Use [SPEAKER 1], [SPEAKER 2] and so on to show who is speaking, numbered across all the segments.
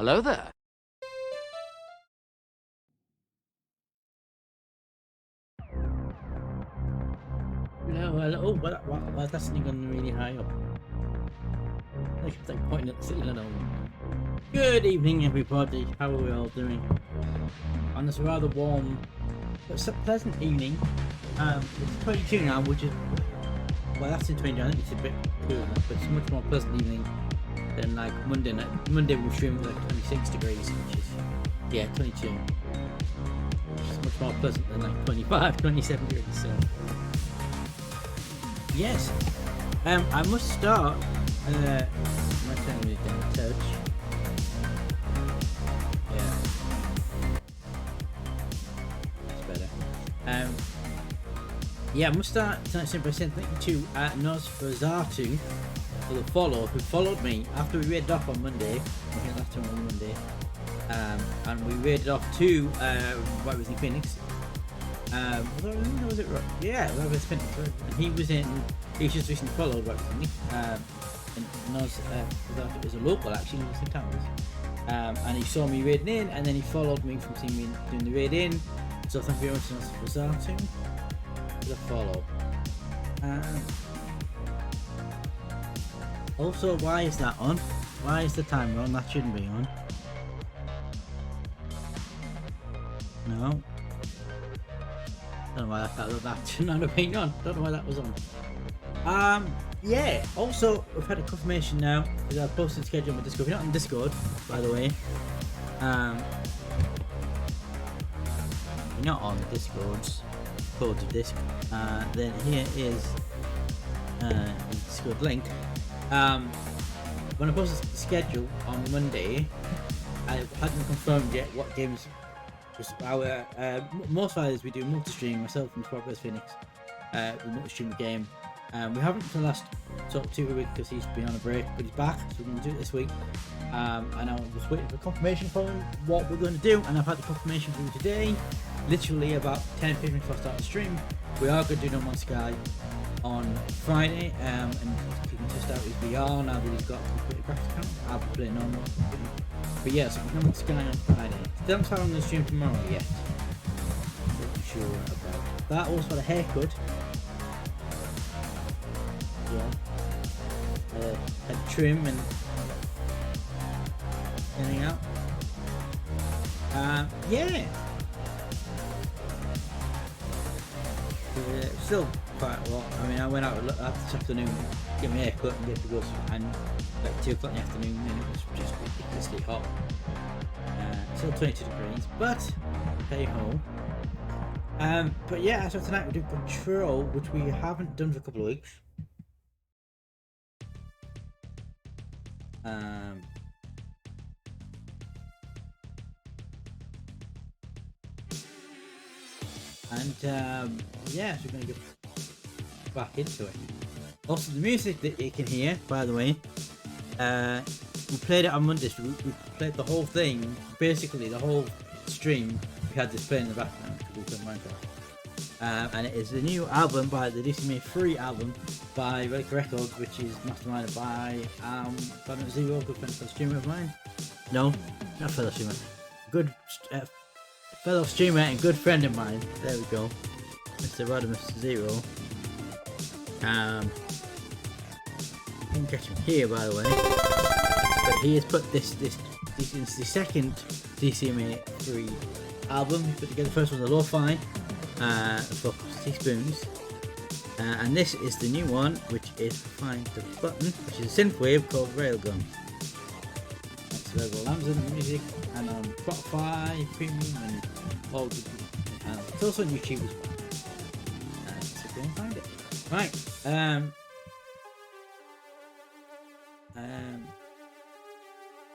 [SPEAKER 1] Hello there.
[SPEAKER 2] Hello, hello. Oh, well, that's not even really high up. I kept like pointing at the ceiling and all. Good evening, everybody. How are we all doing? On this rather warm but pleasant evening. It's 22 now, which is, well, that's in 20. I think it's a bit cooler, but it's a much more pleasant evening than like Monday night. Monday we're streaming like 26 degrees, which is, yeah, 22. Which is much more pleasant than like 25, 27 degrees. So, yes. I must start. My turn is down touch. Yeah, that's better. Yeah, I must start tonight by saying thank you to Nosferatu for the follow, who followed me after we raided off on Monday. I think last time on Monday. And we raided off to what was in Phoenix. Was it right? Yeah, that was Phoenix. And he was just recently followed right recently. And Nos it was a local actually, in St. Thomas. And he saw me raiding in, and then he followed me from seeing me doing the raid in. So thank you very much to Nosferatu for the follow. Also, why is that on? Why is the timer on? That shouldn't be on. No. Don't know why that should not have been on. Don't know why that was on. Yeah. Also, we've had a confirmation now because I've posted the schedule on my Discord. If you're not on Discord, by the way, you're not on Discord's codes of disc. Then here is the Discord link. When I posted the schedule on Monday, I hadn't confirmed yet what games. Our most Fridays we do multi-stream, myself and Squadverse Phoenix. We multi-stream the game. We haven't for the last sort of 2 weeks because he's been on a break, but he's back, so we're going to do it this week. And I was waiting for confirmation from him what we're going to do, and I've had the confirmation from him today. Literally about 10-15 minutes before I start the stream. We are going to do No Man's Sky on Friday, and he can test out his VR now that he's got a complete graphics account. I'll be playing normal. But yeah, so No Man's Sky on Friday. Still haven't started on the stream tomorrow yet. Not sure about that. Also had a haircut. Yeah. Had trim and anything out. Yeah. Still quite a lot. I mean, I went out this afternoon, get my hair cut and get to go, and like 2 o'clock in the afternoon, and it was just ridiculously hot. Still 22 degrees, but hey ho. But yeah, so tonight we do Control, which we haven't done for a couple of weeks. Yeah, so we're gonna get back into it. Also, the music that you can hear, by the way, we played it on Monday. So we played the whole thing, basically the whole stream. We had this playing in the background because we played Minecraft. And it is the new album by the DCMA 3 album by Relic Records, which is masterminded by Planet Zero, good friend fellow streamer of mine. No, not fellow streamer. Good fellow streamer and good friend of mine. There we go, Mr. Rodimus Zero. You can catch him here, by the way. But he has put this is the second DCMA 3 album. He put together the first one, the Lo-Fi, for Teaspoons. And this is the new one, which is Find the Button, which is a synthwave called Railgun. That's available on Amazon Music and on Spotify, Premium, and all the. It's also on YouTube as well. So go and find it. Right.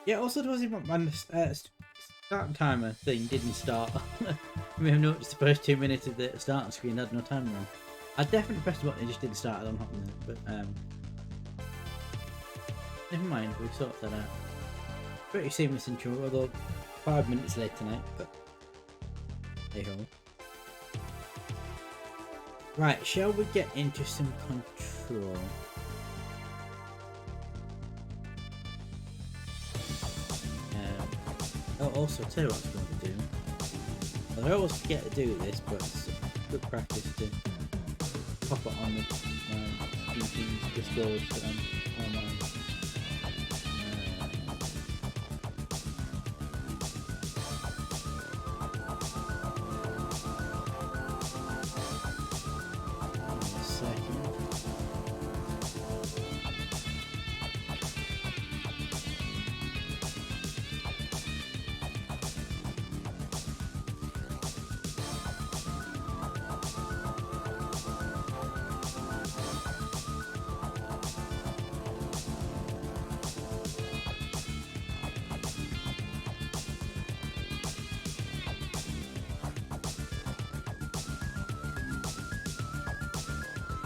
[SPEAKER 2] Yeah. Also, there was even my start timer thing didn't start. You may have noticed the first 2 minutes of the start screen had no timer on. I definitely pressed the button, it just didn't start. I don't know what happened there, but never mind. We'll sort that out. Pretty seamless intro, although 5 minutes late tonight. But hey ho. Right, shall we get into some Control? also tell you what I'm going to do. I always forget to do this, but it's good practice to pop it on the YouTube Discord online.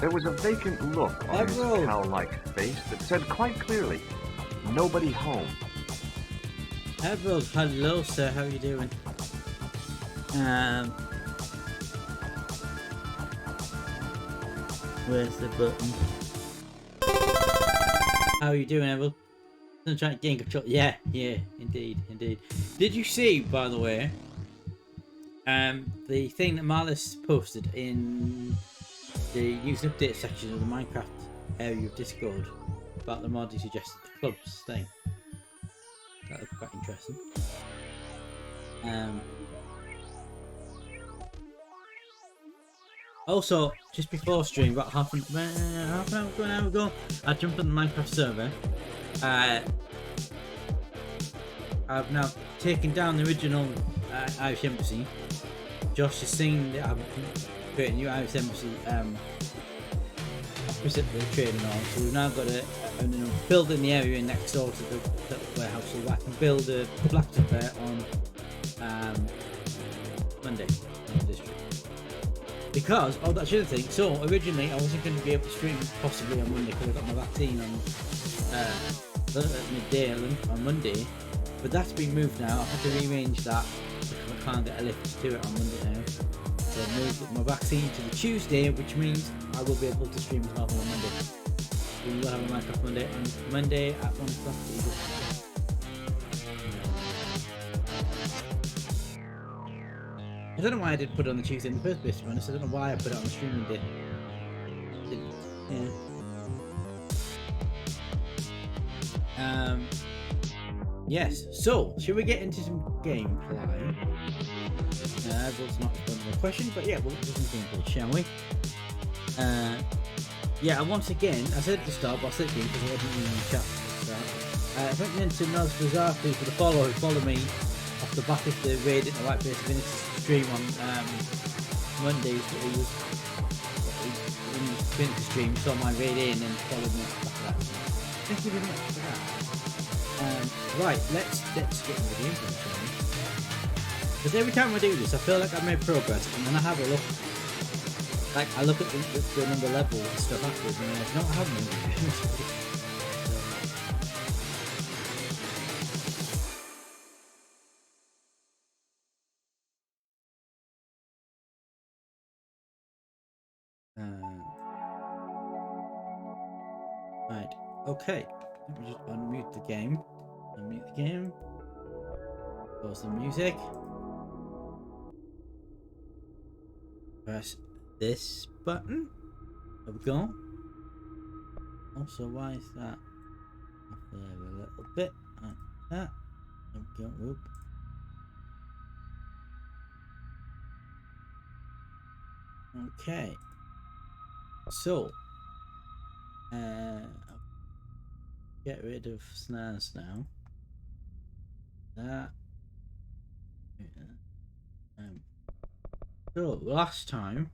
[SPEAKER 1] There was a vacant look on his cow-like face that said quite clearly, "Nobody home."
[SPEAKER 2] Emerald, hello sir, how are you doing? Where's the button? How are you doing, Emerald? I'm trying to gain control. Yeah, indeed. Did you see, by the way, the thing that Malice posted in the news update section of the Minecraft area of Discord about the mod he suggested, the clubs thing? That looked quite interesting. Also, just before stream, about half an hour ago, I jumped on the Minecraft server. I've now taken down the original Irish Embassy. Josh is saying that I'm creating a new Irish Embassy opposite the trading hall. So we've now got a building the area next door to the warehouse, so I can build a blacksmith there on Monday. Because, oh, that's the other thing. So originally I wasn't going to be able to stream possibly on Monday because I got my vaccine on midday on Monday, but that's been moved now. I have to rearrange that because I can't get a lift to it on Monday now. So I moved my vaccine to the Tuesday, which means I will be able to stream as well on Monday. We will have a Minecraft Monday on Monday at 1 o'clock. I don't know why I didn't put it on the Tuesday in the first place, to be honest. I don't know why I put it on the streaming day. Yes, so should we get into some gameplay? That's not a question, but yeah, we'll do some gameplay, shall we? Yeah, and once again, I said at the start, but I'll say it again because I wasn't in the chat. Thank you to Naz Bizarre for the follow, who followed me off the back of the raid at the White Base Divinity stream on Monday. So he was in the Divinity stream, saw my raid in and followed me off the back of that. Thank you very much for that. Right, let's get into the gameplay, shall we? Because every time I do this, I feel like I've made progress, and then I have a look. Like, I look at the number level and stuff afterwards, and I don't have any. Right, okay. Let me just unmute the game. Pause the music. Press this button. There we go. Also, why is that up there a little bit? Like that. There we go. Whoop. Okay. So, get rid of snares now. That. So last time,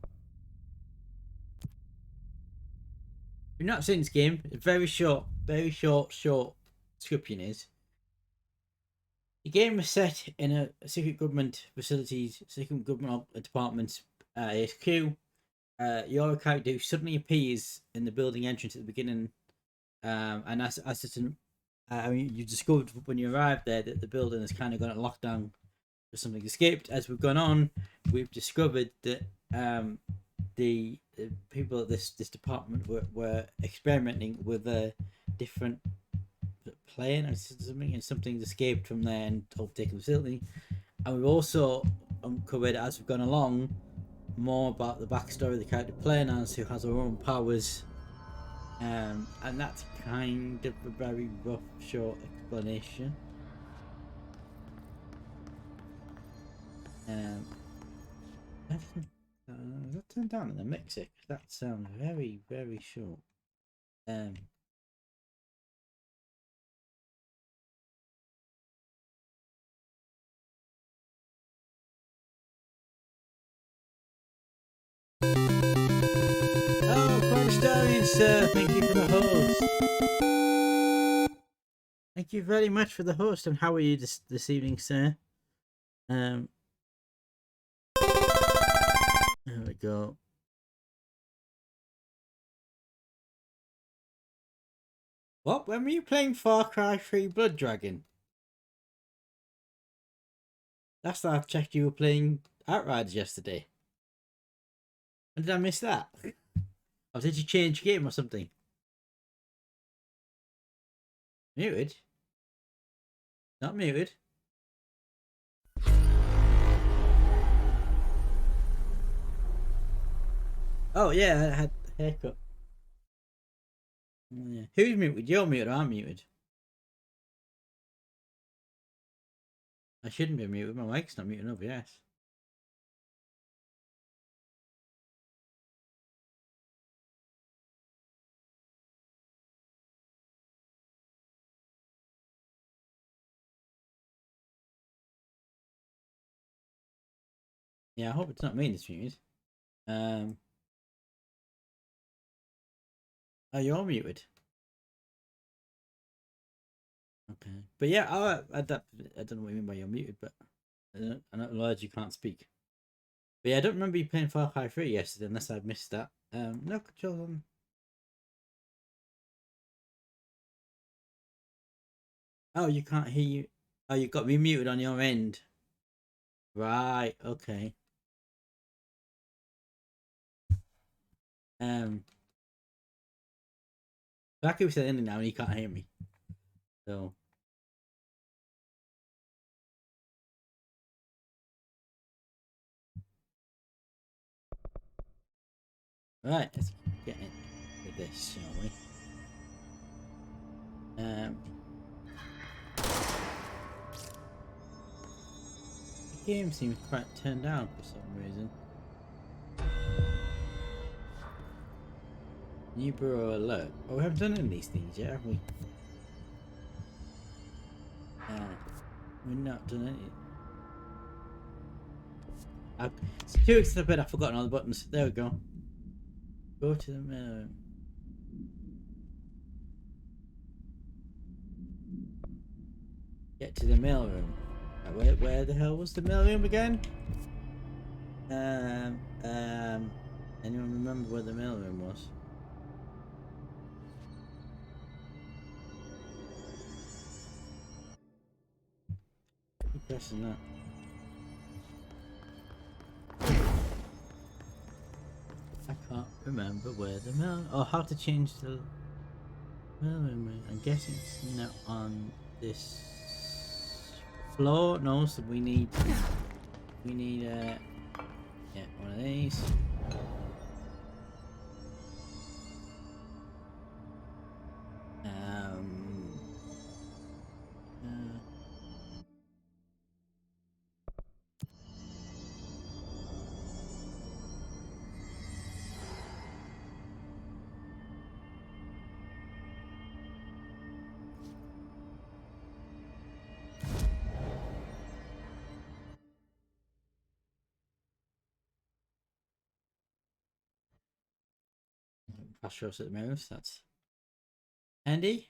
[SPEAKER 2] you've not seen this game. It's very short description is. The game was set in a secret government facilities, secret government department's HQ. Your character suddenly appears in the building entrance at the beginning, and as it's you discovered when you arrived there that the building has kind of gone at lockdown or something escaped. As we've gone on, we've discovered that the people at this department were experimenting with different plane or something, and something's escaped from there and overtaken the facility. And we've also uncovered, as we've gone along, more about the backstory of the character playing as, who has her own powers. And that's kind of a very rough, short explanation. That turned down in the mixer. That sounds very, very short. Oh, Cornerstone, sir, thank you for the host. Thank you very much for the host. And how are you this evening, sir? There we go. What? When were you playing Far Cry 3 Blood Dragon? Last time I checked, you were playing Outriders yesterday. When did I miss that? Or did you change game or something? Muted? Not muted. Oh yeah, I had a haircut. Oh, yeah. Who's muted? You're muted or I'm muted? I shouldn't be muted. My mic's not muted up, yes. Yeah, I hope it's not me that's muted. Oh, you're muted. Okay. But yeah, I don't know what you mean by you're muted, but I don't realize you can't speak. But yeah, I don't remember you playing Far Cry 3 yesterday, unless I missed that. No control on. Oh, you can't hear you. Oh, you got me muted on your end. Right. Okay. I can say anything now, and you can't hear me. So. Right. Let's get into this, shall we? The game seems quite turned down for some reason. New bureau alert. Oh, we haven't done any of these things yet, have we? We've not done any. It's too excited. I've forgotten all the buttons. There we go. Go to the mail. Get to the mailroom. Where the hell was the mailroom again? Anyone remember where the mailroom was? Keep pressing that. I can't remember where the mail. Oh, how to change the mailroom? I'm guessing it's not on this floor. No, so we need yeah, one of these. Fast shows at the mouse. That's handy.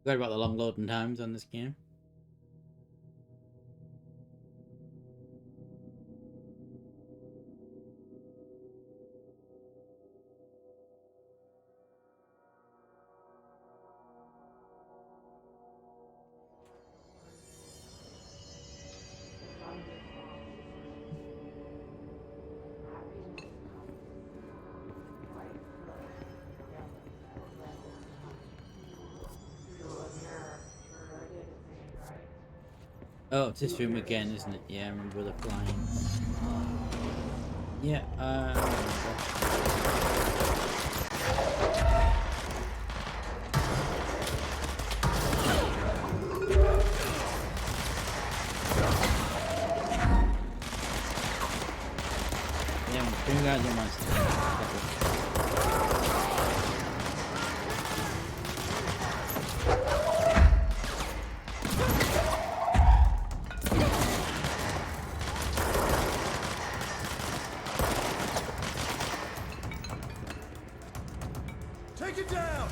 [SPEAKER 2] Forgot about the long loading times on this game. Oh, it's this room again, isn't it? Yeah, I remember the flying. Yeah, yeah, bring out your monster.
[SPEAKER 3] Take it down!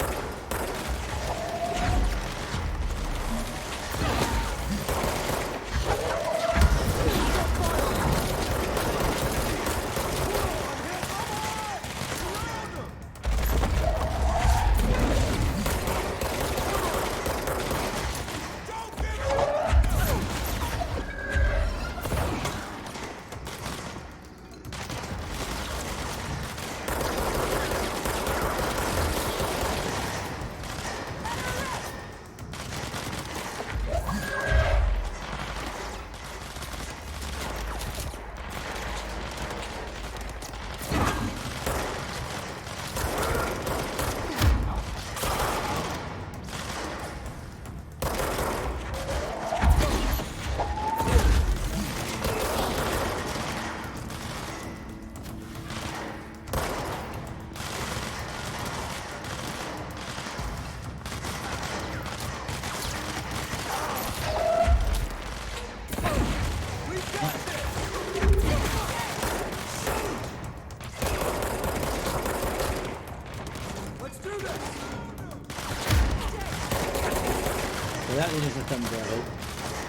[SPEAKER 2] So that one is a thumb drive.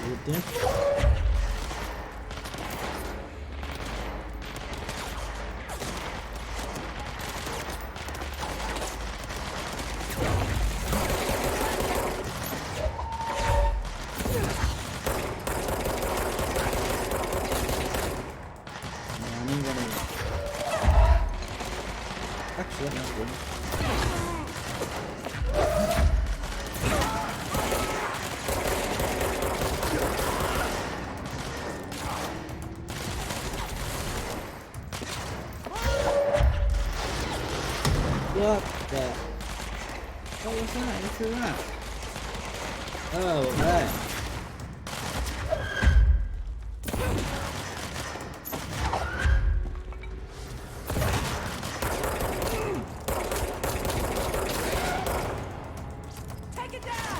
[SPEAKER 2] Would do. Actually, that's good. What the? What was that? What's that? Oh, that.
[SPEAKER 3] Take it down!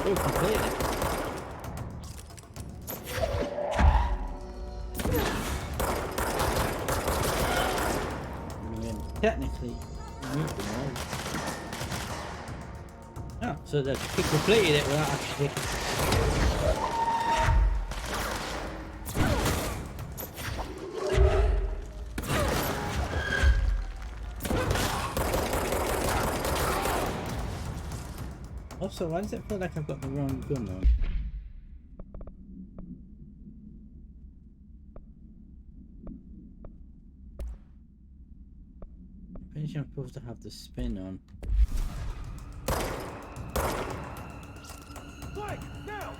[SPEAKER 2] Oh, completely. I mean, technically, moved them all. Oh, so they completed it without actually. Also, why does it feel like I've got the wrong gun on? I'm supposed to have the spin on.
[SPEAKER 3] Flank! Now!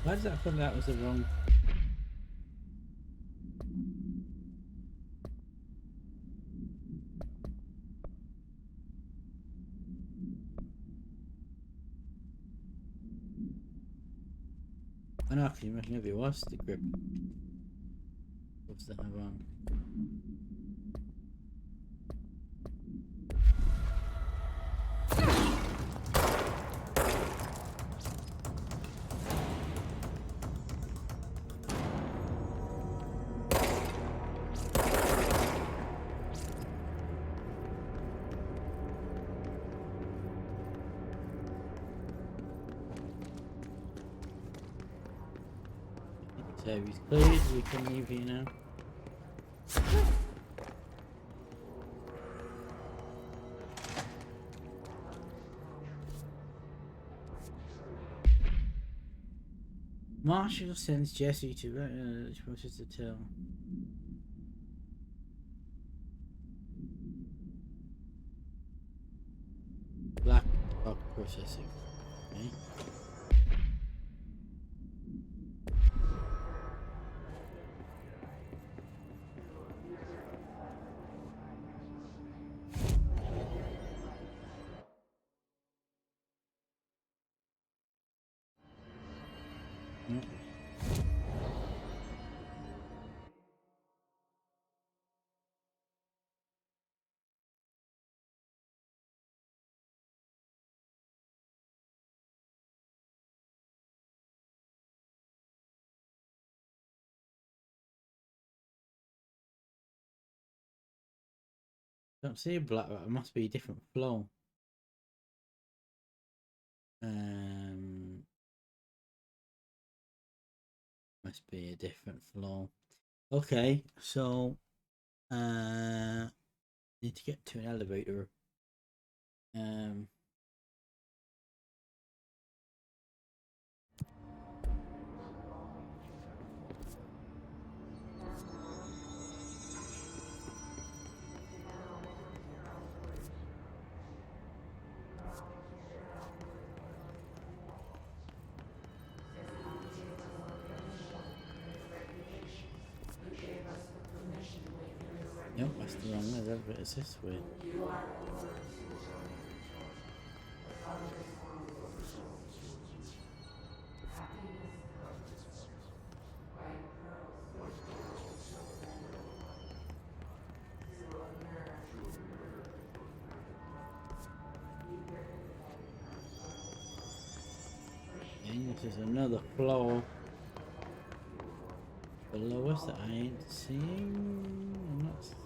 [SPEAKER 2] Why does that feel like that was the wrong? I know, actually, maybe it was the grip. What's that have on? So he's cleared, we can leave here now. Marshall sends Jesse to process the tell. Black box processing. Okay. Yep. Don't see a black. It must be a different flow. Must be a different flow. Okay, so need to get to an elevator. Nope, that's the wrong way. The elevator is this way. And this is another floor below us that I ain't seeing. I'm not seeing.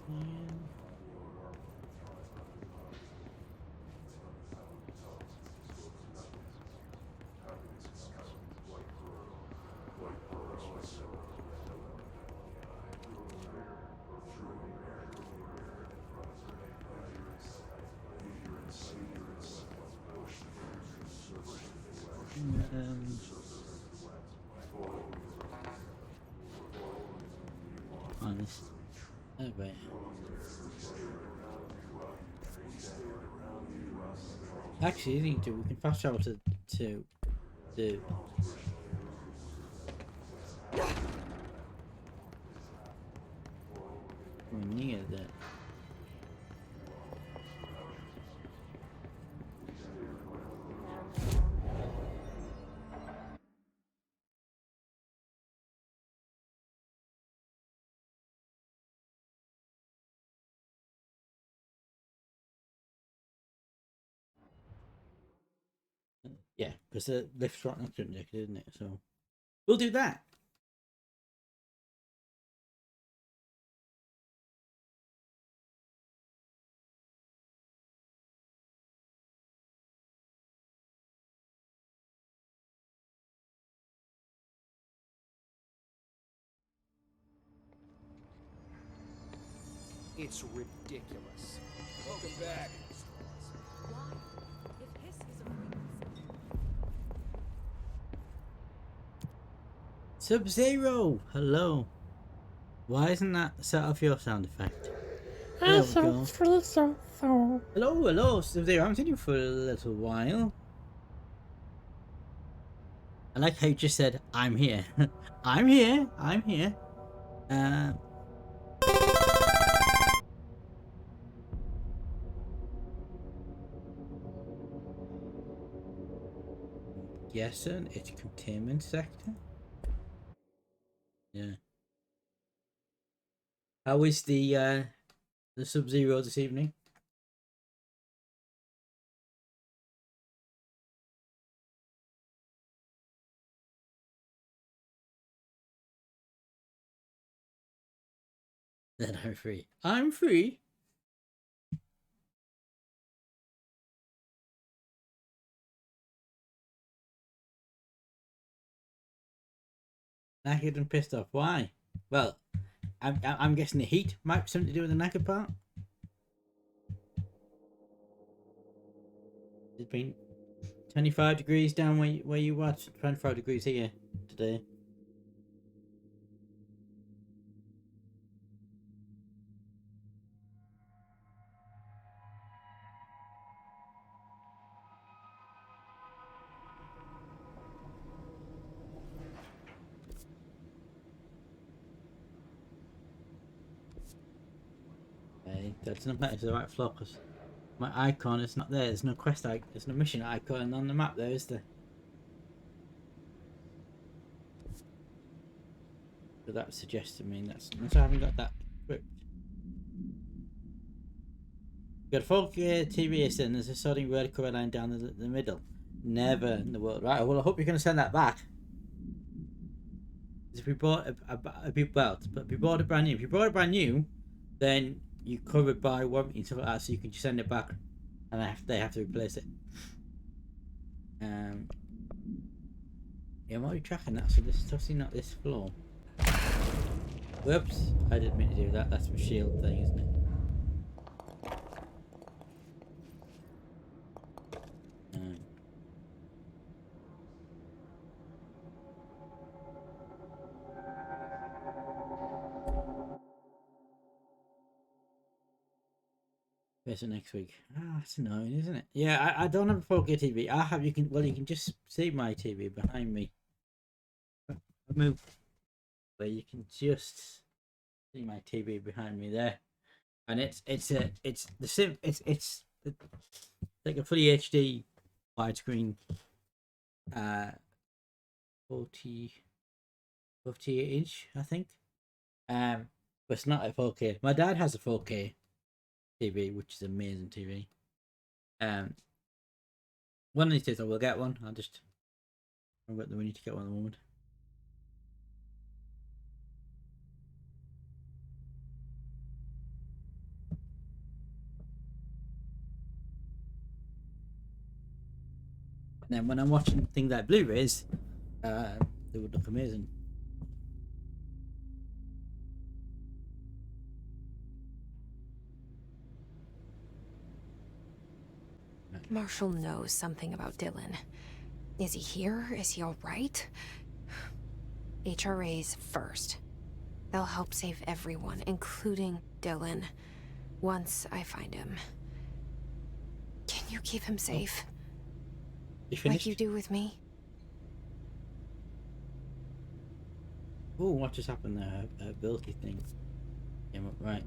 [SPEAKER 2] Honest. Oh, wait. Actually, we can fast travel to the we're near that. Yeah, because the lift's right next to it, isn't it? So we'll do that.
[SPEAKER 4] It's ridiculous. Welcome back.
[SPEAKER 3] Why? If hiss is a frequency.
[SPEAKER 2] Sub-Zero, hello. Why isn't that set off your sound effect? There we go. Hello, Sub-Zero. I haven't seen you for a little while. I like how you just said, I'm here. I'm here. I'm here. Yes, sir. It's containment sector. Yeah. How is the Sub-Zero this evening? Then I'm free. I'm free. Knackered and pissed off. Why? Well, I'm guessing the heat might be something to do with the knackered part. It's been 25 degrees down where you were. 25 degrees here today. Hey, that's not matter. It's the right floor because my icon is not there. There's no quest icon. There's no mission icon on the map there, is there? So that suggests to me that's I haven't got that equipped. Got a 4K TV and there's a sodding red cover line down the middle. Never in the world. Right, well I hope you're going to send that back. If we bought if you bought a brand new, then you're covered by warranty and stuff like that, so you can just send it back and they have to replace it. Yeah, why are you tracking that? So this is obviously not this floor. Whoops, I didn't mean to do that. That's the shield thing, isn't it? Where's it next week? Ah, that's annoying, isn't it? Yeah, I don't have a 4K TV. I have. You can just see my TV behind me. I move where you can just see my TV behind me there, and it's like a fully HD widescreen, 48 inch, I think. But it's not a 4K. My dad has a 4K TV, which is amazing TV. One of these days I will get one. I'll just remember that we need to get one at the moment. And then when I'm watching things like Blu-rays, they would look amazing.
[SPEAKER 5] Marshall knows something about Dylan. Is he here? Is he alright? HRA's first. They'll help save everyone, including Dylan, once I find him. Can you keep him safe?
[SPEAKER 2] You finished?
[SPEAKER 5] Like you do with me?
[SPEAKER 2] Oh, what just happened there? Ability thing came up. Right.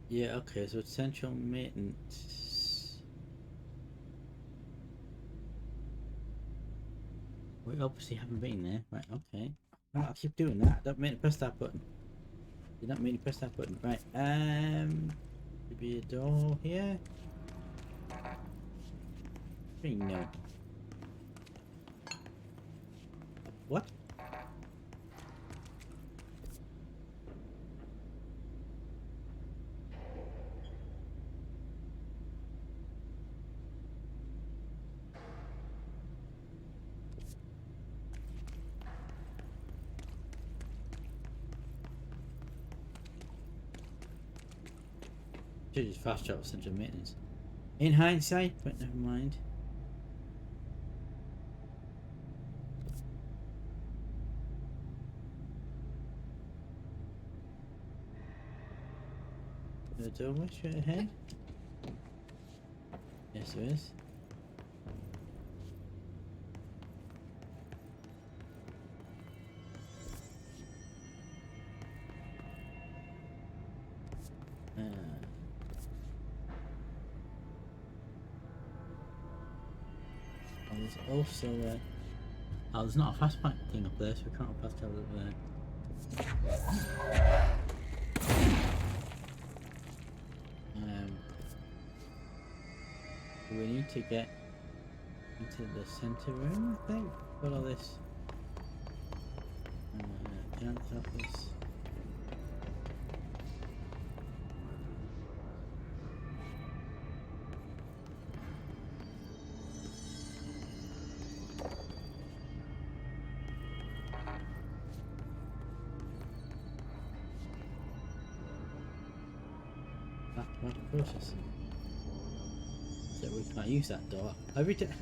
[SPEAKER 2] Yeah, okay, so essential maintenance. We obviously haven't been there. Right, okay. I'll keep doing that. Don't mean to press that button. Did not mean to press that button. Right, could be a door here. No. What? Should just fast travel central maintenance. In hindsight, but never mind. The doorway straight ahead? Yes, there is. there's also oh, there's not a fast pack thing up there, so we can't fast travel up there. We need to get into the center room, I think. Follow this. Giant's office. Backward processing. So we can't use that door. Every time.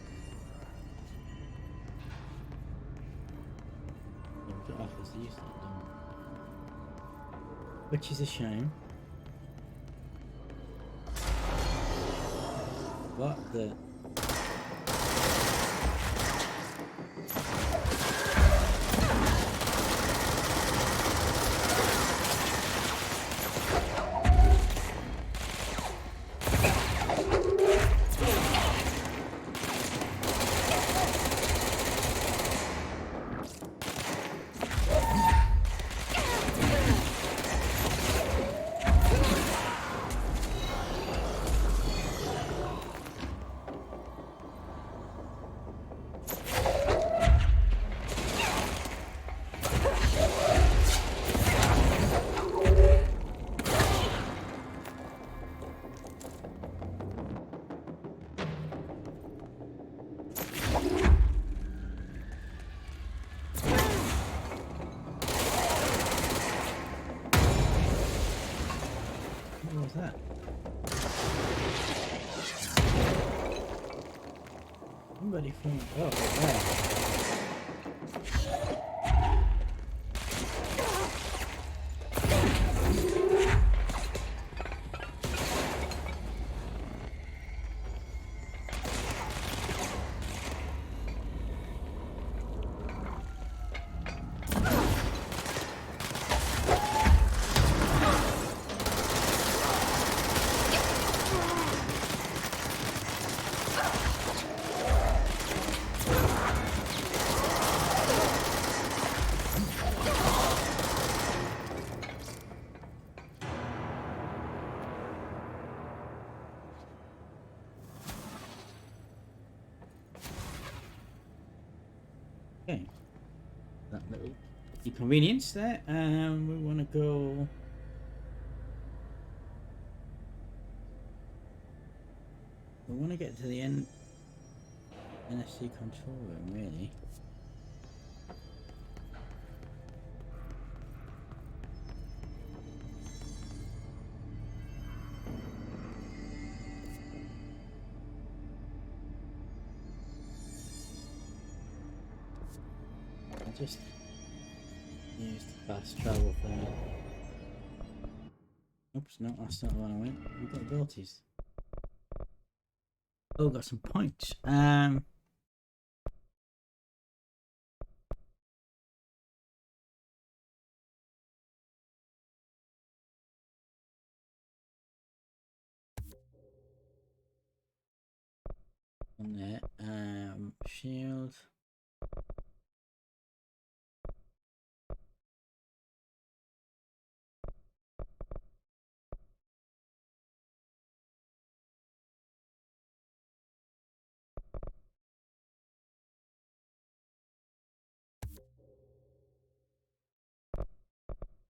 [SPEAKER 2] We've got offers to use that door. Which is a shame. What the? What was that? Somebody from there. Okay, that little inconvenience there, and we want to go. We want to get to the NSC control room, really. Just use the fast travel thing. Oops, no, that's not the one I went. We've got abilities. Oh, got some points. On there, shield.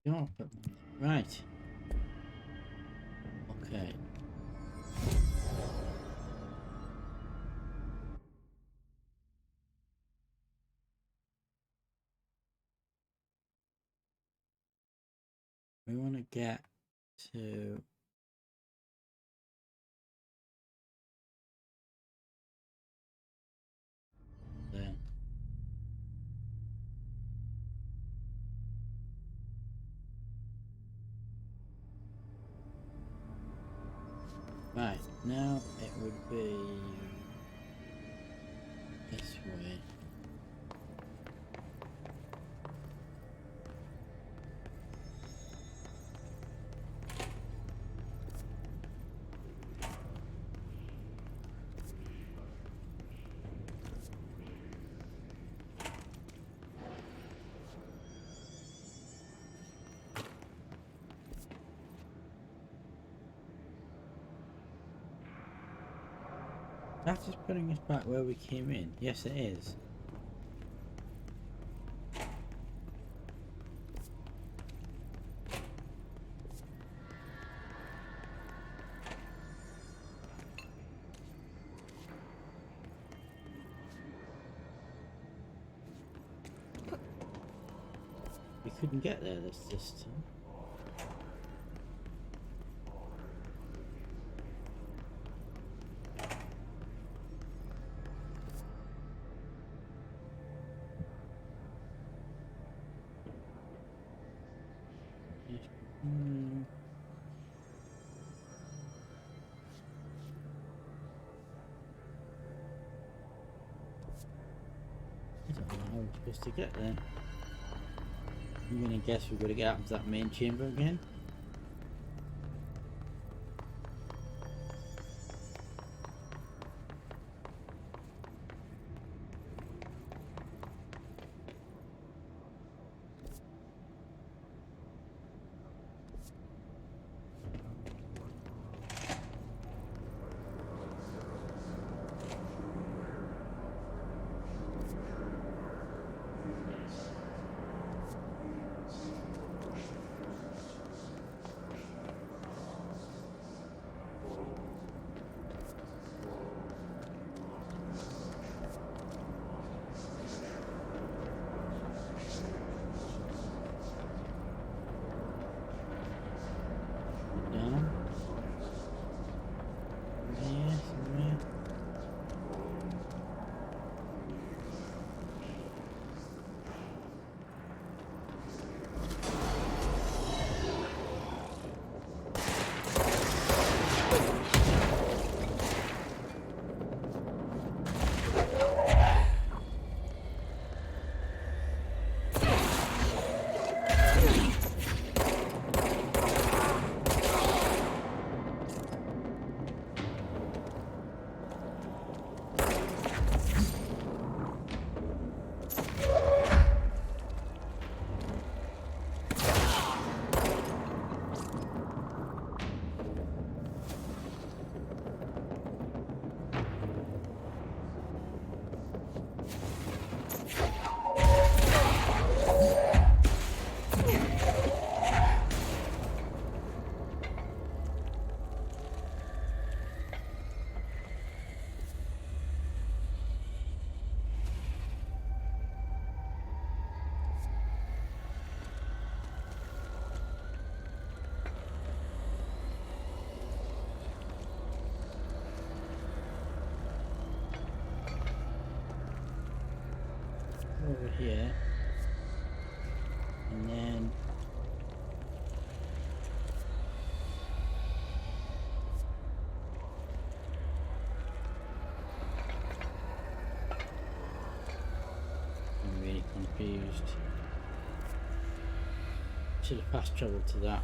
[SPEAKER 2] Oh, right. Okay. We want to get to there. Right, now it would be this way. That is putting us back where we came in. Yes, it is. We couldn't get there this time. I don't know how we're supposed to get there. I'm gonna guess we've got to get out of that main chamber again. Down. Yeah, somewhere. Over here, and then I'm really confused. Should have fast traveled to that.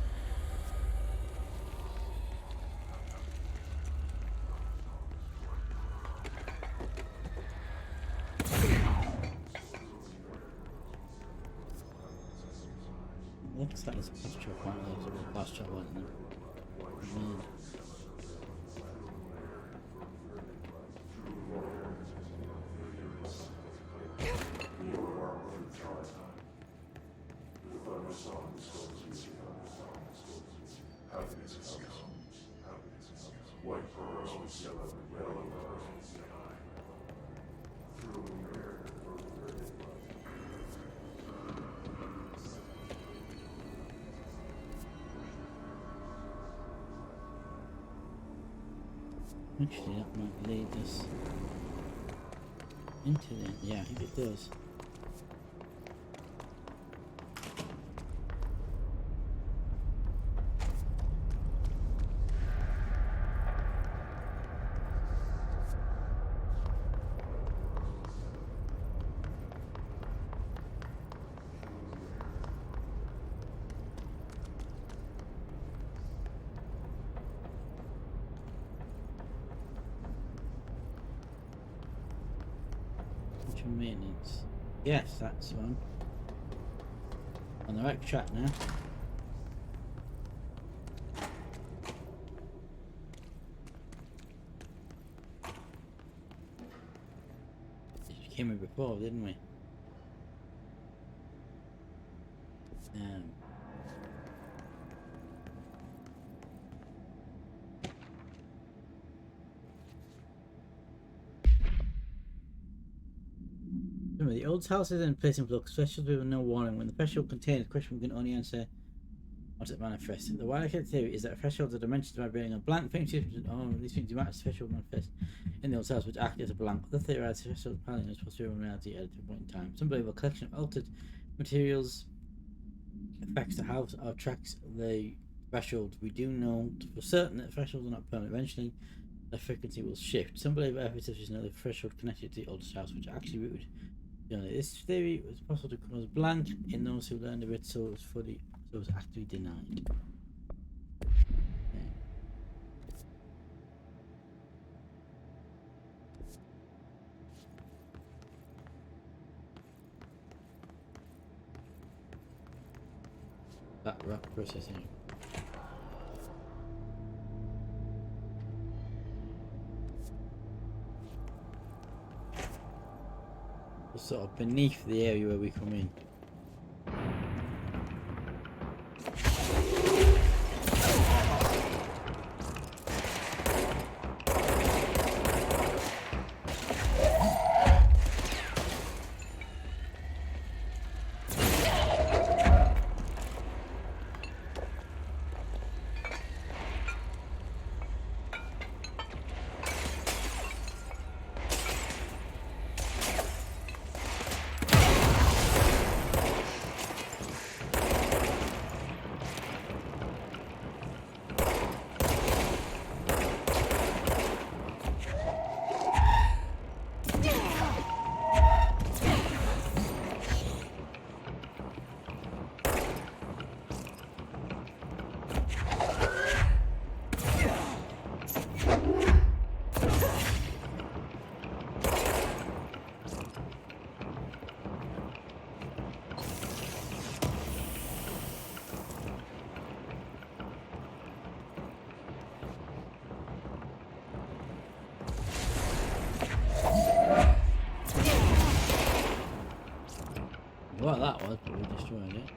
[SPEAKER 2] Looks like it's a fast travel point, there's a fast travel point there. Actually, that might lead us into there. Yeah, I think it does. Maintenance. Yes, that's one. On the right track now. came here before, didn't we? Remember, the old house is in place in flux. Thresholds with no warning. When the threshold contains a question, we can only answer once it manifests. The Wildcat theory is that thresholds are dimensions vibrating on blank things. These things do match the threshold manifest in the old house, which act as a blank. The theorized threshold pattern is possible in reality at a point in time. Some believe a collection of altered materials affects the house or tracks the threshold. We do know for certain that thresholds are not permanent. Eventually, the frequency will shift. Some believe Earth is another threshold connected to the oldest house, which actually rooted. This theory was possible to cause blank in those who learned of it, so it was actually denied. That rock processing. Sort of beneath the area where we come in. What that was, but we destroyed it.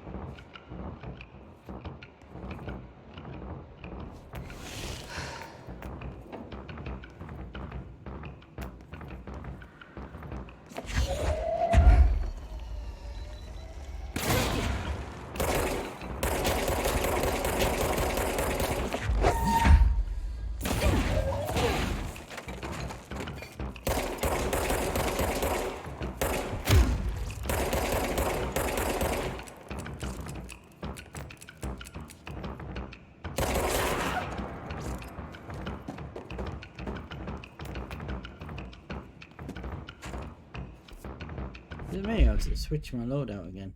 [SPEAKER 2] It may have to switch my loadout again.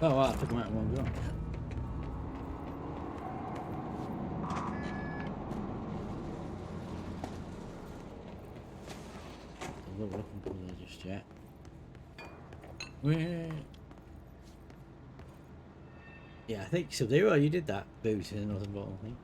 [SPEAKER 2] Oh wow, I took him out in one go. I'm not looking for that just yet. Where? Yeah, I think Sub-Zero, you did that boost in the northern bottle thing.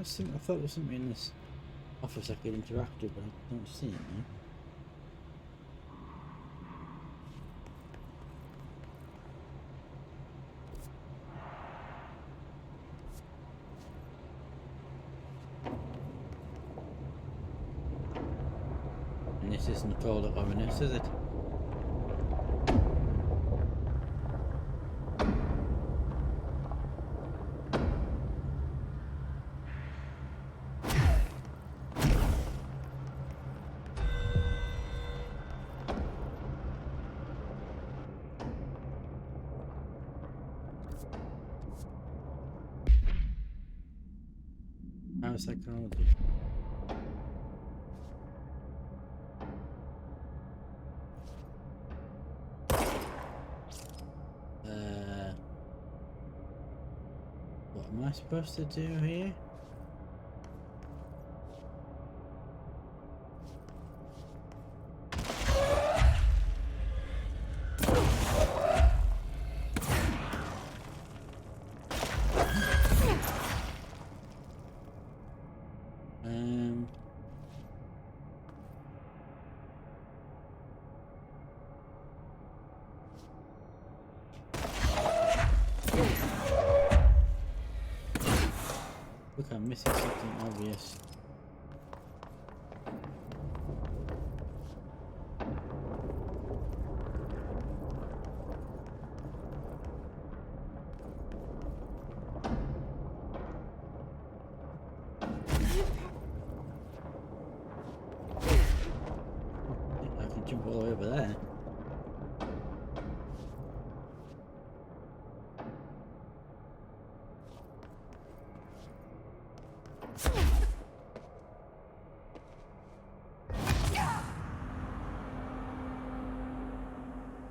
[SPEAKER 2] I thought there was something in this office I could interact with, but I don't see it now. And this isn't called ominous, is it? Parapsychology. What am I supposed to do here? Look, I'm missing something obvious. I can jump all the way over there.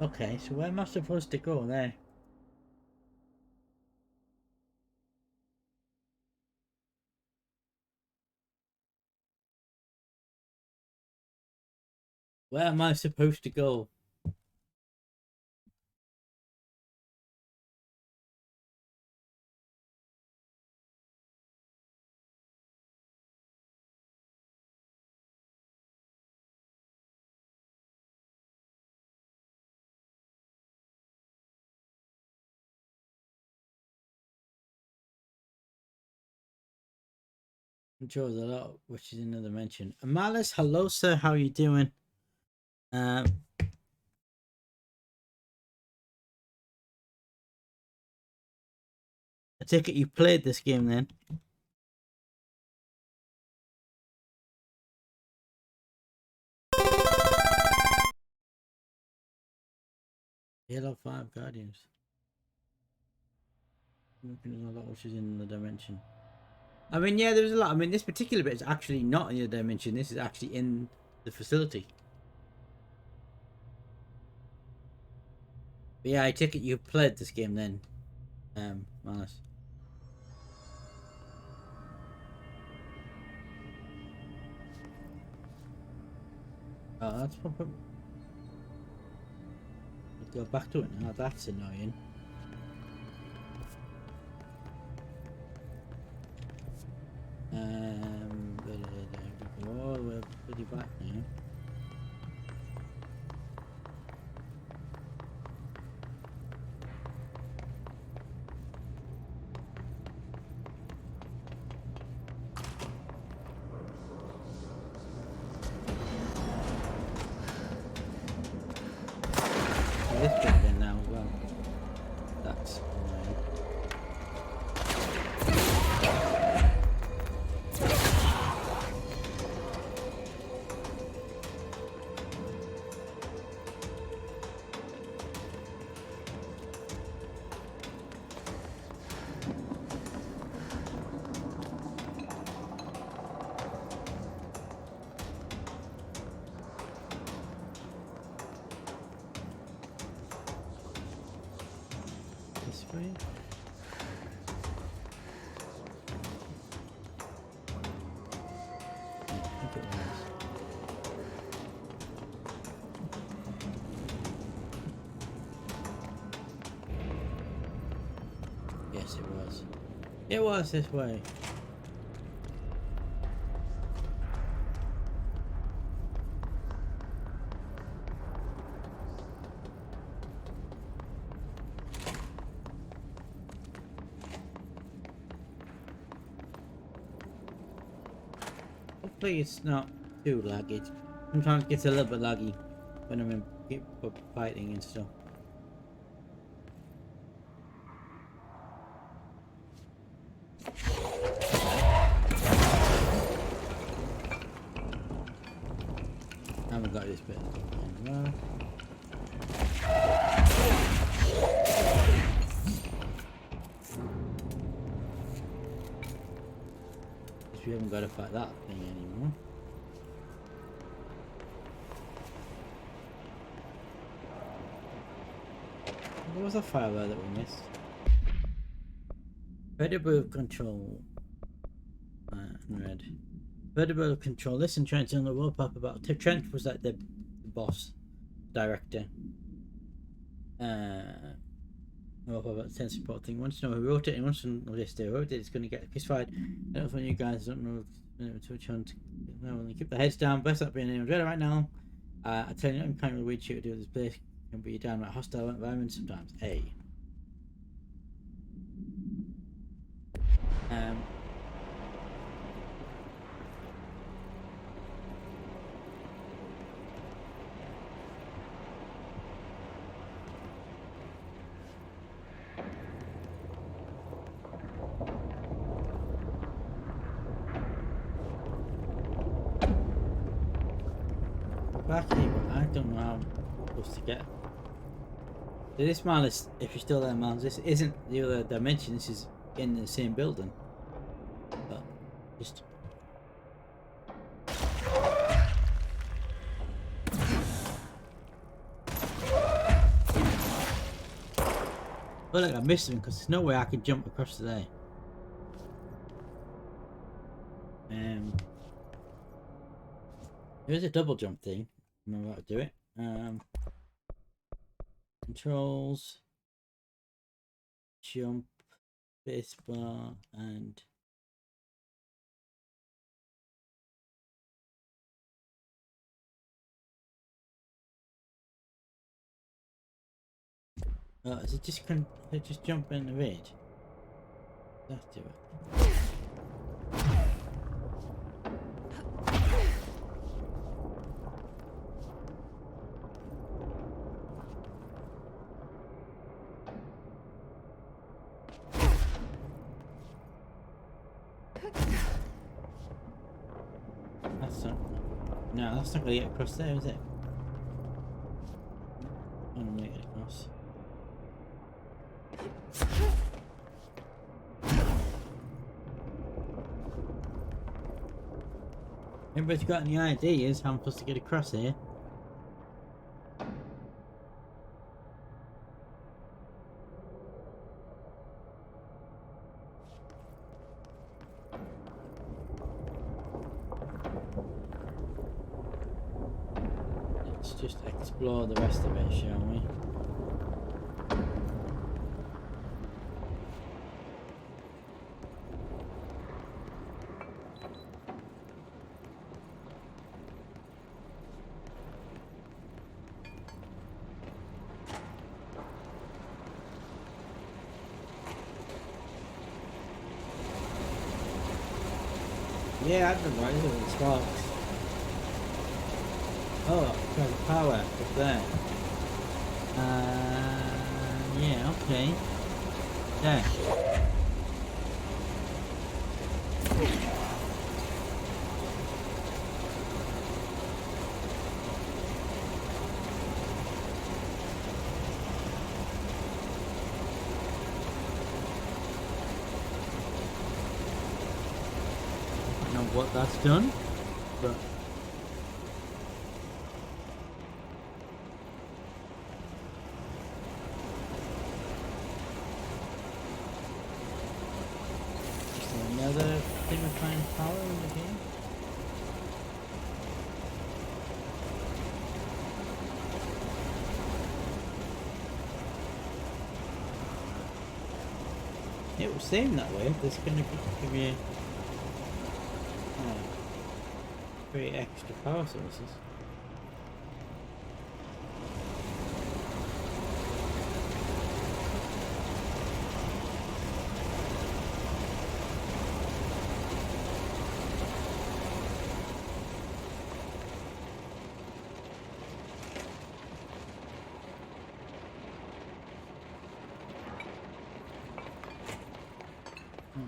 [SPEAKER 2] Okay, so where am I supposed to go there? Where am I supposed to go? Enjoys a lot, which is another mention. Amalis, hello sir, how are you doing? I take it you played this game then? Halo 5 Guardians. There's a lot which is in the dimension. I mean, yeah, there's a lot. I mean, this particular bit is actually not in the dimension. This is actually in the facility. But yeah, I take it you played this game then, Manus. Oh, that's probably... Go back to it now. That's annoying. Oh, we're pretty back now. This bit again now as well. That's annoying. This way. Yeah, I think it was. Yes, it was. It was this way. Hopefully it's not too laggy. Sometimes it gets a little bit laggy when I'm in fighting and stuff. I haven't got this bit. Well. we haven't got to fight that thing anymore. There was a fire there that we missed. Vertebral control. Red. Vertebral control. Listen, Trent, on the world pop about. Trent was like the boss, director. About the 10 support thing. Wants to know who wrote it and wants to know this. Who wrote it? It's going to get fired. I don't know if you guys don't know. Which one? No, keep the heads down. Best up being anyone's ready right now. I tell you, I'm kind of a weird shit to do with this place. Can be a downright hostile environment sometimes. Back here, but I don't know how I'm supposed to get. So this man is, if you're still there, man, this isn't the other dimension. This is in the same building. But just. Well, like I missed him because there's no way I can jump across to there. There's a double jump thing. I'm about to do it. Controls, jump, spacebar, and is it just jump in the red? Let's do it. No, that's not going to get across there, is it? I'm going to make it across. Everybody's got any ideas how I'm supposed to get across here? Just explore the rest of it, shall we? Yeah, I've been right with the sparks. Oh, there's a power up there. Yeah, okay. There. I don't know what that's done, but another thing of fine power in the game. It was saying that way. This is going to give you 3 extra power sources.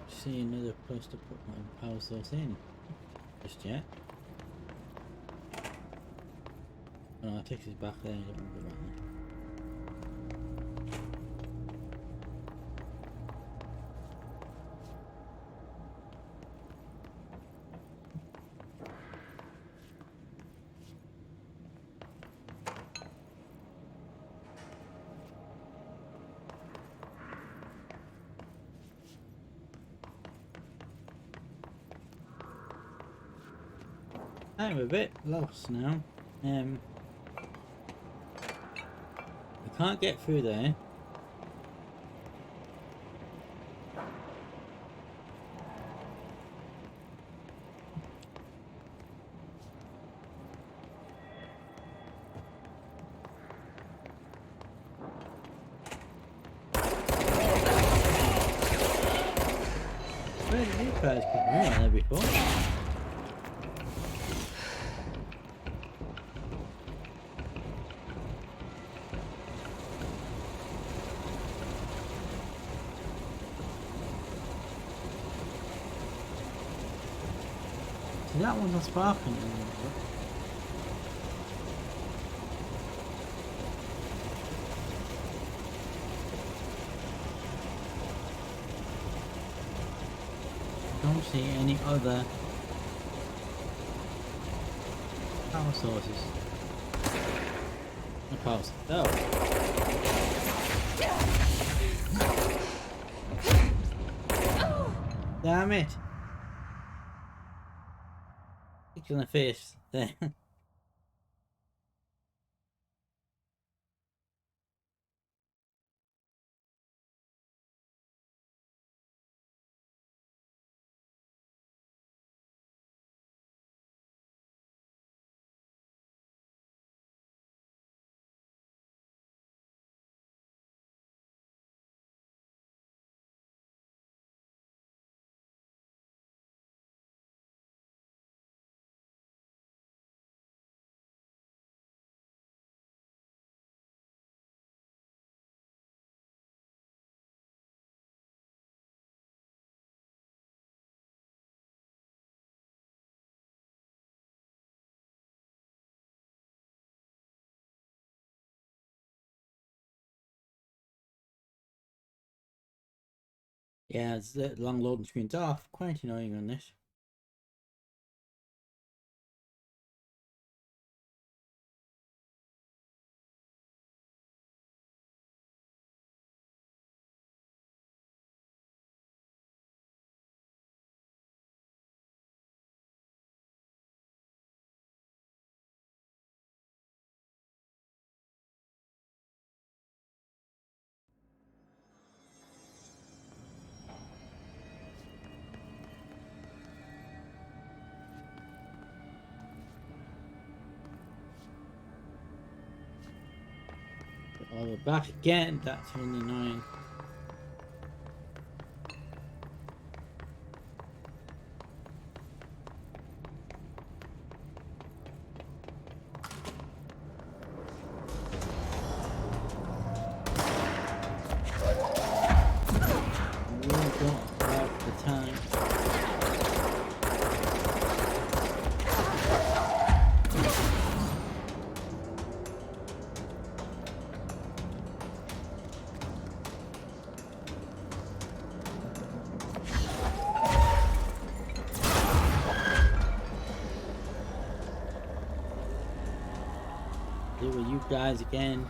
[SPEAKER 2] See another place to put my power source in just yet. Oh, it takes us back there. I don't want to go back there. I'm a bit lost now. I can't get through there. Where did these guys come from? We weren't there before. So that one's not sparking anymore. Don't see any other power sources. No power source. Oh. Damn it! Kicked you in the face there. Yeah, it's the long loading screen's off. Quite annoying on this. Oh, we're back again. That's really annoying. We don't have the time. Here with you guys again.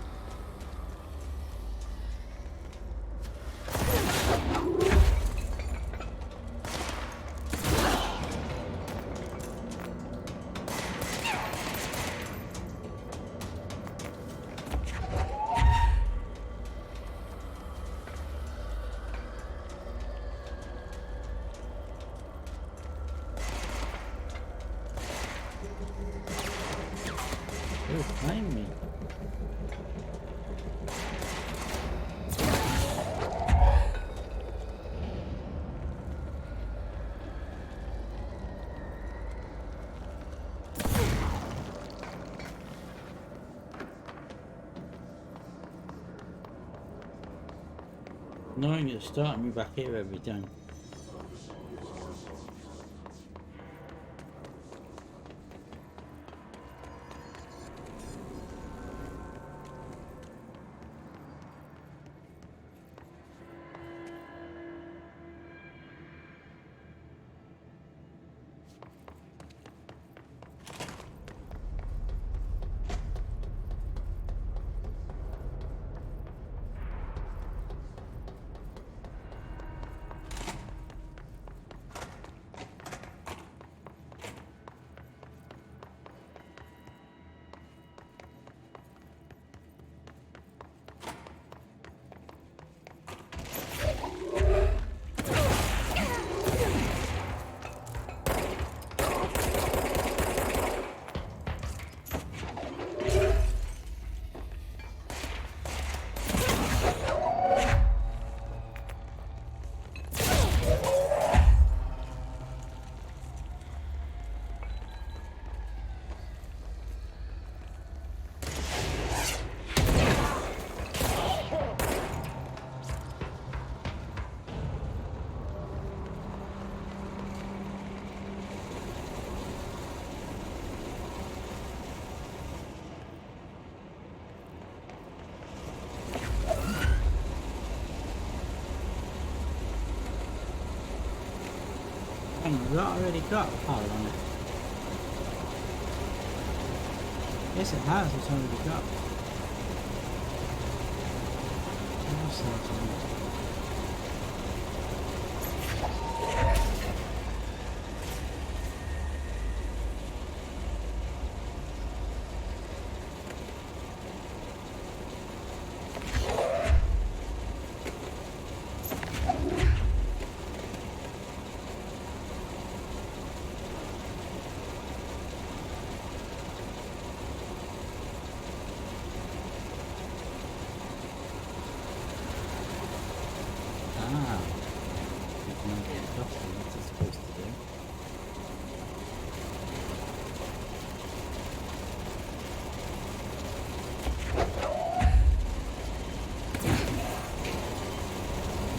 [SPEAKER 2] They're behind me. Knowing it's starting me back here every time. that already got a pile on it? Yes, it has. It's already got. What's that on it? What's it supposed to do?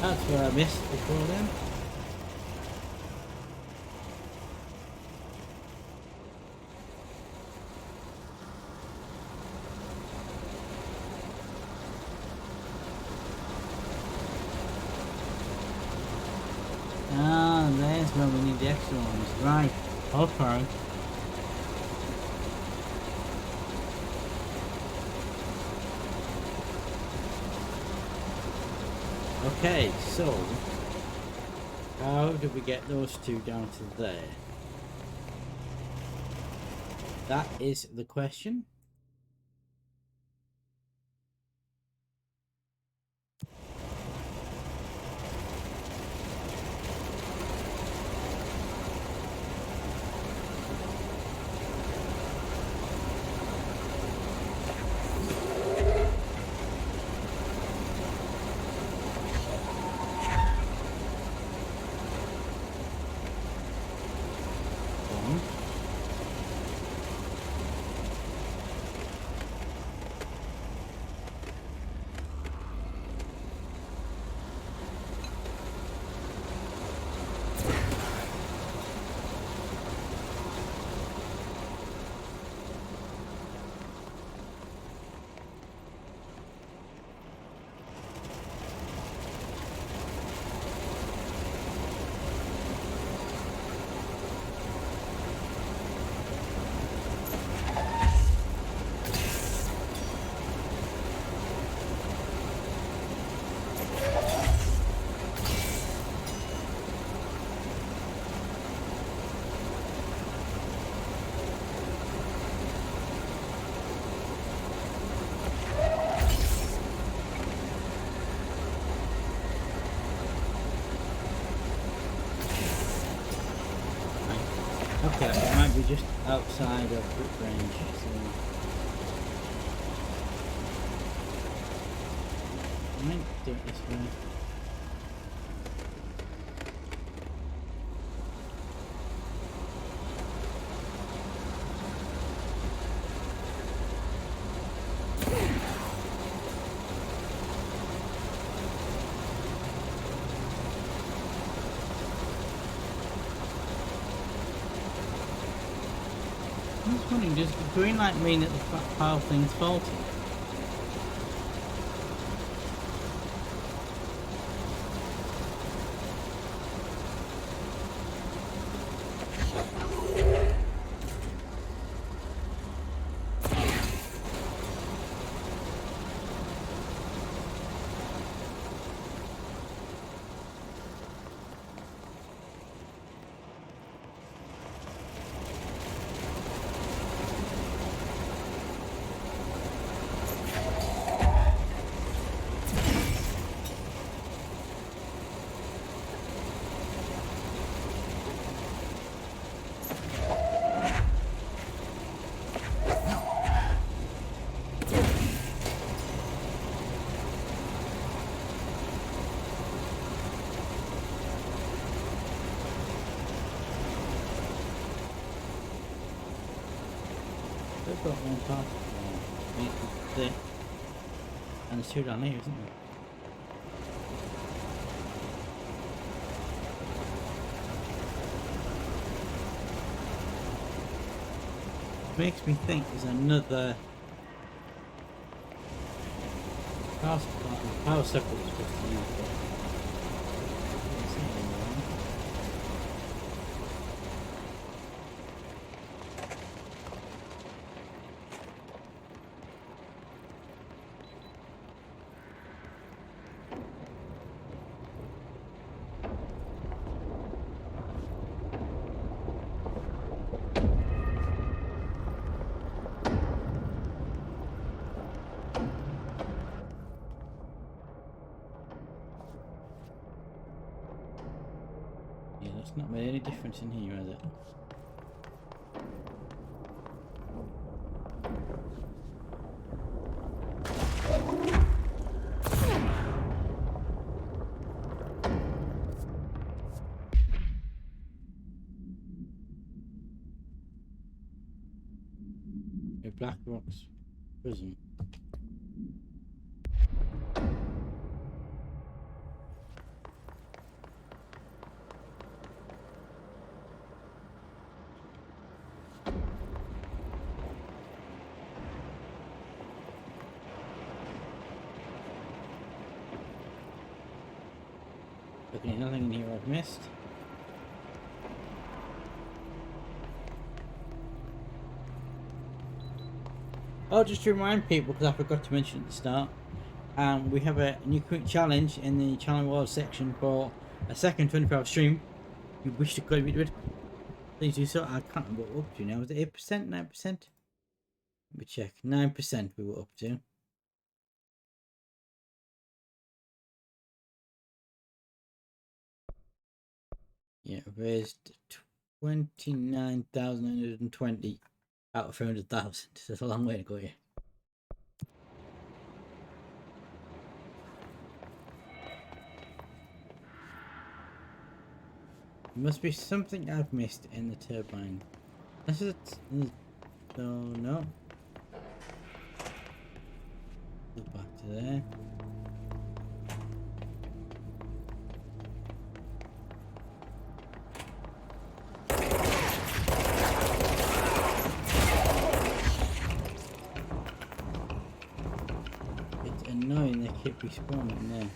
[SPEAKER 2] That's what I missed before then. Ah, there's where we need the extra ones. Right. Okay. Okay, so how did we get those two down to there? That is the question. Okay, it might be just outside of quick range, so I might do it this way. I'm just wondering, does the green light mean that the pile thing's faulty? They've got one part there, and there's two down here, isn't there? Makes me think there's another power circuit we're supposed to use, but I don't see it anymore. It's not made any difference in here, has it? A Black Rocks prison. Okay, nothing in here I've missed. Oh, just to remind people, because I forgot to mention at the start, we have a new quick challenge in the challenge world section for a second 24-hour stream. If you wish to contribute to it, please do so. I can't remember what we're up to now. Was it 8%? 9%? Let me check. 9% we were up to. Yeah, raised 29,920 out of 300,000. That's a long way to go here. There must be something I've missed in the turbine. This is so no. Go back to there. It's annoying they keep respawning there.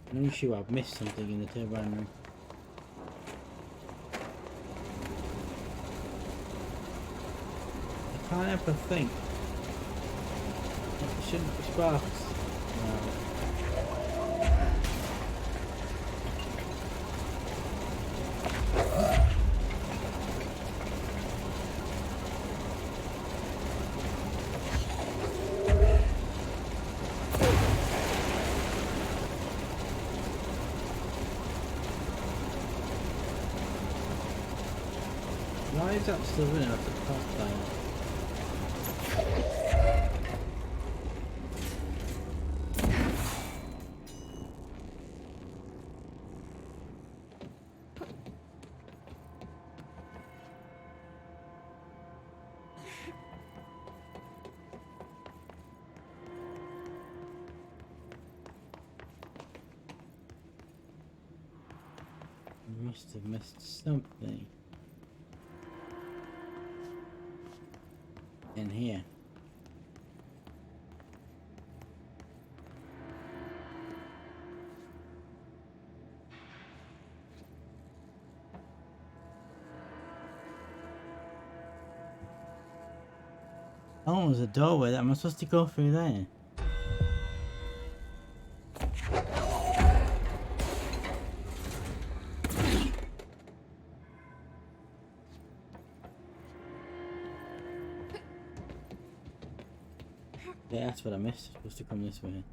[SPEAKER 2] I'm sure I've missed something in the turbine room. I can't help but think it shouldn't be sparks. No. Why is that still running after the pop dial? I must have missed something in here. Oh, there's a doorway. Am I supposed to go through there? Yeah, that's what I missed. Supposed to come this way.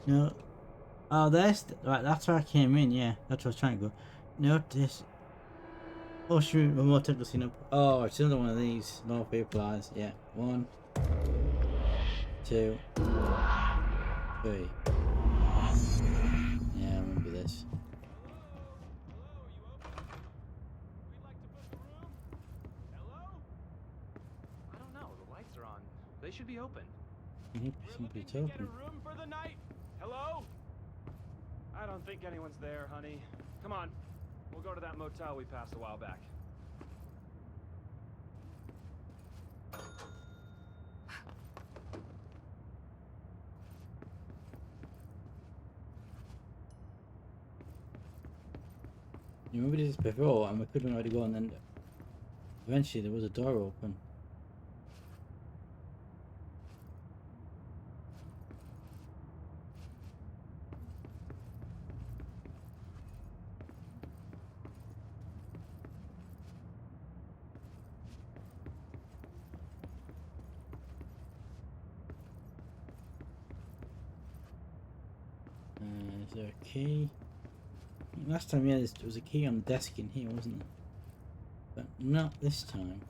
[SPEAKER 2] No. Oh, there's right. That's where I came in. Yeah, that's where I was trying to go. Notice. Oh shoot! One more technical scene up. Oh, it's another one of these. More people eyes. Yeah. 1, 2, 3. Yeah, I remember this.
[SPEAKER 6] I don't know. The lights are on. They should be open.
[SPEAKER 2] Somebody's open.
[SPEAKER 4] room for the night. Hello? I
[SPEAKER 7] I don't think anyone's there, honey. Come on. We'll go to that motel we passed a while back.
[SPEAKER 2] You remember this before, and we couldn't already go, and then eventually there was a door open. Is there a key? Last time, yeah, there was a key on the desk in here, wasn't there? But not this time.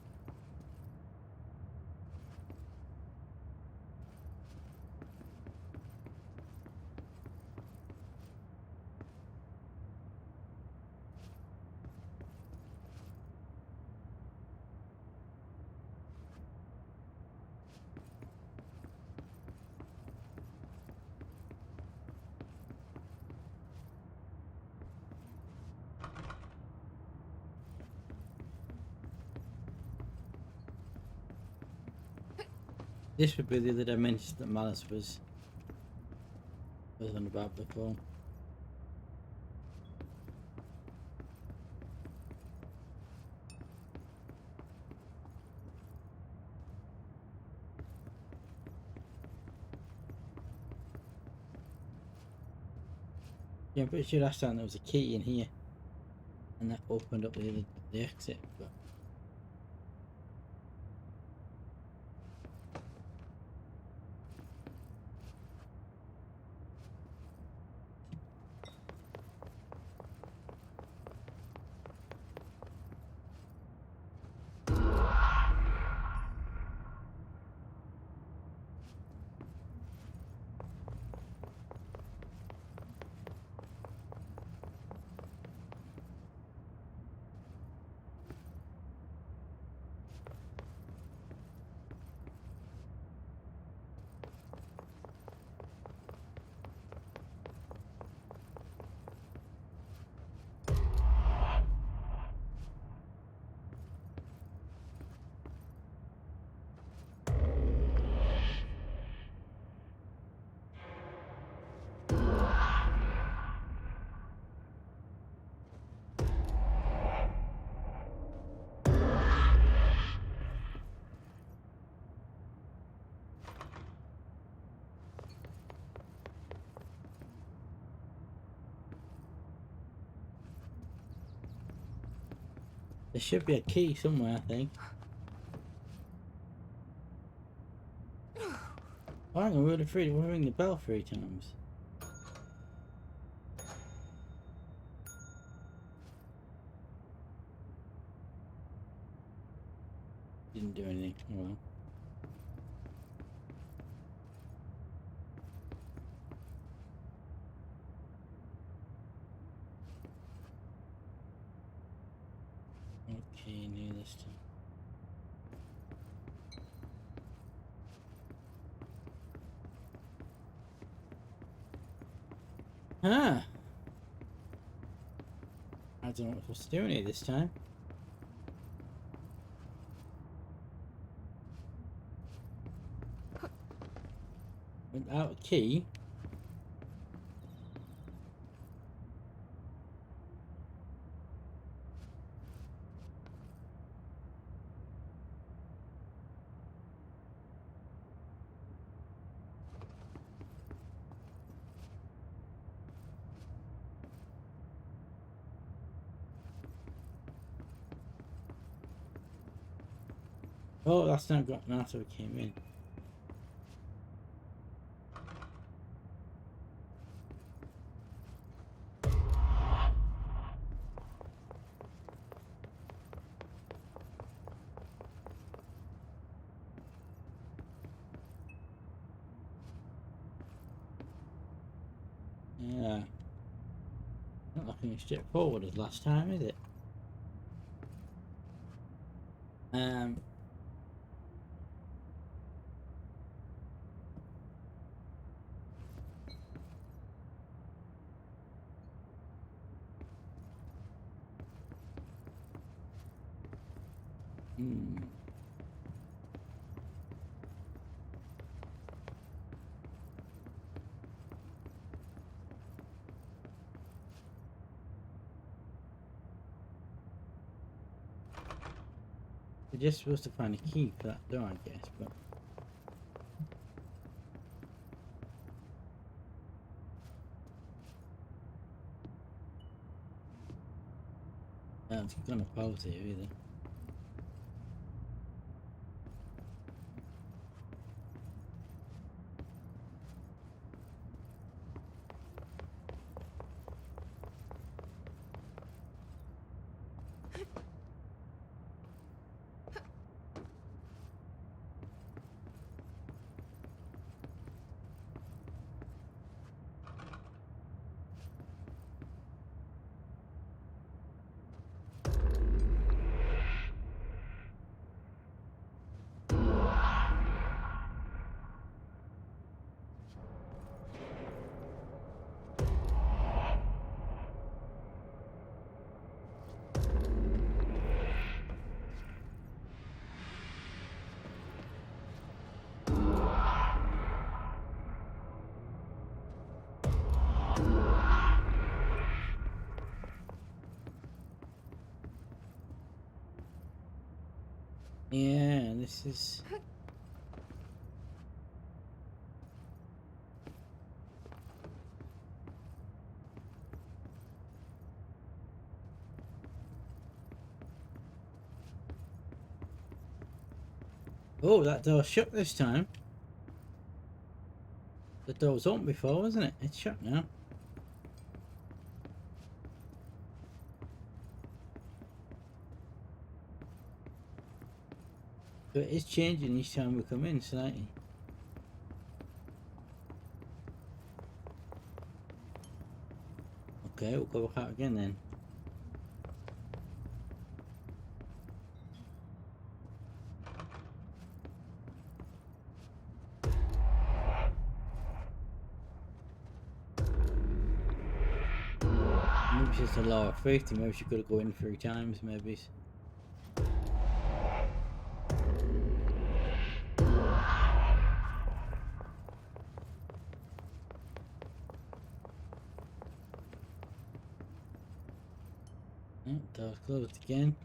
[SPEAKER 2] This would be the other dimension that Malice was on about before. Yeah, I'm pretty sure last time there was a key in here, and that opened up the exit. But there should be a key somewhere, I think. Oh, hang on, we're ringing the bell 3 times. Didn't do anything. Oh well. Okay, new this time. Huh. I don't know what we're supposed to do in here this time. Without a key. Oh, that's not got after we came in. Yeah. Not looking as straightforward as last time, is it? Hmm. We're just supposed to find a key for that door, I guess, but... It's gonna pause here either. Yeah, this is... Oh, that door shut this time. The door was open before, wasn't it? It's shut now. So it is changing each time we come in slightly. Okay, we'll go back out again then. Maybe it's just a law of safety. Maybe she could have go in 3 times, maybe. Oh, door's closed again.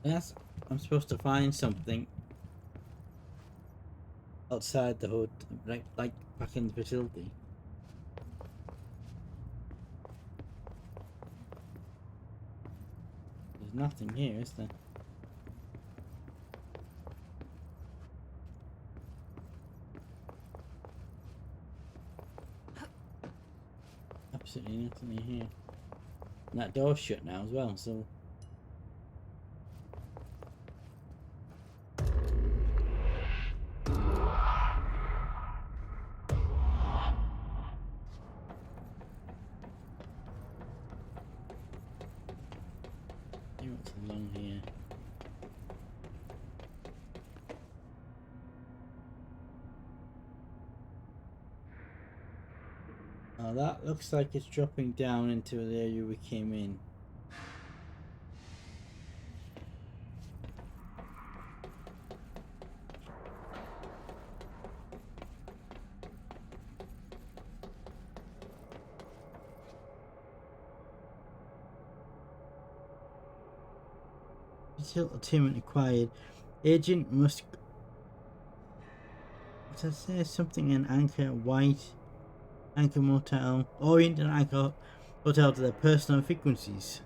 [SPEAKER 2] Yes, I'm supposed to find something outside the hood, right, like back in the facility. There's nothing here, is there? Absolutely nothing in here. And that door's shut now as well, so... See what's along here. Oh, that looks like it's dropping down into the area we came in. Entertainment acquired. Agent must... What does that say? Something in Anchor White. Anchor Motel. Orient and Anchor Hotel to their personal frequencies.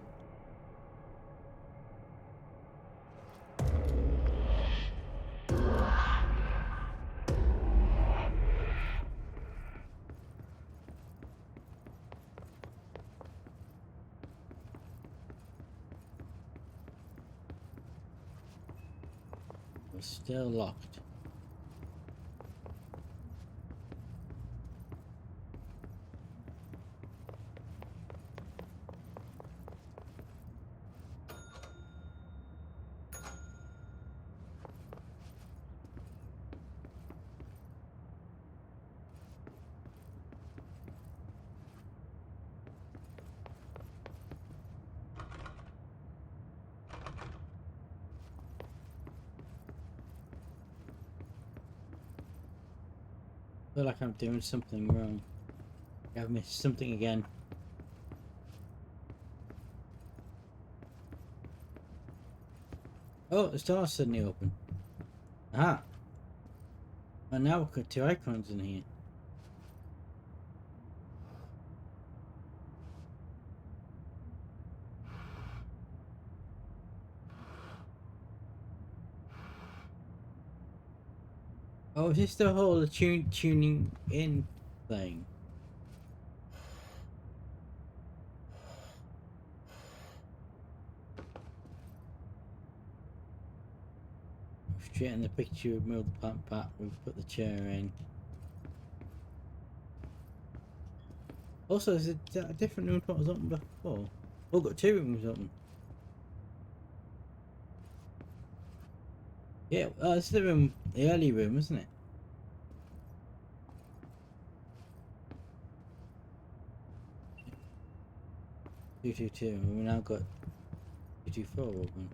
[SPEAKER 2] We're still locked. feel like I'm doing something wrong. I've missed something again. Oh, the door's suddenly open. Ah. And now we've got 2 icons in here. Oh, is this the whole tuning in thing? Straighten the picture, we've moved the plant back, we've put the chair in. Also, is it a different room to what was open before? Oh, we've got 2 rooms open. Yeah, this is the room, the early room, isn't it? Two, 2, 2. We've now got 2, 2, 4 open.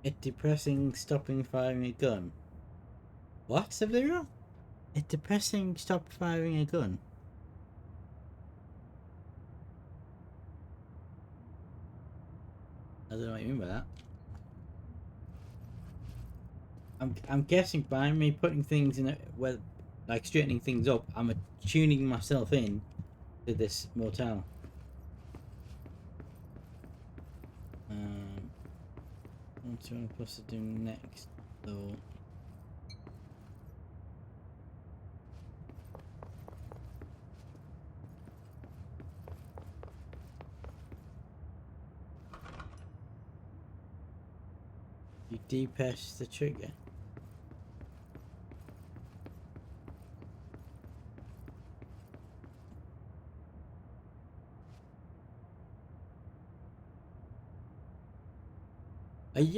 [SPEAKER 2] It's depressing stopping firing a gun. What, Severo? It's depressing stop firing a gun. I don't know what you mean by that. I'm guessing by me putting things in it, well, like straightening things up, I'm tuning myself in to this motel. What am I supposed to do next, though? You depress the trigger.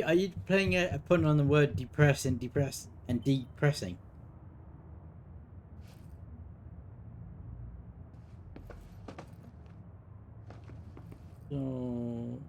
[SPEAKER 2] Are you playing a pun on the word depress and depressing? So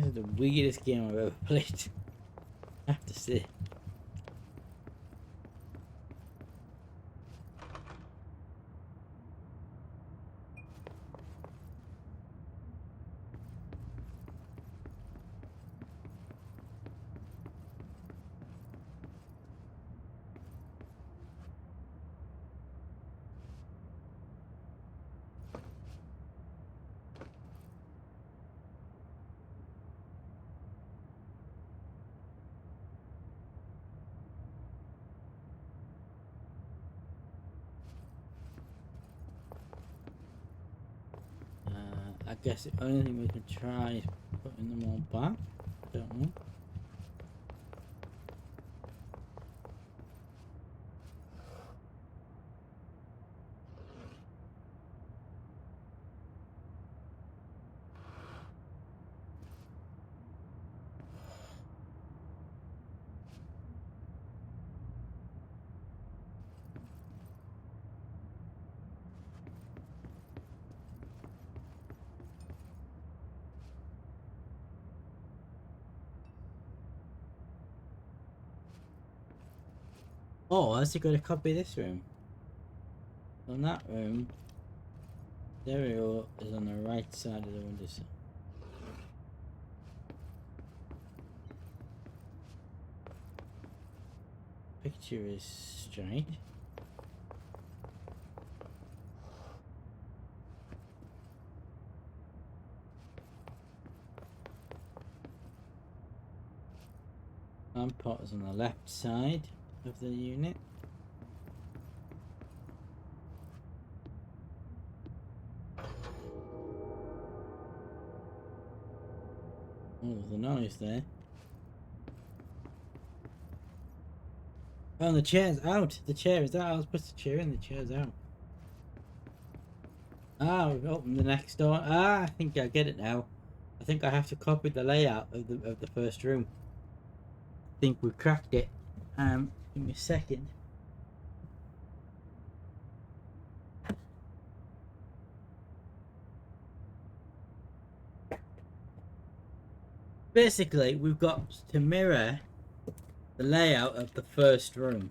[SPEAKER 2] this is the weirdest game I've ever played. I have to say. I guess the only thing we can try is putting them all back. Don't know. Oh, has he got a copy of this room? On that room. Stereo is on the right side of the windowsill. Picture is straight. Pot is on the left side of the unit. Oh, the noise there. Oh, the chair's out. The chair is out. I was put the chair in. The chair's out. Ah, we've opened the next door. Ah, I think I get it now. I think I have to copy the layout of the first room. I think we cracked it. Give me a second. Basically, we've got to mirror the layout of the first room.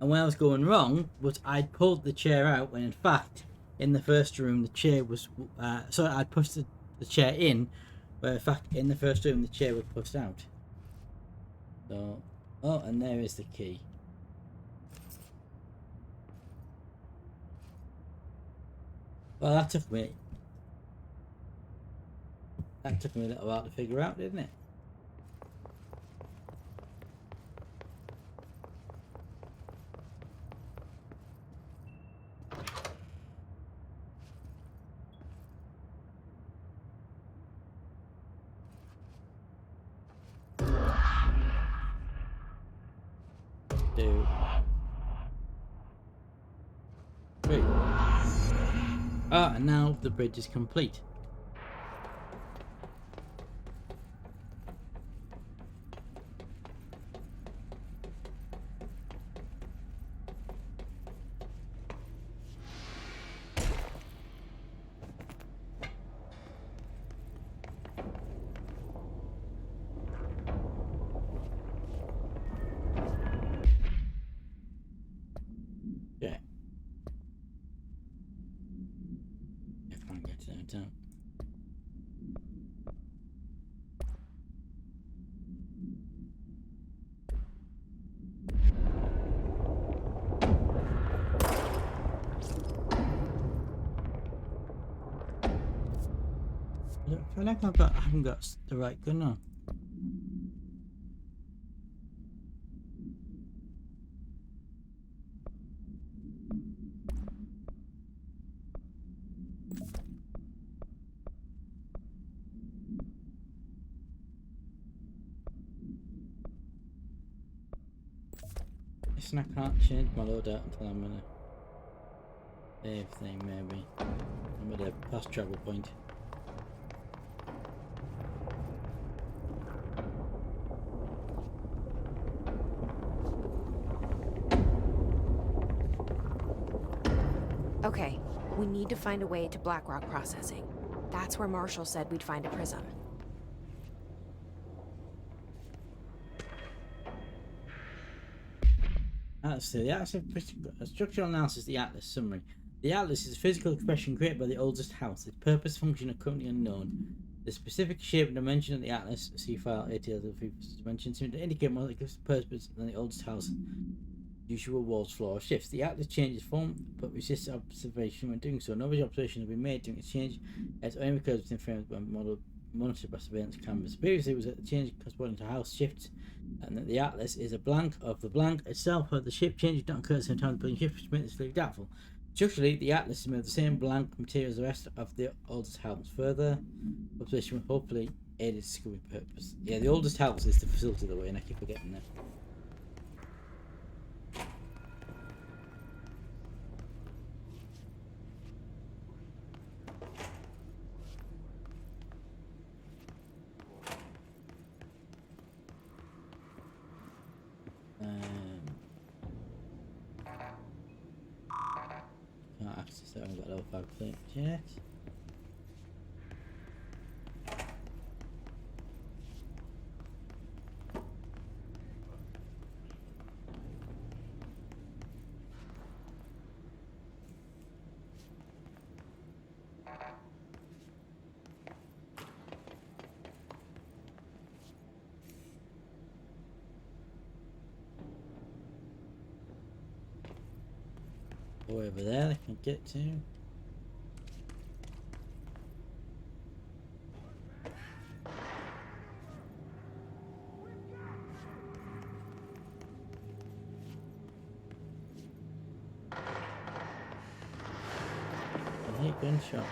[SPEAKER 2] And where I was going wrong was I'd pulled the chair out when in fact in the first room the chair was so I'd pushed the chair in, where in fact in the first room the chair was pushed out. So, oh, and there is the key. Well, that took me a little while to figure out, didn't it? Two, three. Ah, and now the bridge is complete. Yeah. I can't get to that down. I feel like I haven't got the right gun on. Listen, I can't change my loadout until I'm in a save thing, maybe. I'm at a past travel point.
[SPEAKER 5] Okay, we need to find a way to Blackrock Processing. That's where Marshall said we'd find a prism. The structural analysis, the Atlas summary. The Atlas is a physical expression created by the oldest house. Its purpose, function are currently unknown. The specific shape and dimension of the Atlas, see file ATL of dimensions, seem to indicate more like its purpose than the oldest house. Usual walls, floor, shifts. The Atlas changes form but resists observation when doing so. No visual observation has been made during its change, as only occurs within frames when monitored by surveillance cameras. Previously, it was a change corresponding to house shifts, and that the Atlas is a blank of the blank itself, but the shape changes don't occur at the same time as the building shifts, which makes it doubtful. Structurally, the Atlas is made of the same blank material as the rest of the oldest house. Further observation will hopefully aid its discovery purpose. Yeah, the oldest house is the facility, the way, and I keep forgetting that. Can't access that. I haven't got level 5 plate yet. Go over there, they can get to. I hate gunshots.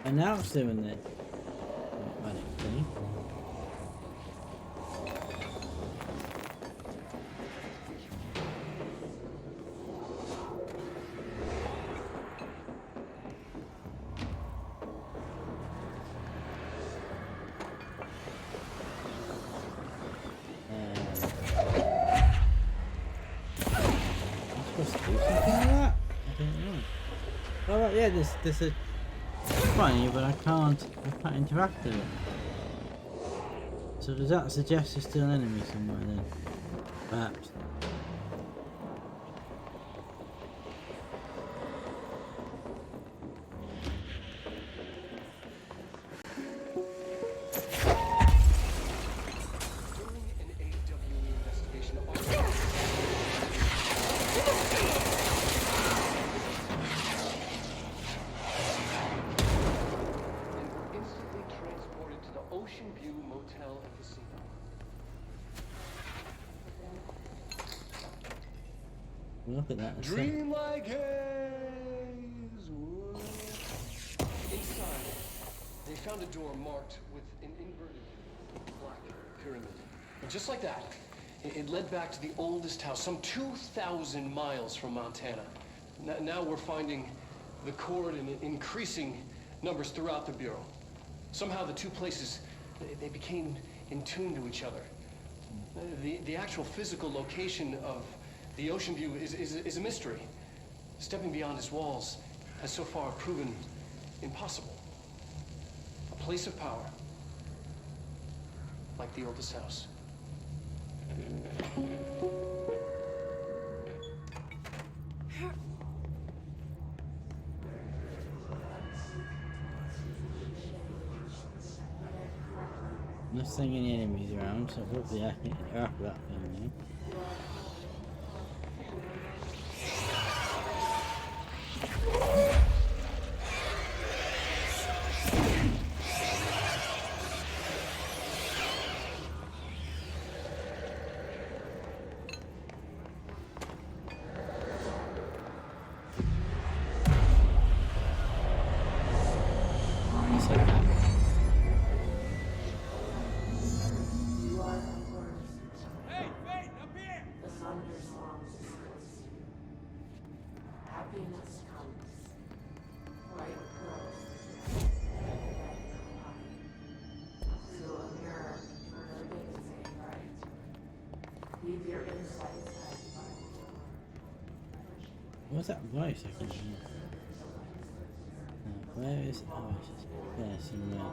[SPEAKER 5] And now it's doing it. Automatically. I'm supposed to do something like that? I don't know. Oh right, yeah, there's a funny, but I can't interact with it. So does that suggest there's still an enemy somewhere then? Perhaps.
[SPEAKER 4] During an AWE investigation of and were instantly transported to the Ocean View Motel and Casino.
[SPEAKER 5] Look at that.
[SPEAKER 4] Dream like haze. Whoa. Inside, they found a door marked with an inverted black pyramid. And just like that, it led back to the oldest house, some 2,000 miles from Montana. Now we're finding the cord in increasing numbers throughout the Bureau. Somehow the two places, they became in tune to each other. The actual physical location of the Ocean View is a mystery. Stepping beyond its walls has so far proven impossible. A place of power, like the oldest house.
[SPEAKER 5] Not seeing any enemies around, so hopefully I can interact with that thing now. So,
[SPEAKER 4] Hey, wait, up here!
[SPEAKER 8] Happiness comes. Light grows. Through a mirror, everything is ain't right. Leave your insights at
[SPEAKER 5] what's that voice I can hear? Where is it? Oh, it's just there somewhere.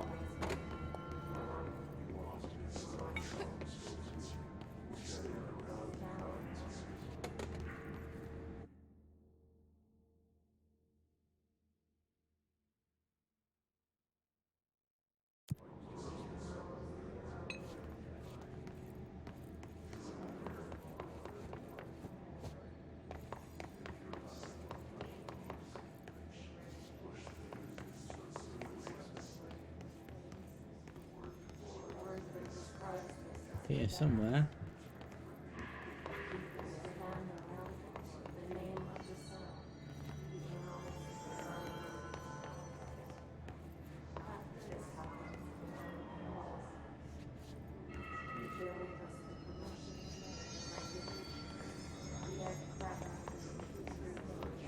[SPEAKER 2] Here somewhere.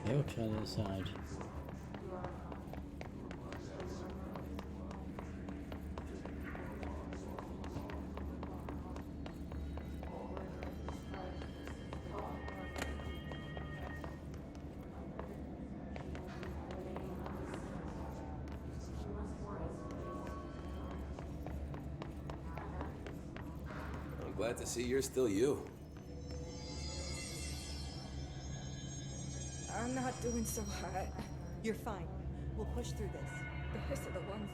[SPEAKER 2] Okay, we'll try the other side.
[SPEAKER 9] I'm glad to see you're still you.
[SPEAKER 3] I'm not doing so hot. You're fine. We'll push through this. The Hiss are the ones.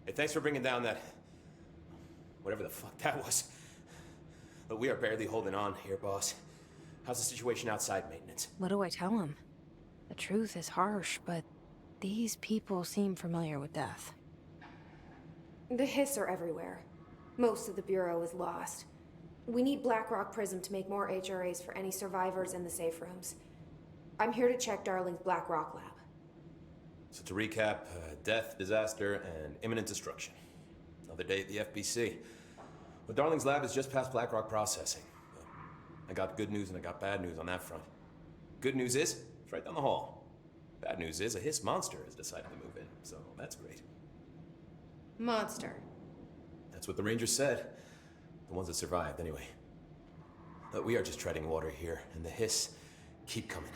[SPEAKER 9] Hey, thanks for bringing down that... whatever the fuck that was. But we are barely holding on here, boss. How's the situation outside maintenance?
[SPEAKER 10] What do I tell him? The truth is harsh, but these people seem familiar with death.
[SPEAKER 11] The Hiss are everywhere. Most of the Bureau is lost. We need Blackrock Prism to make more HRAs for any survivors in the safe rooms. I'm here to check Darling's Blackrock lab.
[SPEAKER 9] So to recap, death, disaster, and imminent destruction. Another day at the FBC. But Darling's lab is just past Blackrock processing. I got good news and I got bad news on that front. Good news is, it's right down the hall. Bad news is, a Hiss monster has decided to move in, so that's great.
[SPEAKER 11] Monster.
[SPEAKER 9] That's what the Rangers said. The ones that survived, anyway. But we are just treading water here, and the Hiss keep coming.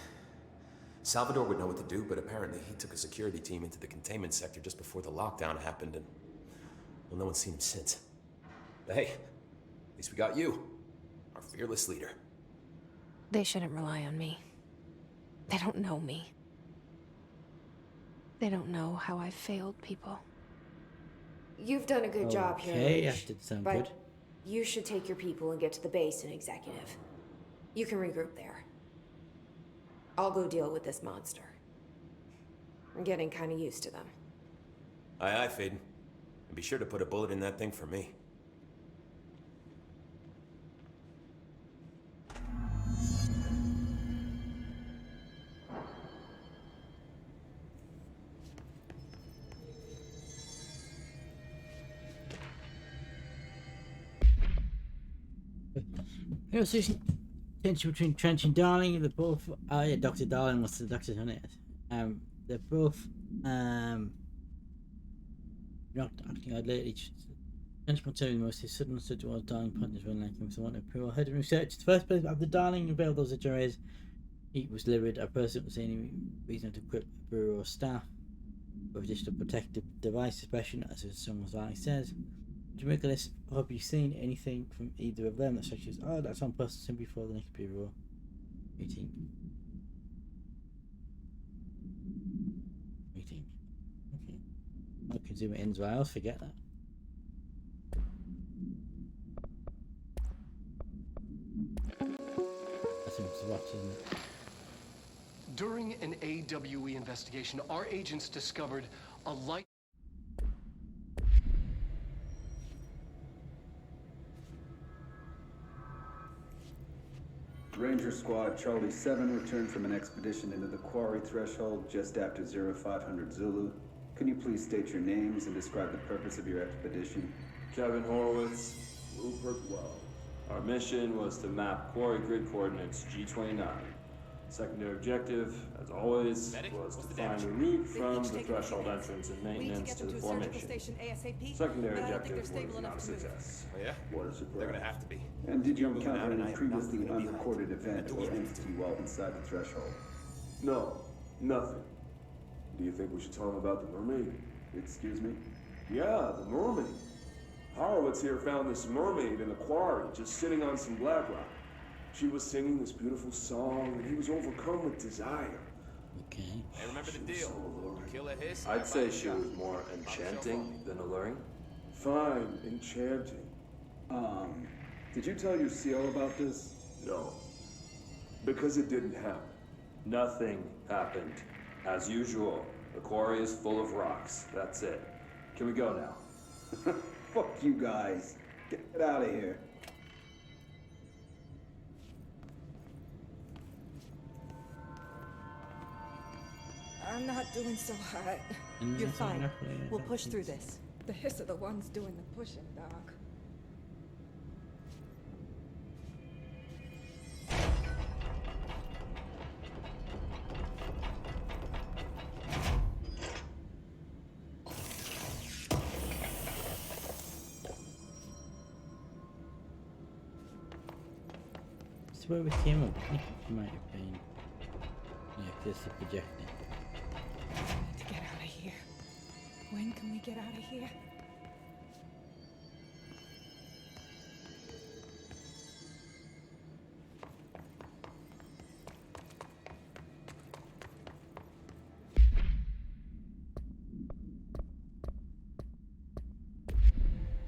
[SPEAKER 9] Salvador would know what to do, but apparently he took a security team into the containment sector just before the lockdown happened, and... well, no one's seen him since. But hey, at least we got you, our fearless leader.
[SPEAKER 10] They shouldn't rely on me. They don't know me. They don't know how I've failed people.
[SPEAKER 11] You've done a good job here,
[SPEAKER 2] Okay,
[SPEAKER 11] Rouge,
[SPEAKER 2] that did sound
[SPEAKER 11] but
[SPEAKER 2] good.
[SPEAKER 11] you should take your people and get to the base in Executive. You can regroup there. I'll go deal with this monster. I'm getting kind of used to them.
[SPEAKER 9] Aye, aye, Faden. And be sure to put a bullet in that thing for me.
[SPEAKER 2] Here was this tension between Trench and Darling. They're both. Oh yeah, Dr. Darling was the doctor on it. They're both not acting out lately. Trench concerned most his sudden stood towards Darling partners when like him someone to approval. Head of research. The first place after Darling unveiled those HRAs. He was delivered. A person was any reason to equip Bureau staff with additional protective device, especially as someone like says. Jamaica, this have you seen anything from either of them that such as that's on person before the next Bureau meeting? Okay. I can zoom it in as well, I always forget that. That's him to watch, isn't it?
[SPEAKER 4] During an AWE investigation, our agents discovered a light.
[SPEAKER 12] Ranger Squad Charlie 7 returned from an expedition into the quarry threshold just after 0500 Zulu. Can you please state your names and describe the purpose of your expedition?
[SPEAKER 13] Kevin Horowitz, Rupert Wells. Our mission was to map quarry grid coordinates G29. Secondary objective, as always, was to find a route from the threshold entrance and maintenance to the formation. Secondary objective was not a success.
[SPEAKER 9] Oh yeah?
[SPEAKER 12] What a surprise.
[SPEAKER 9] They're gonna have to be.
[SPEAKER 12] And did you encounter any previously unrecorded event or entity while inside the threshold?
[SPEAKER 13] No, nothing. Do you think we should tell him about the mermaid?
[SPEAKER 12] Excuse me?
[SPEAKER 13] Yeah, the mermaid. Horowitz here found this mermaid in the quarry, just sitting on some black rock. She was singing this beautiful song, and he was overcome with desire.
[SPEAKER 2] Okay.
[SPEAKER 9] Hey, remember the deal. You kill a Hiss.
[SPEAKER 13] I'd say she was more enchanting than alluring. Fine, enchanting.
[SPEAKER 12] Did you tell your CO about this?
[SPEAKER 13] No. Because it didn't happen. Nothing happened. As usual, the quarry is full of rocks. That's it. Can we go now?
[SPEAKER 12] Fuck you guys. Get out of here.
[SPEAKER 3] I'm not doing so hot. You're fine. We'll push through this. The hiss are the ones doing the pushing, Doc.
[SPEAKER 5] That's where we came up. I think it might have been. Yeah, because the projector.
[SPEAKER 3] To get out of here. When can we get out of here?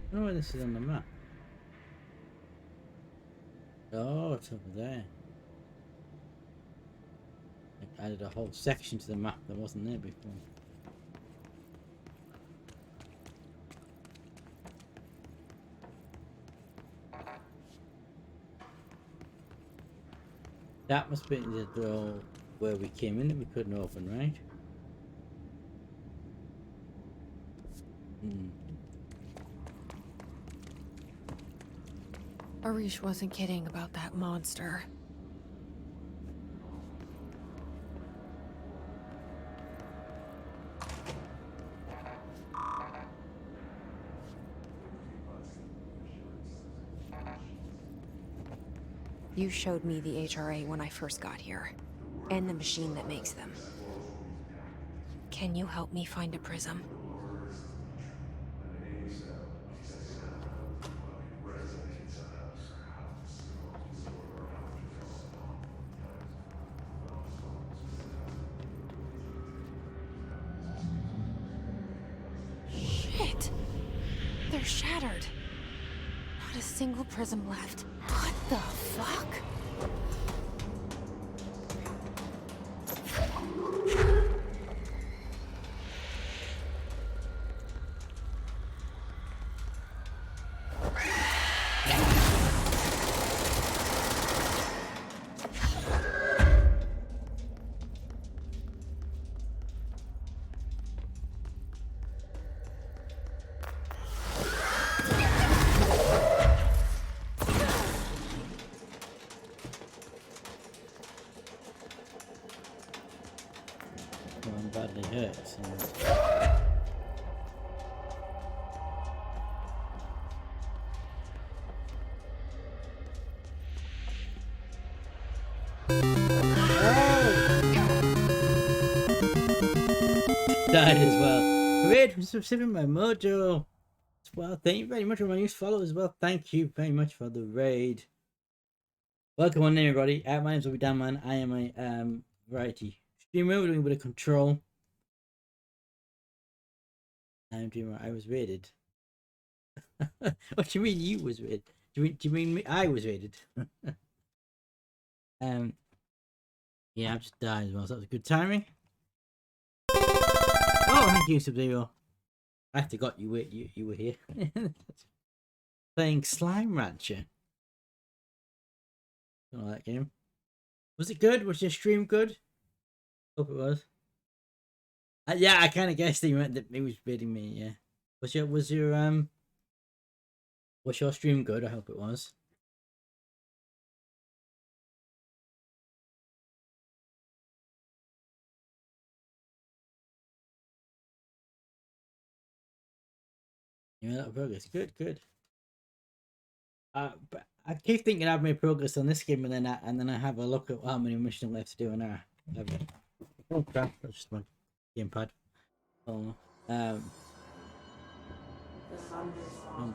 [SPEAKER 5] I don't know where this is on the map. Oh, it's over there. I added a whole section to the map that wasn't there before. That must be the door where we came in that we couldn't open, right?
[SPEAKER 10] Arish wasn't kidding about that monster. You showed me the HRA when I first got here, and the machine that makes them. Can you help me find a prism? Shit! They're shattered. Not a single prism left. What the fuck?
[SPEAKER 5] Badly hurt. So. Died as well. Great for subscribing my mojo. Well, thank you very much for my new follow as well. Thank you very much for the raid. Welcome on everybody. My name's Obi Danman. I am a variety streamer. We're doing a bit of Control. I'm dreamer. I was raided. What do you mean you was raided? Do you mean me? I was raided. Yeah, I've just died as well. So that was good timing. Oh, thank you, Sub-Zero. I forgot you were here. Playing Slime Rancher. Don't know that game. Was it good? Was your stream good? Hope it was. Yeah, I kind of guessed that you meant that he was bidding me. Yeah. Was your stream good? I hope it was. Yeah, that progress. Good, good. But I keep thinking I've made progress on this game, and then I have a look at how many missions left to do, and oh crap! That's just my gamepad. Oh, I'm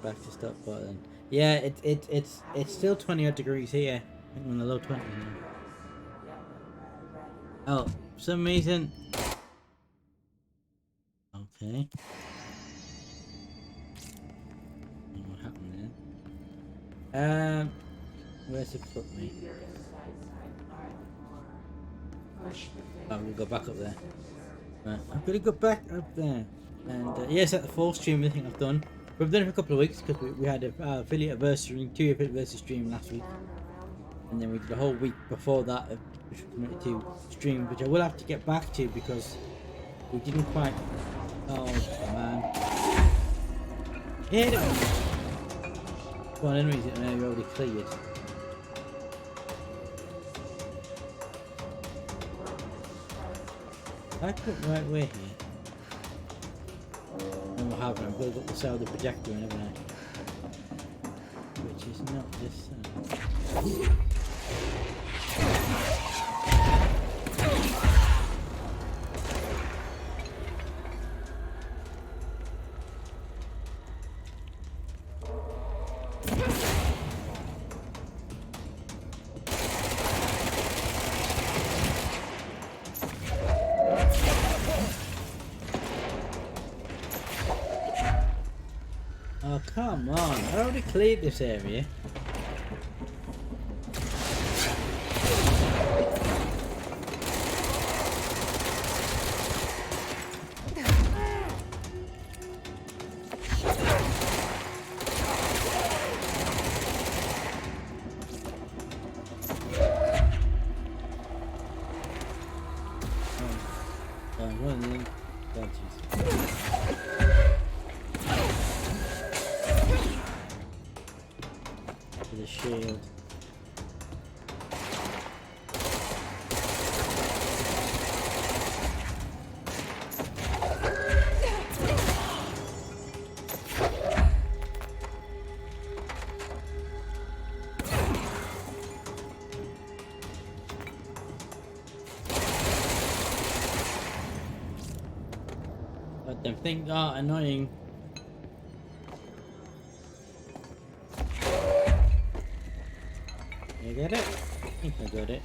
[SPEAKER 5] back to stop button. Yeah, it's still 20 odd degrees here. I think we're in the low 20s now. Oh, for some reason. Okay. What happened there? Where's it put me? Oh, we'll go back up there. Right, I'm gonna go back up there. And yes, at the full stream, I think I've done.
[SPEAKER 2] We've done it for a couple of weeks because we had a affiliate anniversary, 2-year anniversary stream last week, and then we did a whole week before that, which we committed to stream, which I will have to get back to because we didn't quite. Oh man! Hit him! Come on, enemies that may be already cleared. I put the right way here. And what happened? I've got to go up the side of the projector, haven't I? Which is not this side. Oh, come on. I already cleared this area. The shield. But them things are annoying. You get it? I think I got it.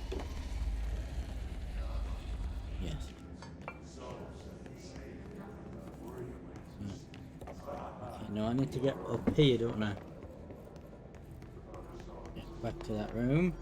[SPEAKER 2] Yes. Okay, no, I need to get up here, don't I? Yeah, back to that room.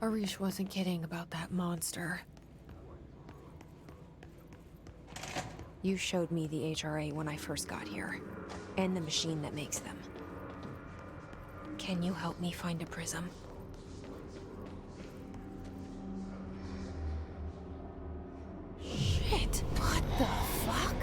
[SPEAKER 10] Arish wasn't kidding about that monster. You showed me the HRA when I first got here, and the machine that makes them. Can you help me find a prism? Shit! What the fuck?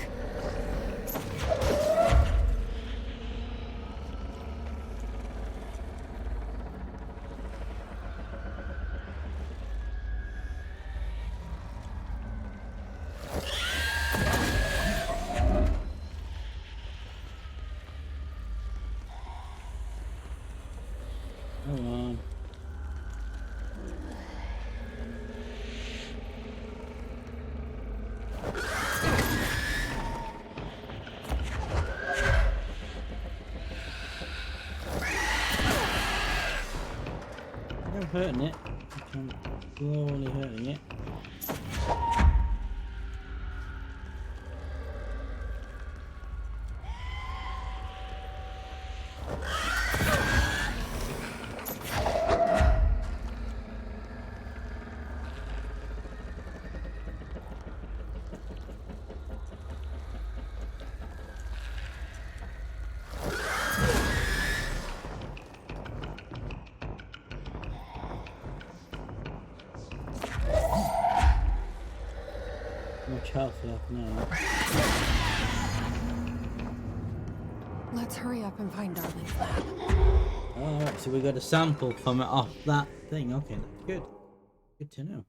[SPEAKER 2] Come on. I'm hurting it. I'm slowly hurting it. Much health left now.
[SPEAKER 10] Let's hurry up and find Darling's lab.
[SPEAKER 2] Alright, so we got a sample from it off that thing. Okay, that's good. Good to know.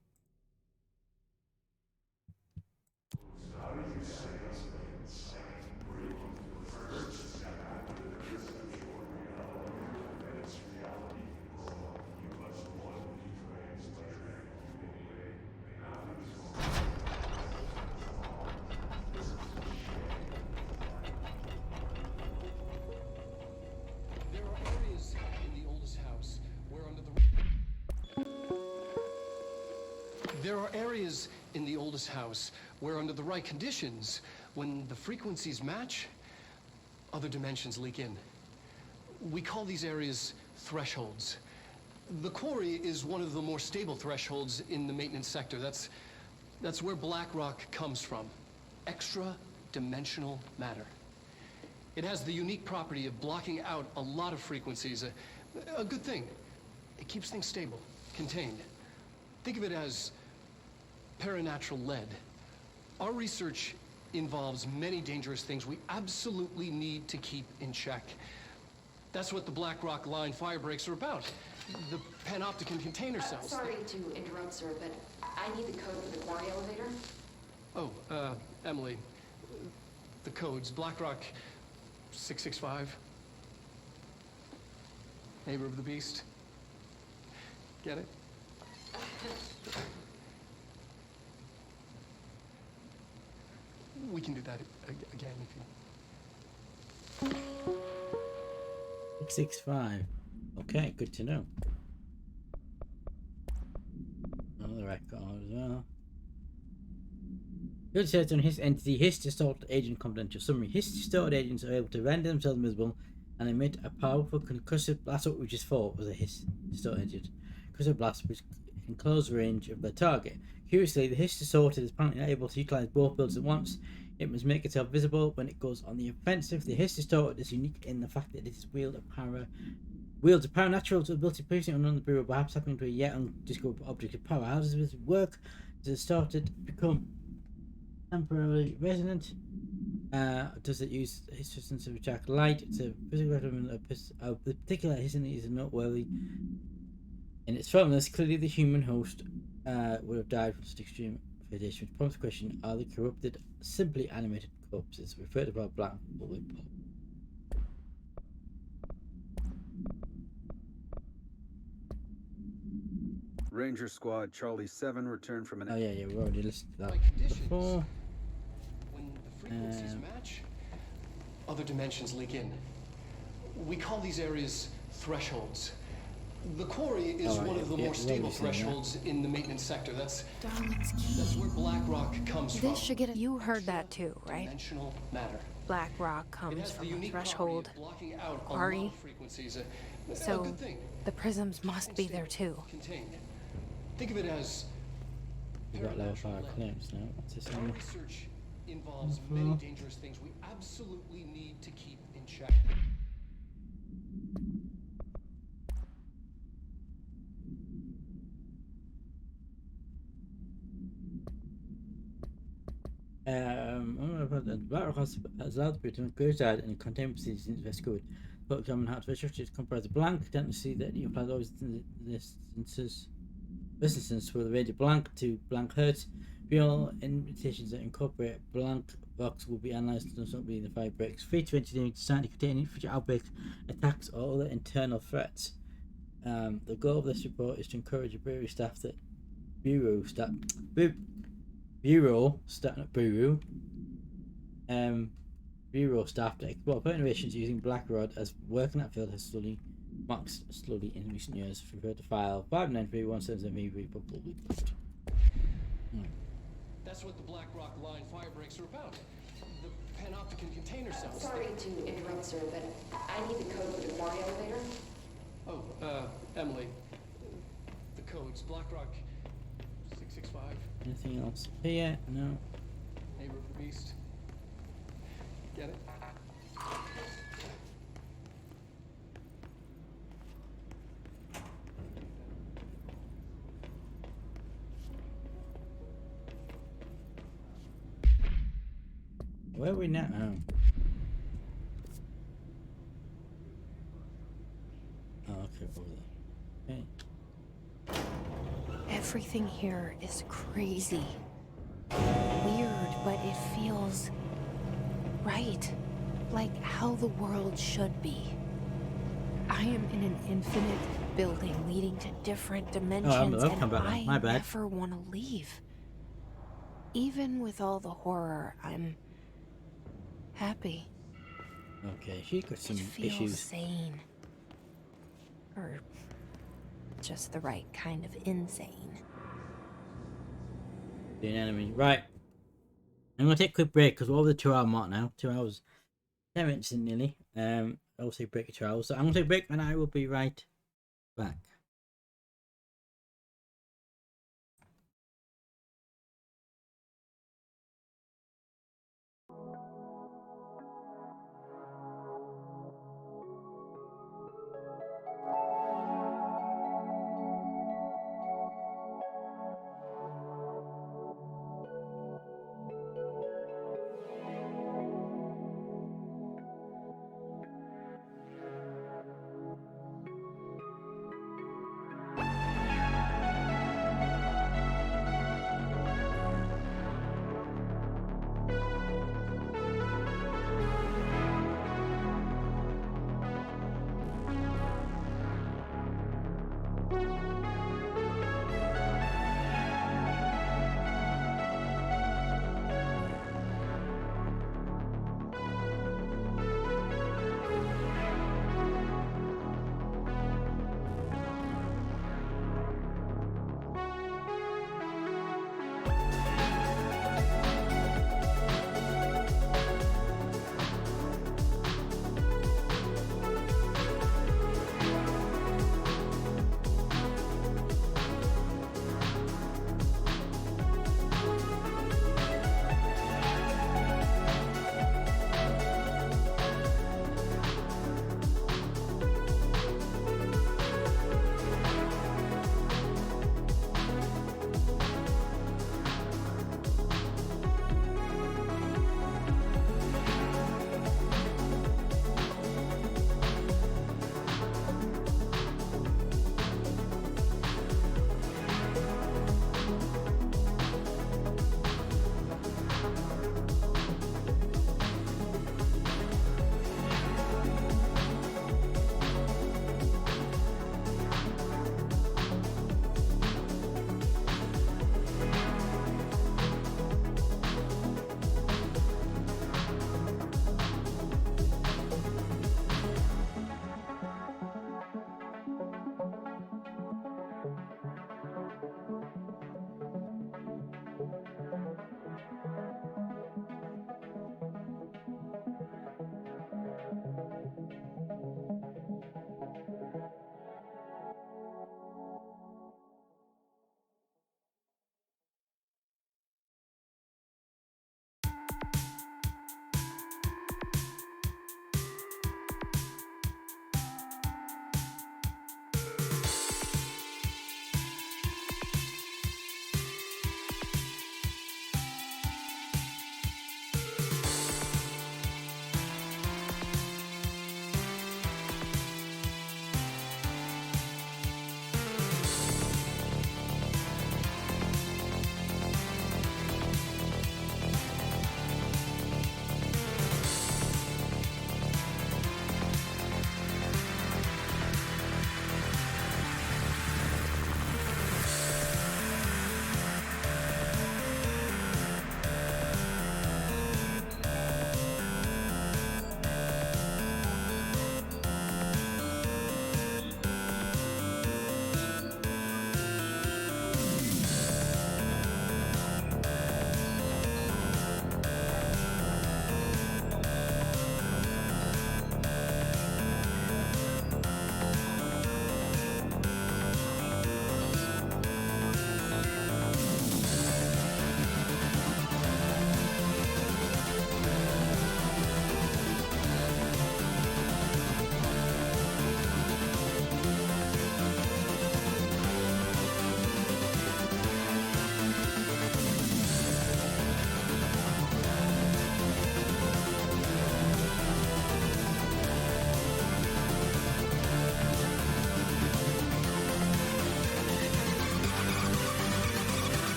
[SPEAKER 4] There are areas in the oldest house where, under the right conditions, when the frequencies match, other dimensions leak in. We call these areas thresholds. The quarry is one of the more stable thresholds in the maintenance sector. That's where Blackrock comes from. Extra-dimensional matter. It has the unique property of blocking out a lot of frequencies. A good thing. It keeps things stable, contained. Think of it as paranatural lead. Our research involves many dangerous things we absolutely need to keep in check. That's what the Blackrock line fire breaks are about. The panopticon container cells.
[SPEAKER 10] Sorry to interrupt, sir, but I need the code for the quarry elevator.
[SPEAKER 4] Oh, Emily. The codes. Blackrock 665. Neighbor of the Beast. Get it? We can do that again if you...
[SPEAKER 2] 665. Okay, good to know. Another record as well. Good says on his entity, his distorted agent confidential summary. His distorted agents are able to render themselves invisible and emit a powerful concussive blast, which is for was a his distorted agent. Concussive blast which in close range of the target. Curiously, the his distorted is apparently able to utilize both builds at once. It must make itself visible when it goes on the offensive. The his distorted is unique in the fact that it is wields a paranatural ability previously unknown to the Bureau, perhaps happening to a yet undiscovered object of power. How does this work? Does the distorted become temporarily resonant? Does it use his distance to attract light? It's a physical element of the particular hisness is noteworthy. In its firmness, clearly the human host would have died from such extreme radiation, which prompts the question: are they corrupted, simply animated corpses? Referred to by Black Bullet Pop.
[SPEAKER 12] Ranger Squad Charlie 7 returned from an...
[SPEAKER 2] Oh yeah, we already listened to that before.
[SPEAKER 4] When the frequencies match, other dimensions leak in. We call these areas thresholds. The quarry is one of the more stable thresholds in the maintenance sector. That's where Blackrock comes from.
[SPEAKER 10] This should get you heard that too, right?
[SPEAKER 4] Dimensional matter.
[SPEAKER 10] Blackrock comes from a threshold quarry. So the prisms must be there too.
[SPEAKER 4] Contained. Think of it as
[SPEAKER 2] We've got level 5 claims now. What's this
[SPEAKER 4] our
[SPEAKER 2] one?
[SPEAKER 4] research involves many dangerous things we absolutely need to keep in check.
[SPEAKER 2] Blackrock has allowed the Britain to go inside and contain proceedings into their school. But examine how to structure is comprised of blank. Don't see that you apply those instances. This instance with the radio blank to blank hertz. Real invitations that incorporate blank box will be analysed and does not be in the fire breaks. Free to engineering designed to contain any future outbreaks, attacks, or other internal threats. The goal of this report is to encourage Bureau staff to explore innovations using Blackrod as work in that field has slowly in recent years. Refer to file 5931773 publicly.
[SPEAKER 4] That's what the Blackrock line fire breaks are about. The panopticon container cells.
[SPEAKER 10] Sorry to interrupt, sir, but I need the code for the quarry elevator.
[SPEAKER 4] Oh, Emily. The codes. Blackrock 665.
[SPEAKER 2] Anything else here? No.
[SPEAKER 4] Neighbor of the Beast. Get it?
[SPEAKER 2] Where are we now? Oh, okay, over there. Okay.
[SPEAKER 10] Everything here is crazy. Weird, but it feels right. Like how the world should be. I am in an infinite building leading to different dimensions, and I never want to leave. Even with all the horror, I'm happy.
[SPEAKER 2] Okay, she got some
[SPEAKER 10] feels
[SPEAKER 2] issues.
[SPEAKER 10] Sane. Or just the right kind of insane.
[SPEAKER 2] Doing enemy. Right. I'm gonna take a quick break because we're over the 2 hour mark now. 2 hours, 10 minutes in nearly. I'll take a break of 2 hours. So I'm gonna take a break and I will be right back.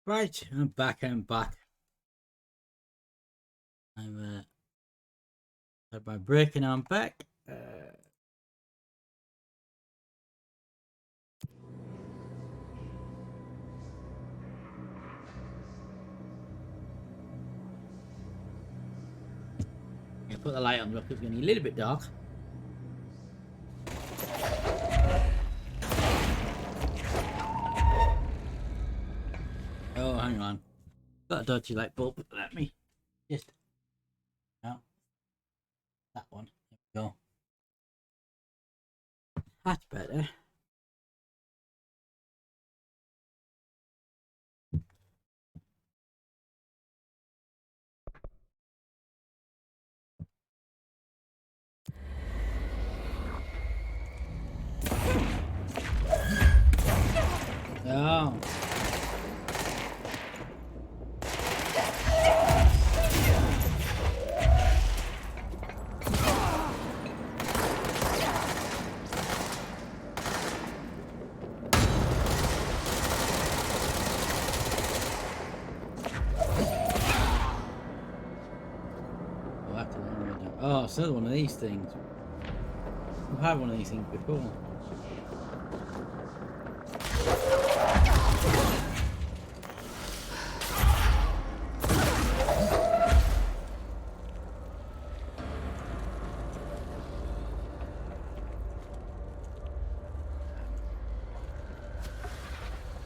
[SPEAKER 2] Right, I'm back. I've had my break and I'm back. I put the light on, look, it's getting a little bit dark. Oh, hang on. Got a dodgy light bulb. Let me just. No. That one. There we go. That's better. Oh. Oh, it's another one of these things. I've had one of these things before.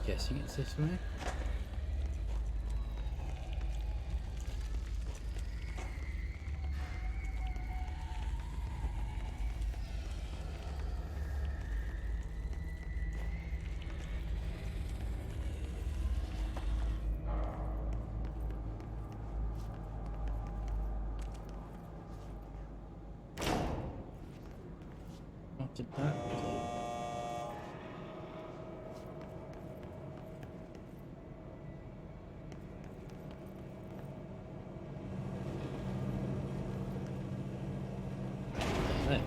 [SPEAKER 2] Guessing it's this way. What did that do? There.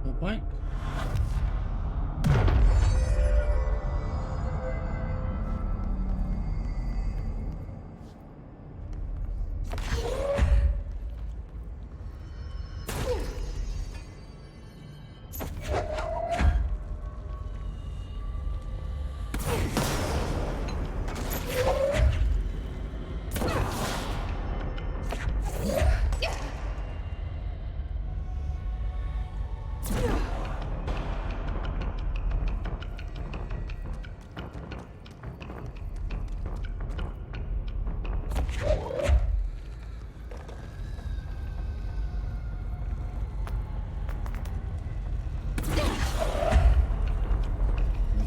[SPEAKER 2] No point.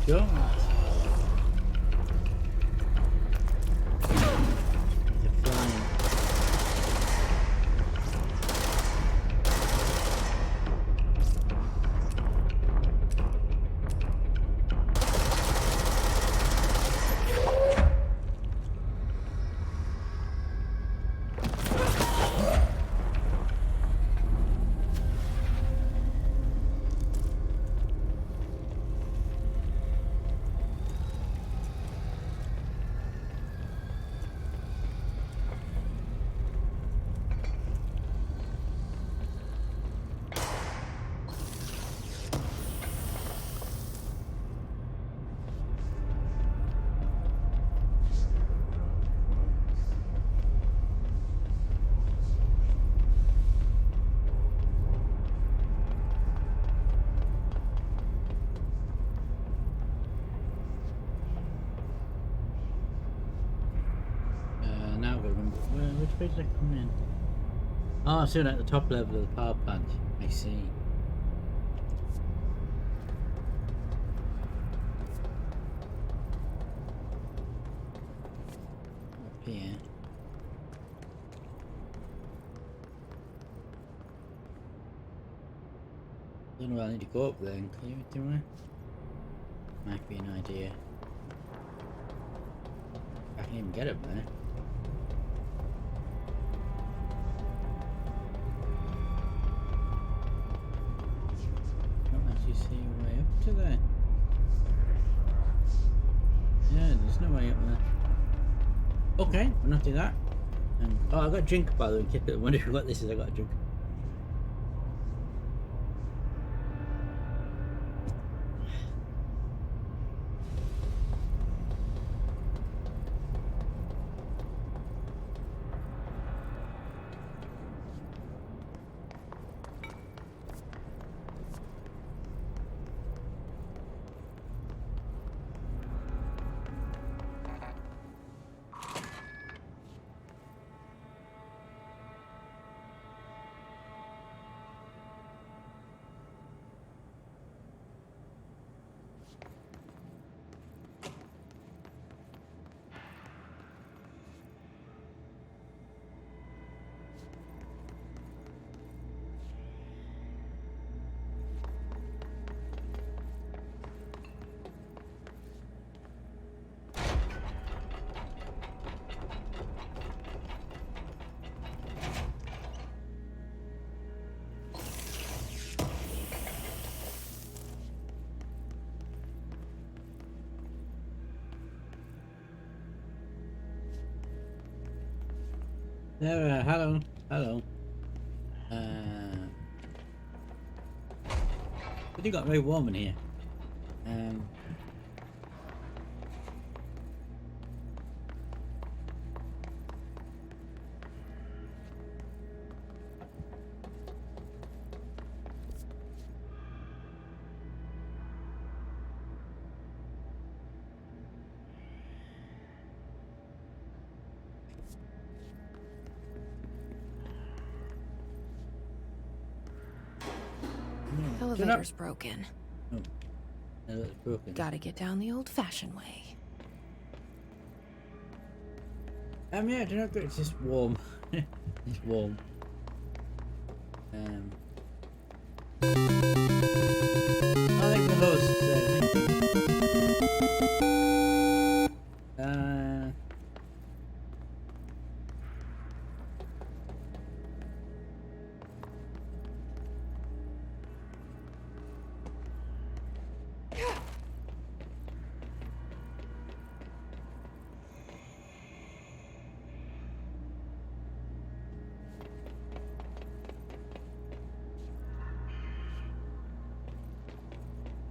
[SPEAKER 2] Go. Now I've got to remember which way did I come in? Oh, so at the top level of the power plant. I see.
[SPEAKER 5] Don't know where I need to go up there and clear it, do I? Might be an idea. I can even get up there. Can't actually see a way up to there. Yeah, there's no way up there. Okay, we'll not do that. Oh, I got a drink, by the way. I wonder what this is. I got a drink. There, hello, hello. It got very warm in here.
[SPEAKER 10] Elevator's broken.
[SPEAKER 5] Oh, elevator's broken.
[SPEAKER 10] Gotta get down the old-fashioned way.
[SPEAKER 5] Yeah, do not go. It's just warm. It's warm. I think the host said.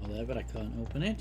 [SPEAKER 5] There, but I can't open it.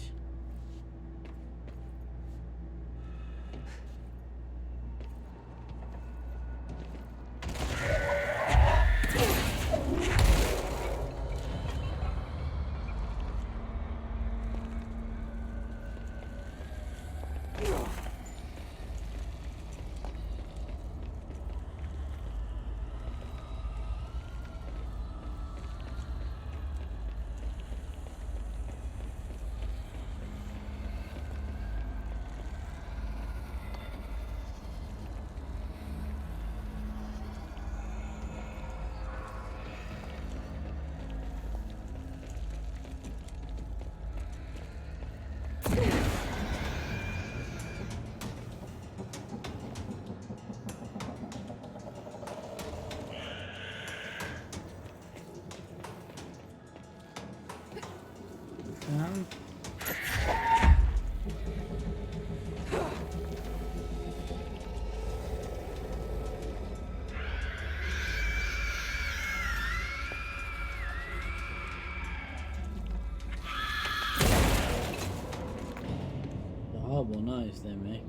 [SPEAKER 5] Horrible noise they make.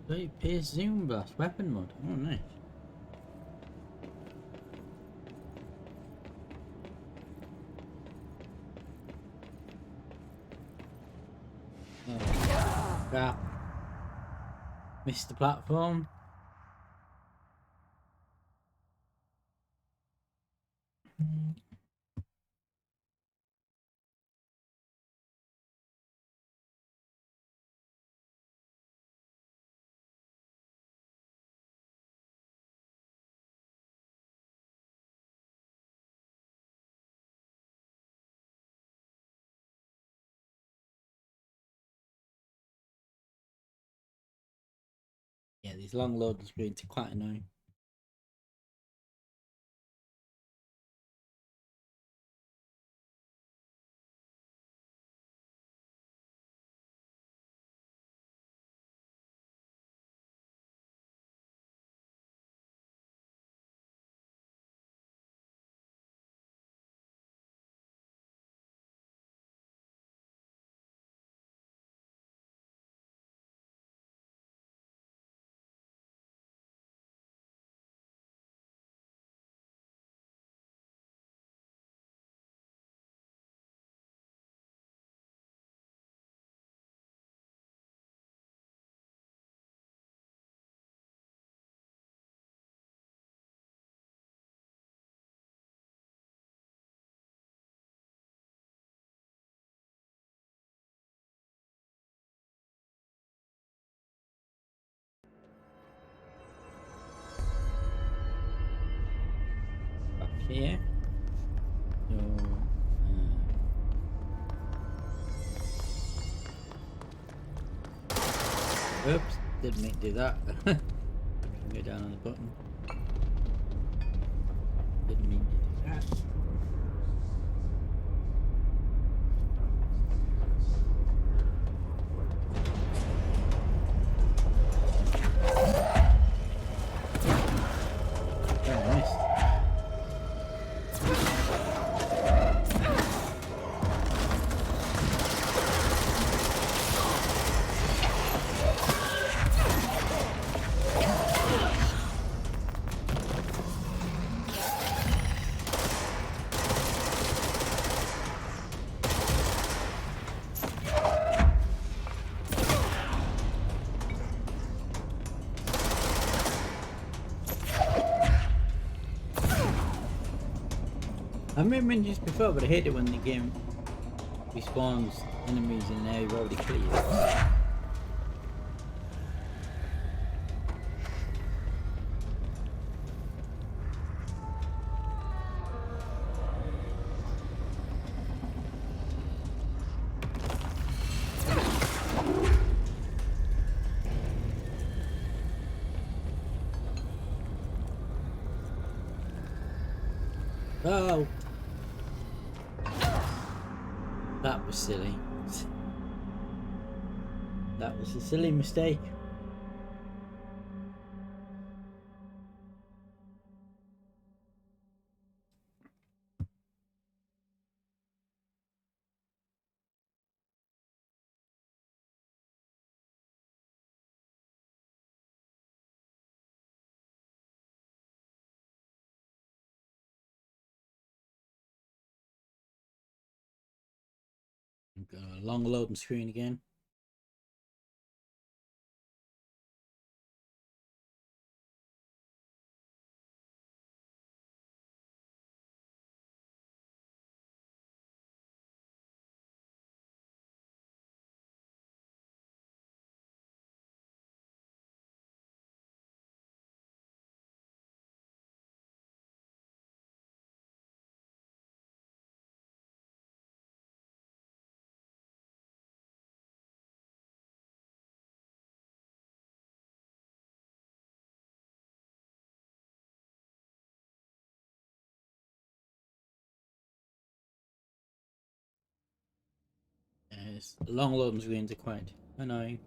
[SPEAKER 5] Great Pierce Zoom Blast weapon mod. Oh, nice. Oh, crap. Missed the platform.
[SPEAKER 2] these long loading screens are quite annoying. Here. So, oops, didn't mean to do that. Go down on the button. Didn't mean to do that. I may have mentioned this before, but I hate it when the game respawns enemies in an area you've already cleared. Oh! That was silly. That was a silly mistake. Got a long loading screen again. Yes, long loading screens are quite annoying.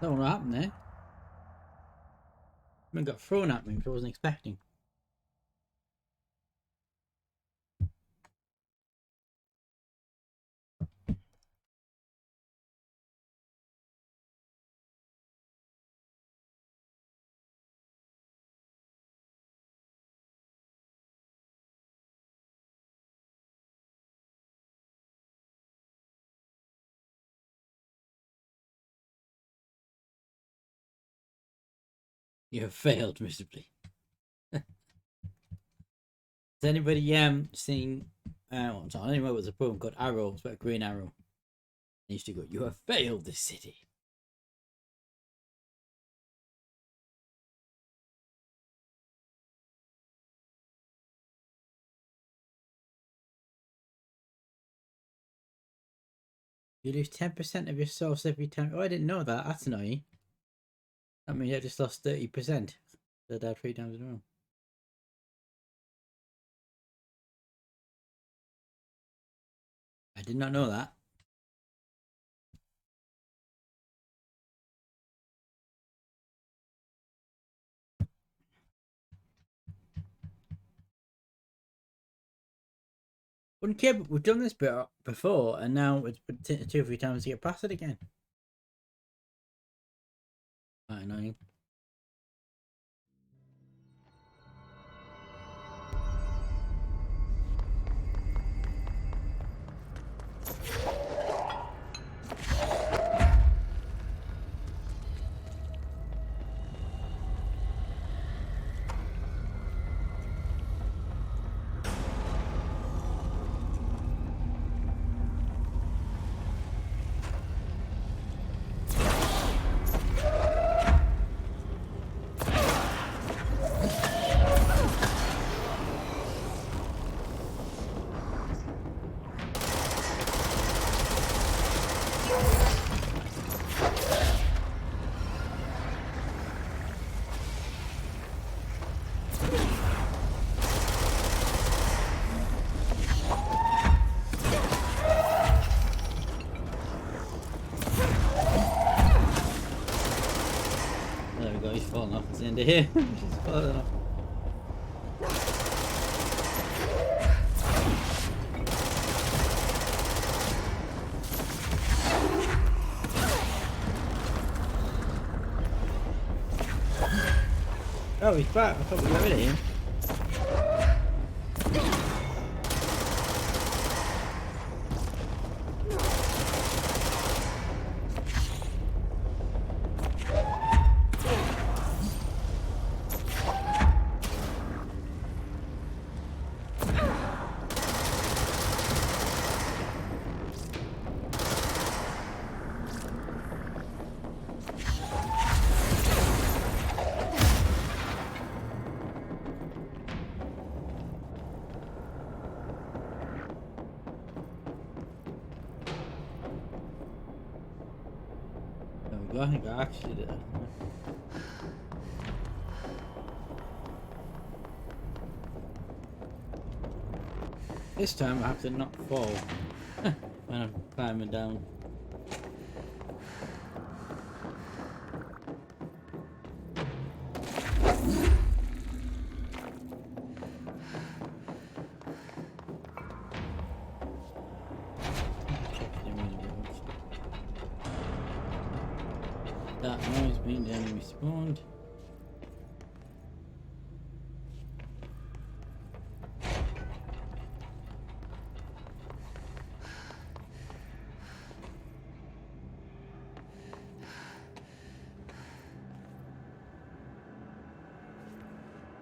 [SPEAKER 5] Don't know what happened there. I got thrown at me, which I wasn't expecting. You have failed miserably. Has anybody seen what's on? Anyway, was a poem called Arrow, it's about a green arrow. They used to go, "You have failed this city." You lose 10% of your source every time. Oh, I didn't know that. That's annoying. That means I just lost 30%. I died 3 times in a row. I did not know that. Wouldn't care, but we've done this bit before, and now it's been 2 or 3 times to get past it again. Quite annoying. Into here. She's falling off. Oh, he's back. I thought we got rid of him. I think I actually did. This time I have to not fall when I'm climbing down. That noise being the enemy spawned.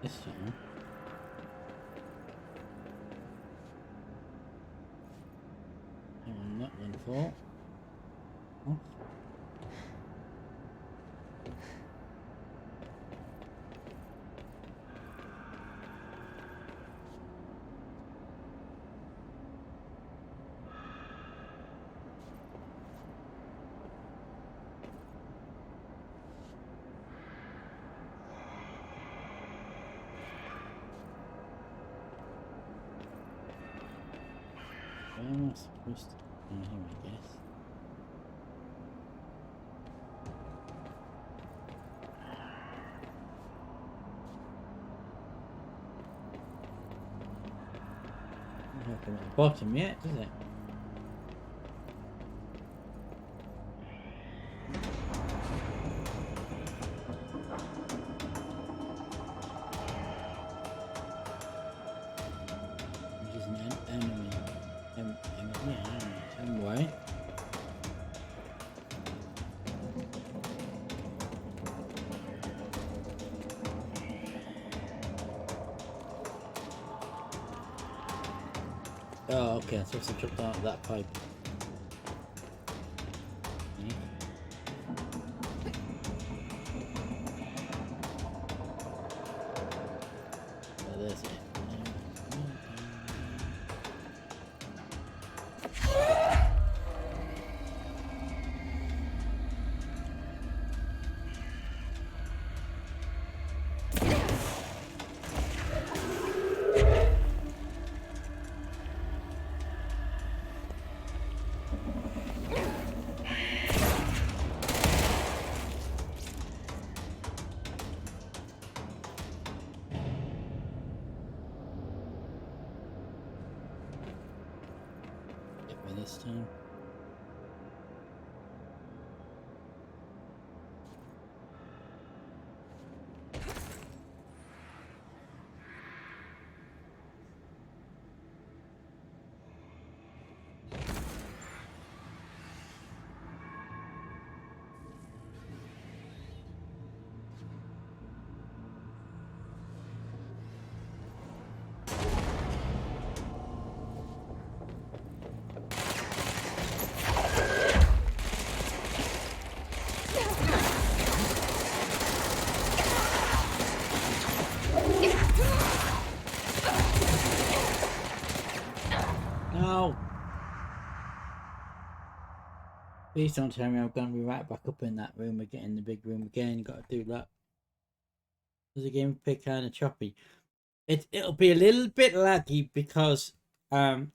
[SPEAKER 5] This time. Hang on, that one fall. Oh. Where am I supposed to? Here, I guess. come at the bottom yet, does it? Which is an enemy. Anyway. Oh, okay, I'm supposed to jump out of that pipe. Okay. Oh, there's it. Get me this time. No! Please don't tell me I'm going to be right back up in that room again, in the big room again. Got to do that. Does the gameplay kind of choppy? It'll be a little bit laggy because my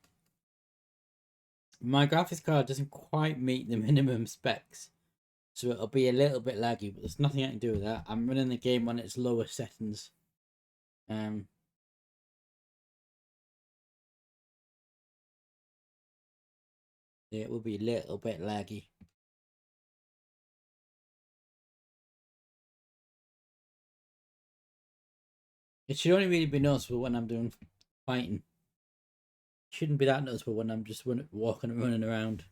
[SPEAKER 5] graphics card doesn't quite meet the minimum specs, so it'll be a little bit laggy. But there's nothing I can do with that. I'm running the game on its lower settings. It will be a little bit laggy. It should only really be noticeable when I'm doing fighting. It shouldn't be that noticeable when I'm just walking and running around.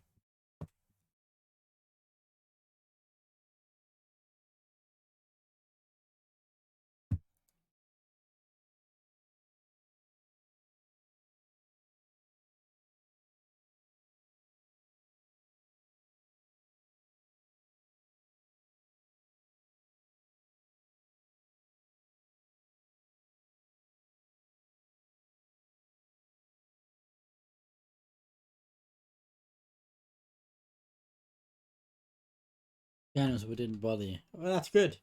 [SPEAKER 5] Channels didn't bother you. Well, that's good.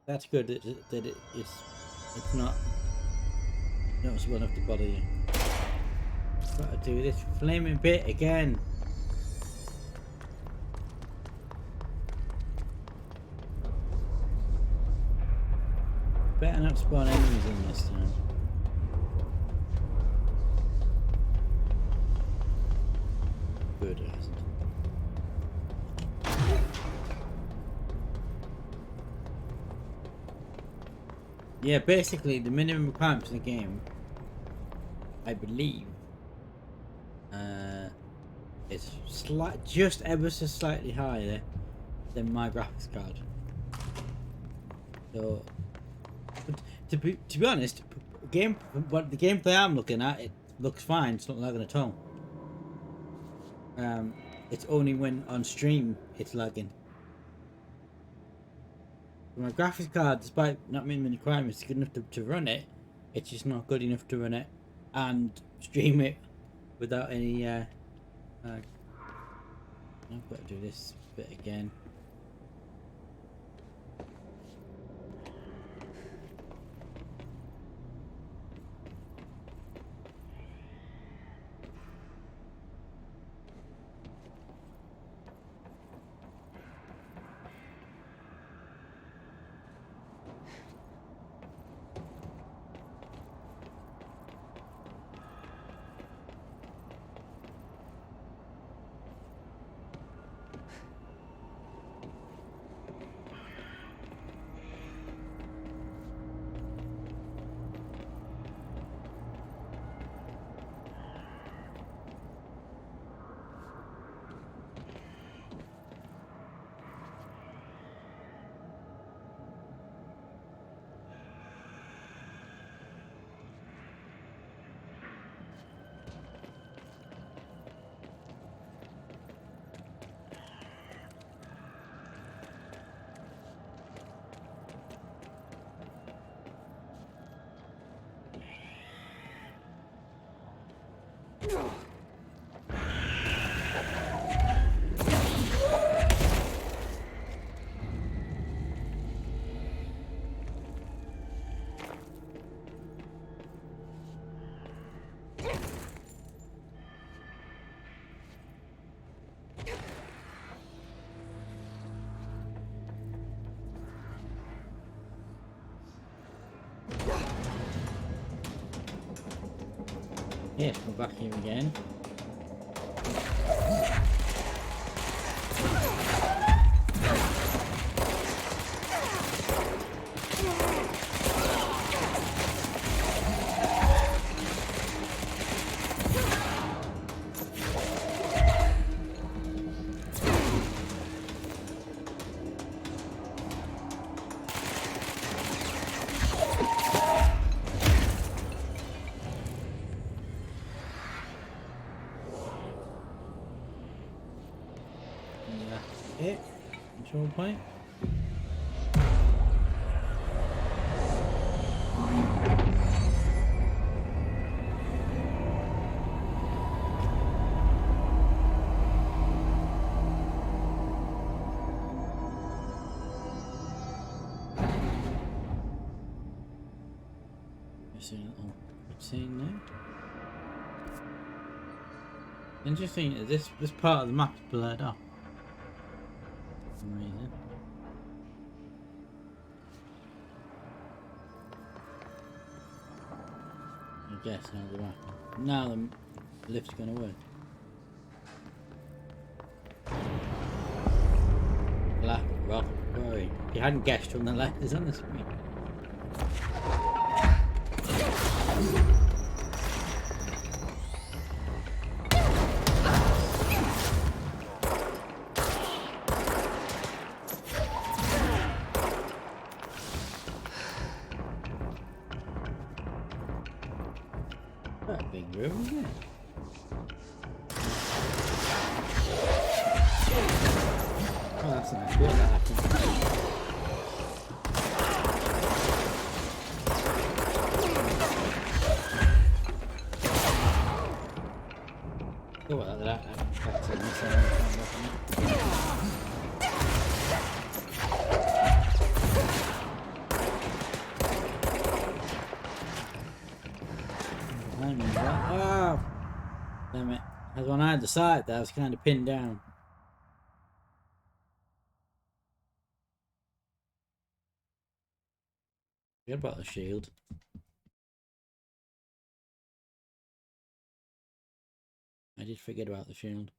[SPEAKER 5] That's good that it's not noticeable enough to bother you. Gotta do this flaming bit again. Better not spawn enemies in this time. Good, it hasn't. Yeah, basically the minimum requirements in the game, I believe, is just ever so slightly higher than my graphics card. So, to be honest, the gameplay I'm looking at, it looks fine. It's not lagging at all. It's only when on stream it's lagging. My graphics card, despite not meeting the requirements, is good enough to run it. It's just not good enough to run it and stream it without any. I've got to do this bit again. Yes, we're back here again. It control point. Just a little scene there. Interesting. This part of the map is blurred off. For some reason. I guess now the lift's gonna work. Black Rock Quarry. If you hadn't guessed from the letters on the screen. Quite a big room, isn't it? Oh, that's nice. Feel that happening. Oh, well, that's a missile. Oh, damn it. That's when I had the side that I was kind of pinned down. Forget about the shield. I did forget about the shield.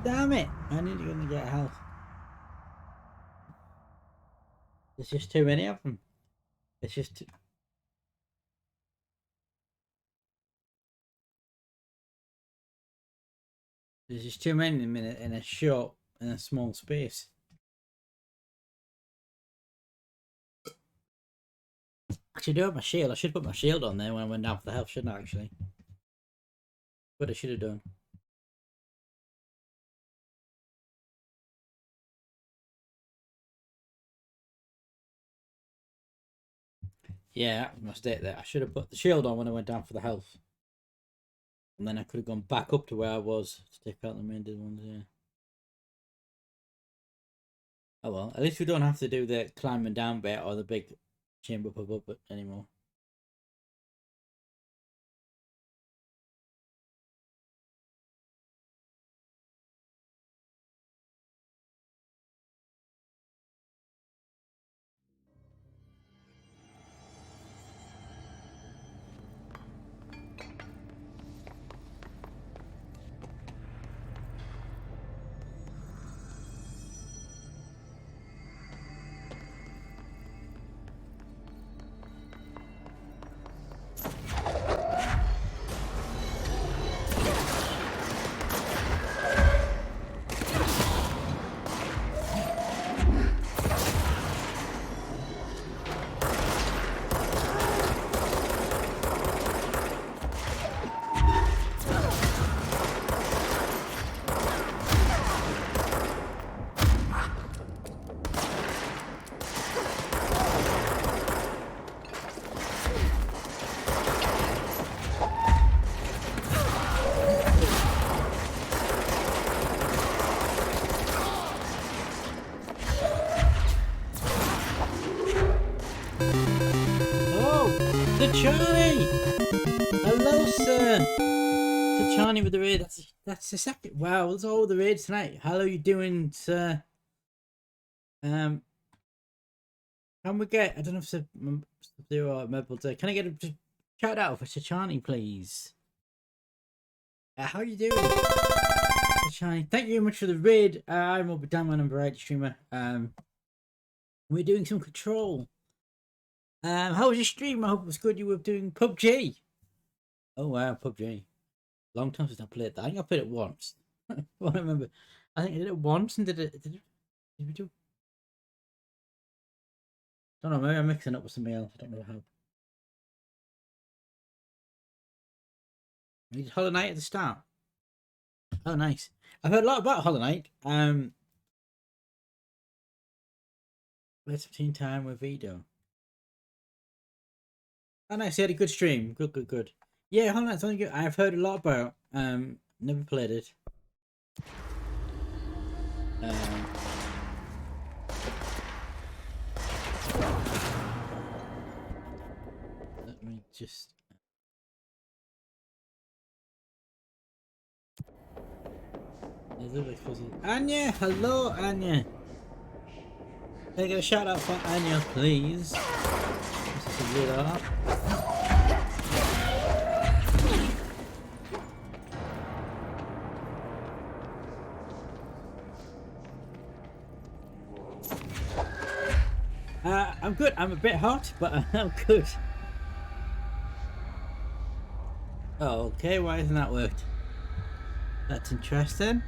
[SPEAKER 5] Damn it! I need to go and get health. There's just too many of them. It's just too... There's just too many in a short, in a small space. Actually, I do have my shield. I should put my shield on there when I went down for the health, shouldn't I, actually? But I should have done. Yeah, that was my mistake there. I should have put the shield on when I went down for the health. And then I could have gone back up to where I was to take out the main ones, yeah. Oh well, at least we don't have to do the climbing down bit or the big chamber pop up anymore. Tachani! Hello, sir! Tachani with the raid. That's the second. Wow, that's all the raids tonight. How are you doing, sir? Can we get? I don't know if Sub-Zero or Mebble Day. Can I get a shout out for Tachani, please? How are you doing, Tachani? Thank you very much for the raid. I'm Moby Damon, I'm a variety streamer. We're doing some Control. How was your stream? I hope it was good. You were doing PUBG. Oh wow, PUBG. Long time since I played that. I think I played it once. I don't remember. I think I did it once and did we do? Don't know, maybe I'm mixing up with something else. I don't know how. We did Hollow Knight at the start. Oh nice. I've heard a lot about Hollow Knight. Let's between time with Vito. Oh nice, he had a good stream. Good. Yeah, Hollow Knight's only good. I've heard a lot about. Never played it. Let me just. Anya, hello Anya. Can I get a shout out for Anya, please? This is a bit up. I'm good. I'm a bit hot, but I'm good. Oh, okay. Why hasn't that worked? That's interesting.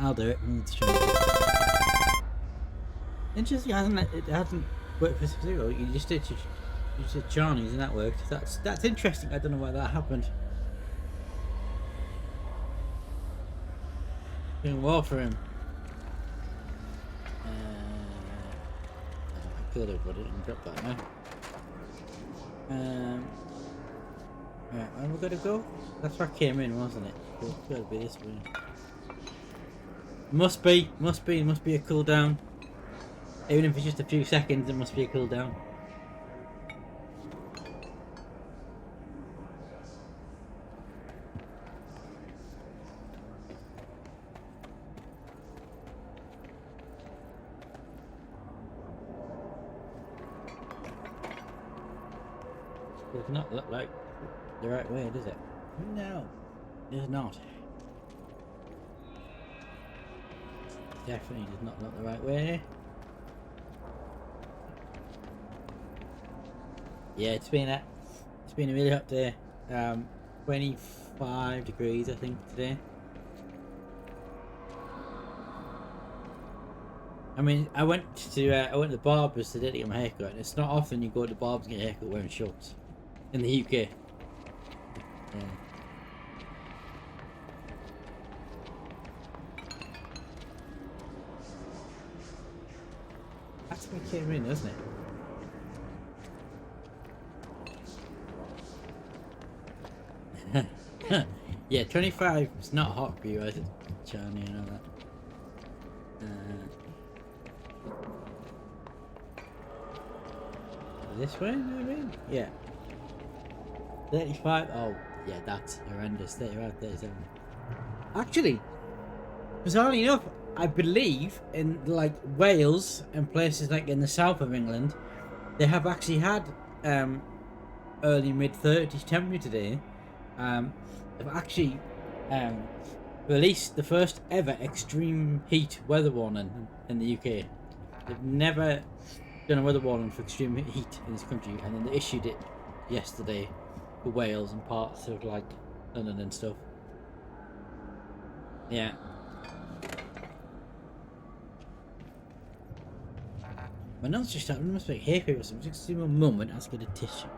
[SPEAKER 5] I'll do it. Interesting. It hasn't worked for Sub-Zero. You just did Johnny's and that worked. That's interesting. I don't know why that happened. Doing well for him. I killed everybody and dropped that now. Right, where we gotta go? That's where I came in, wasn't it? It's gotta be this way. Must be a cooldown. Even if it's just a few seconds, it must be a cooldown. Does not look like the right way, does it? No, it does not. Definitely does not look the right way. Yeah, it's been a really hot day. 25 degrees I think today. I mean, I went to the barber's today to get my haircut. It's not often you go to the barber's and get a haircut wearing shorts in the UK. Yeah. That's what came in, isn't it? Yeah, 25 is not hot for you, is it, Charlie? You know that. This way, maybe? Yeah. 35. Oh, yeah, that's horrendous. 35, 37. Actually, bizarrely enough, I believe in like Wales and places like in the south of England, they have actually had early mid 30s temperature today. They've actually released the first ever extreme heat weather warning in the UK. They've never done a weather warning for extreme heat in this country, and then they issued it yesterday for Wales and parts of like London and stuff. Yeah. My nose just started. I must be hay fever or something. Just a moment. I'll get a tissue.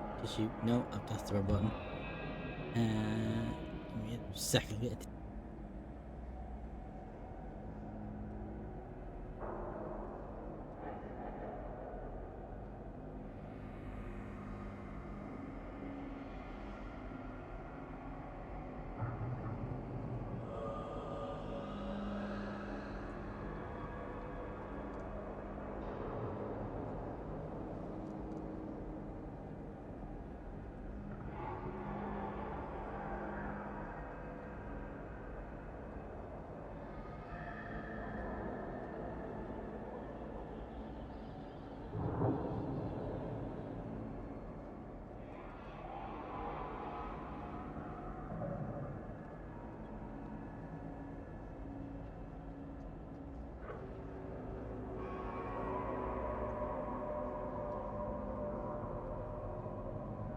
[SPEAKER 5] No, that's the wrong button. Give me a second. Get a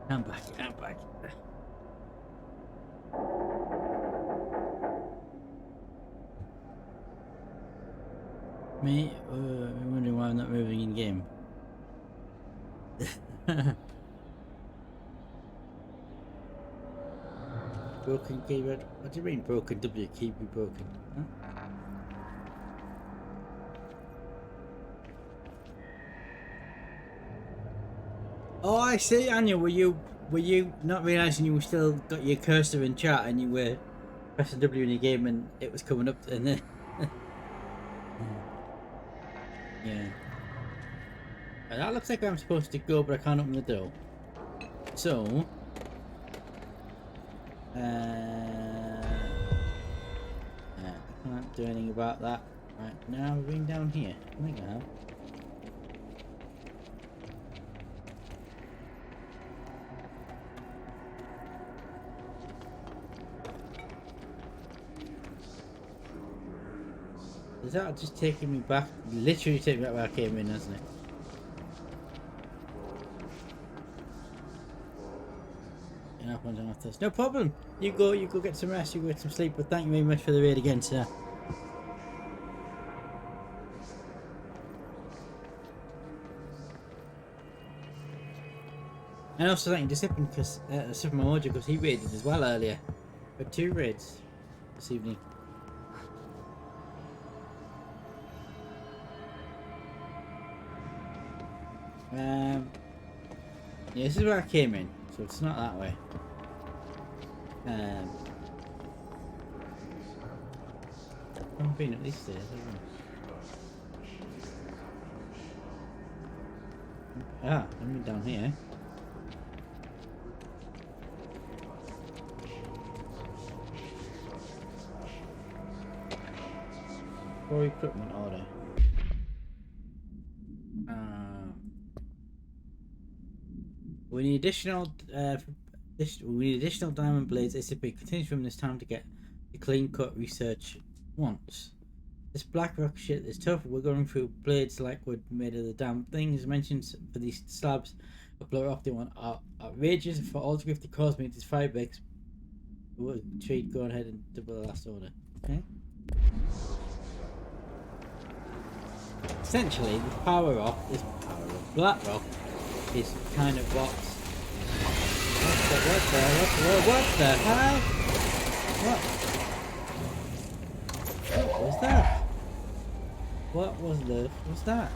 [SPEAKER 5] I'm back. Me? I'm wondering why I'm not moving in game. Broken keyboard? What do you mean broken? W key be broken? Huh? Oh, I see, Anya. Were you not realizing you were still got your cursor in chat and you were pressing W in your game and it was coming up and then yeah. That looks like I'm supposed to go, but I can't open the door. So I can't do anything about that right now. We're going down here. I think I have. Is that just taking me back? Literally taking me back where I came in, hasn't it? No problem. You go get some rest, you go get some sleep, but thank you very much for the raid again, sir. And also thank you to Sippin because Super Mojo because he raided as well earlier. We had 2 raids this evening. Yeah, this is where I came in, so it's not that way. I've been at these stairs, haven't I? Ah, I'm down here. For equipment order. We need additional diamond blades. SCP continues from this time to get the clean cut research once. This black rock shit is tough. We're going through blades like we're made of the damn things mentioned for these slabs of blow off. They want outrageous for all to give the cause me this 5 bricks. We'll trade, go ahead and double the last order. Okay. Essentially, the power rock is black rock. Is kind of what the hell? What was that? What's that?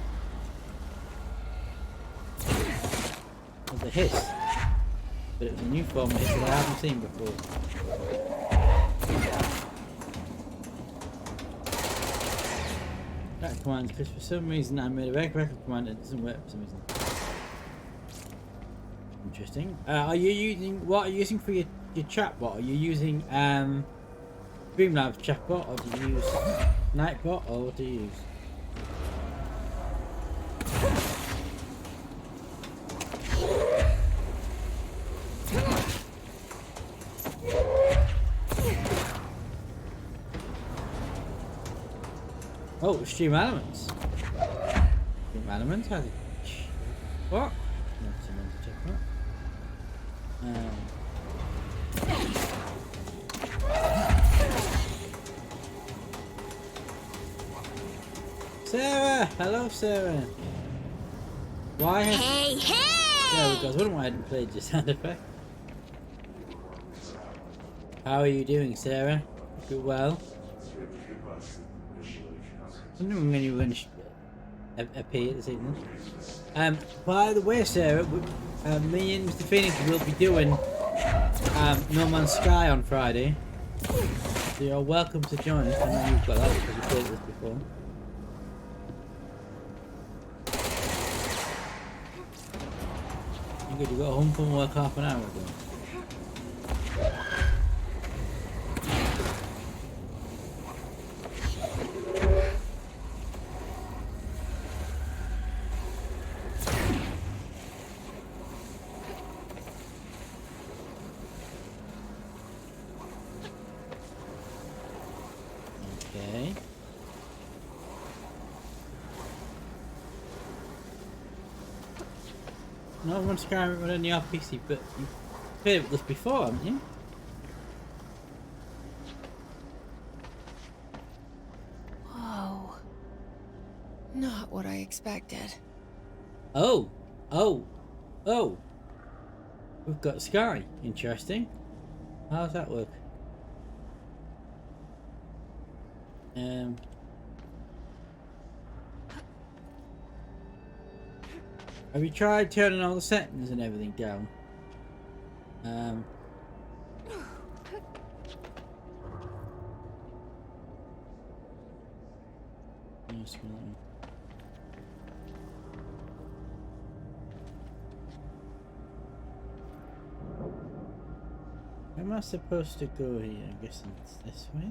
[SPEAKER 5] It was a hiss. But it was a new form of hiss that I haven't seen before. That command, because for some reason I made a very correct command and it doesn't work for some reason. Interesting. Are you using, what are you using for your chatbot? Are you using Streamlabs chatbot, or do you use Nightbot, or what do you use? Oh, Stream Elements. Stream Elements has it. What? No, someone to check that. Sarah! Hello, Sarah! Why has... Hey! Yeah, because I why I hadn't played your sound effect. How are you doing, Sarah? Good well? I wondering when you were going to appear this evening. By the way, Sarah, me and Mr. Phoenix will be doing No Man's Sky on Friday. So you're welcome to join us. I know you've got that because you played this before. You good? You got home from work half an hour ago. Okay. No one's carrying it on your PC, but you've played with this before, haven't you?
[SPEAKER 10] Whoa. Not what I expected.
[SPEAKER 5] Oh! Oh! Oh! We've got Sky. Interesting. How does that work? Have you tried turning all the settings and everything down? Where am I supposed to go here? I guess it's this way.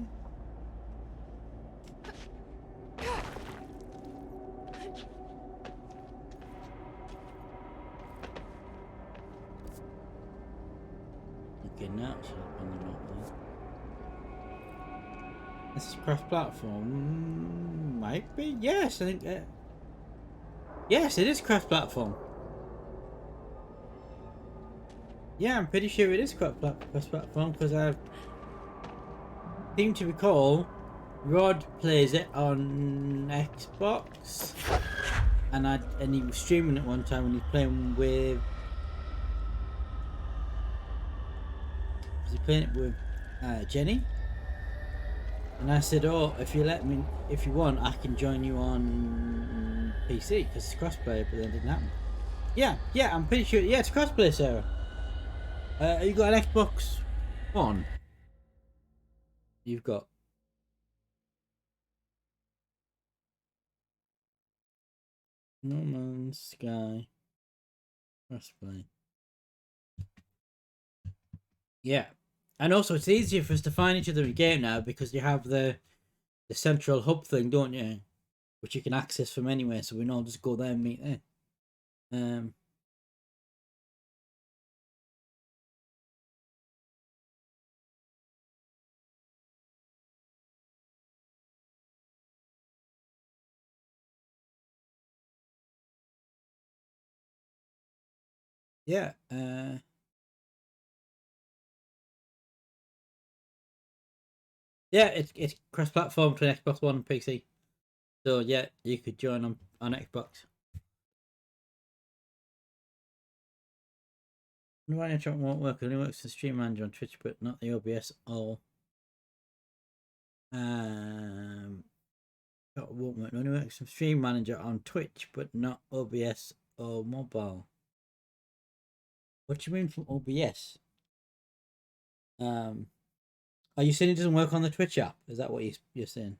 [SPEAKER 5] Okay, now it's on the map. This is cross-platform. Might be. Yes, I think. Yes, it is cross-platform. Yeah, I'm pretty sure it is cross-platform because I seem to recall Rod plays it on Xbox, and he was streaming it one time when he was playing with. Was he playing it with Jenny? And I said, "Oh, if you want, I can join you on PC because it's crossplay." But then it didn't happen. Yeah, I'm pretty sure. Yeah, it's crossplay, Sarah. You got an Xbox One? You've got. No Man's Sky. Crossplay. Yeah. And also it's easier for us to find each other in game now because you have the central hub thing, don't you? Which you can access from anywhere, so we can all just go there and meet there. Yeah, yeah, it's cross-platform to Xbox One and PC. So yeah, you could join on Xbox. Why your chat won't work? It only works in Stream Manager on Twitch, but not the OBS or it won't work. It only works in Stream Manager on Twitch, but not OBS or mobile. What do you mean from OBS?
[SPEAKER 2] Are you saying it doesn't work on the Twitch app? Is that what you're saying?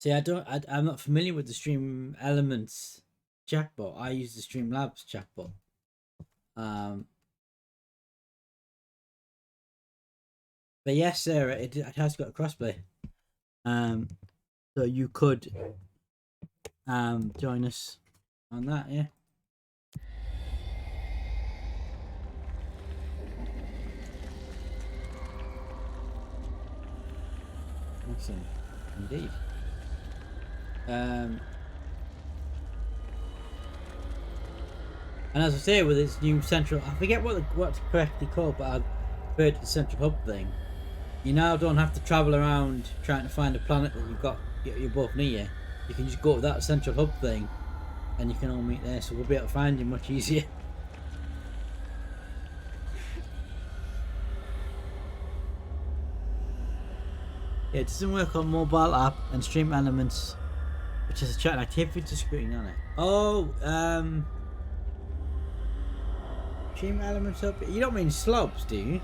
[SPEAKER 2] See, I'm not familiar with the Stream Elements chatbot. I use the Streamlabs chatbot. But yes, Sarah, it has got a crossplay. So you could join us on that, yeah. Excellent, indeed. And as I say, with its new central, I forget what's correctly called, but I've heard the central hub thing. You now don't have to travel around trying to find a planet that you're both near. You can just go to that central hub thing, and you can all meet there. So we'll be able to find you much easier. Yeah, it doesn't work on mobile app and Stream Elements, which is a chat activity screen on it. Oh, Stream Elements up. You don't mean slobs, do you?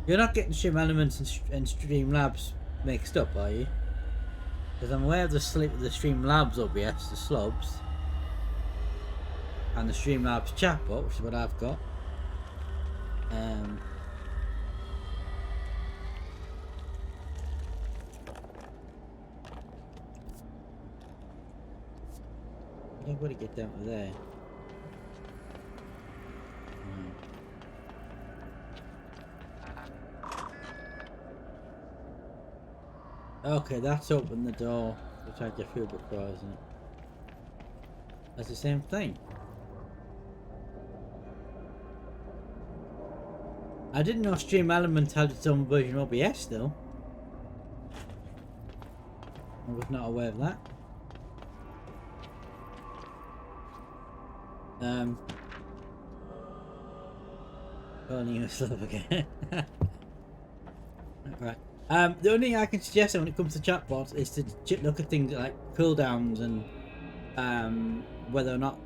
[SPEAKER 2] You're not getting Stream Elements and Streamlabs mixed up, are you? Because I'm aware of the Streamlabs OBS, the slobs, and the Streamlabs chatbot, which is what I've got. I've got to get down to there. Okay, that's opened the door, which I just feel a bit far, isn't it? That's the same thing. I didn't know Stream Element had its own version of OBS still. I was not aware of that. Calling you a slub again. Right. The only thing I can suggest when it comes to chatbots is to look at things like cooldowns and whether or not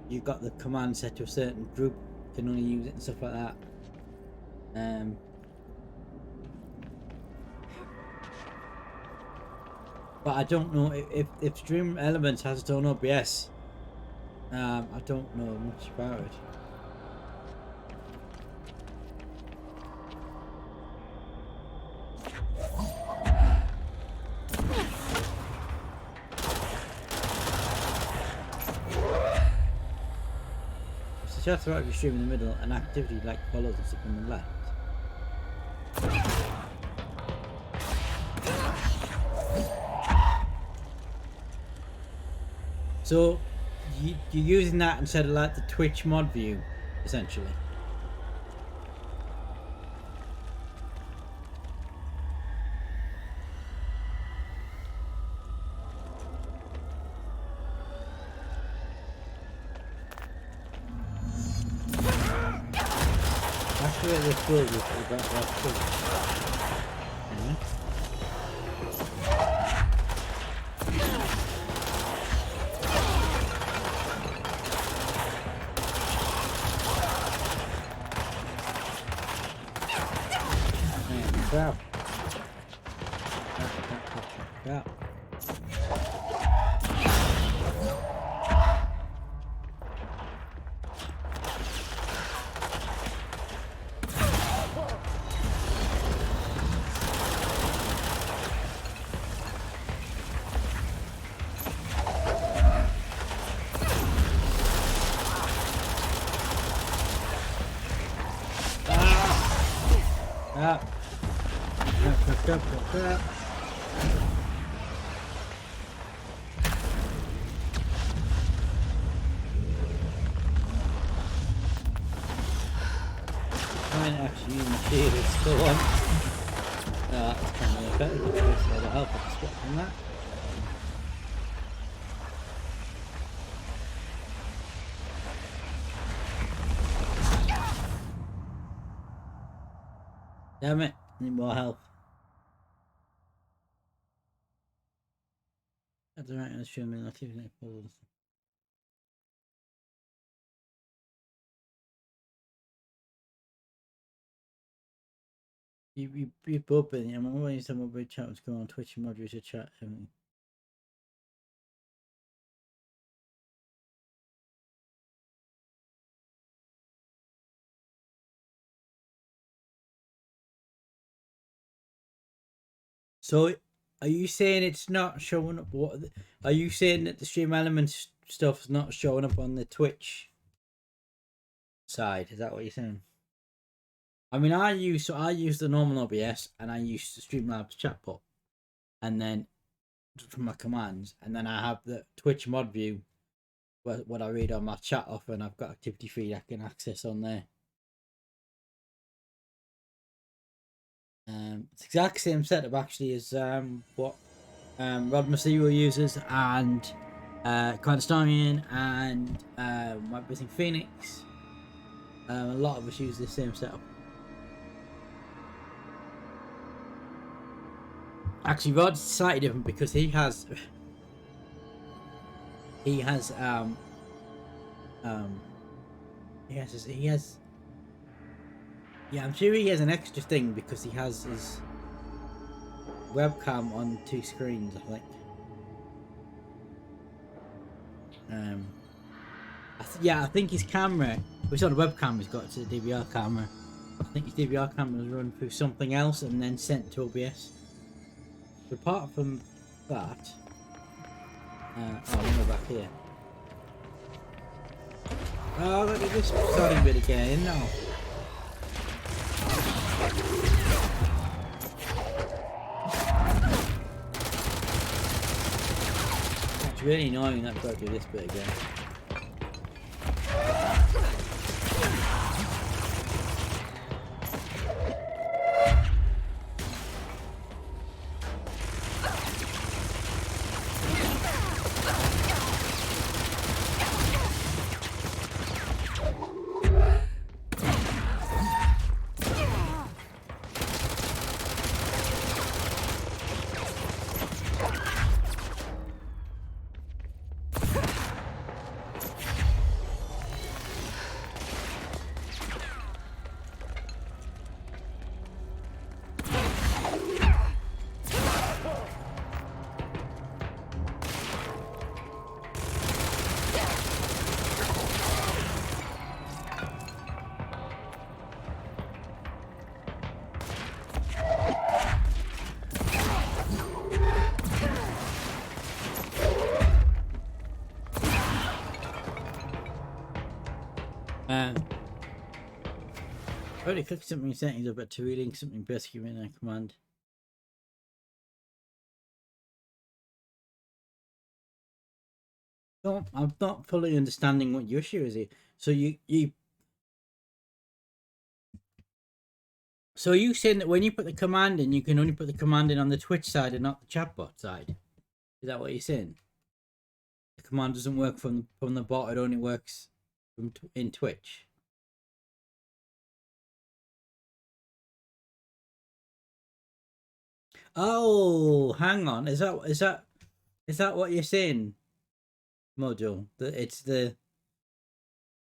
[SPEAKER 2] you've got the command set to a certain group can only use it and stuff like that. But I don't know if Stream Elements has its own OBS. I don't know much about it. Just right of your stream in the middle, an activity like follows and stuff on the left. So you're using that instead of like the Twitch mod view, essentially. This build is about crap. Crap. I might actually use my shield still on. That's kind of better because there's a lot of help I can spot from that. Damn it, need more health. That's alright, I'm assuming I'll keep it forward.
[SPEAKER 5] You both been. I'm always talking about chat was going on Twitch and moderator chat. So, are you saying it's not showing up? What are you saying that the Stream Elements stuff's not showing up on the Twitch side? Is that what you're saying? I mean, I use the normal OBS and I use the Streamlabs chatbot, and then from my commands, and then I have the Twitch mod view, where what I read on my chat off, and I've got activity feed I can access on there. It's the exact same setup actually as what Rod Masiro uses, and Quantastarian, and White Blazing Phoenix. A lot of us use the same setup. Actually, Rod's slightly different because he has yeah, I'm sure he has an extra thing because he has his webcam on 2 screens, I think. I think his camera, it's not a webcam he's got, it's a DVR camera. I think his DVR camera is run through something else and then sent to OBS. But apart from that, let me go back here. Oh, look at this starting bit again now. It's really annoying that I've got to do this bit again. I already clicked something in settings about to reading something basically in a command. No, I'm not fully understanding what your issue is here. So so are you saying that when you put the command in, you can only put the command in on the Twitch side and not the chatbot side? Is that what you're saying? The command doesn't work from the bot; it only works in Twitch. Oh, hang on. Is that what you're saying, Mojo? That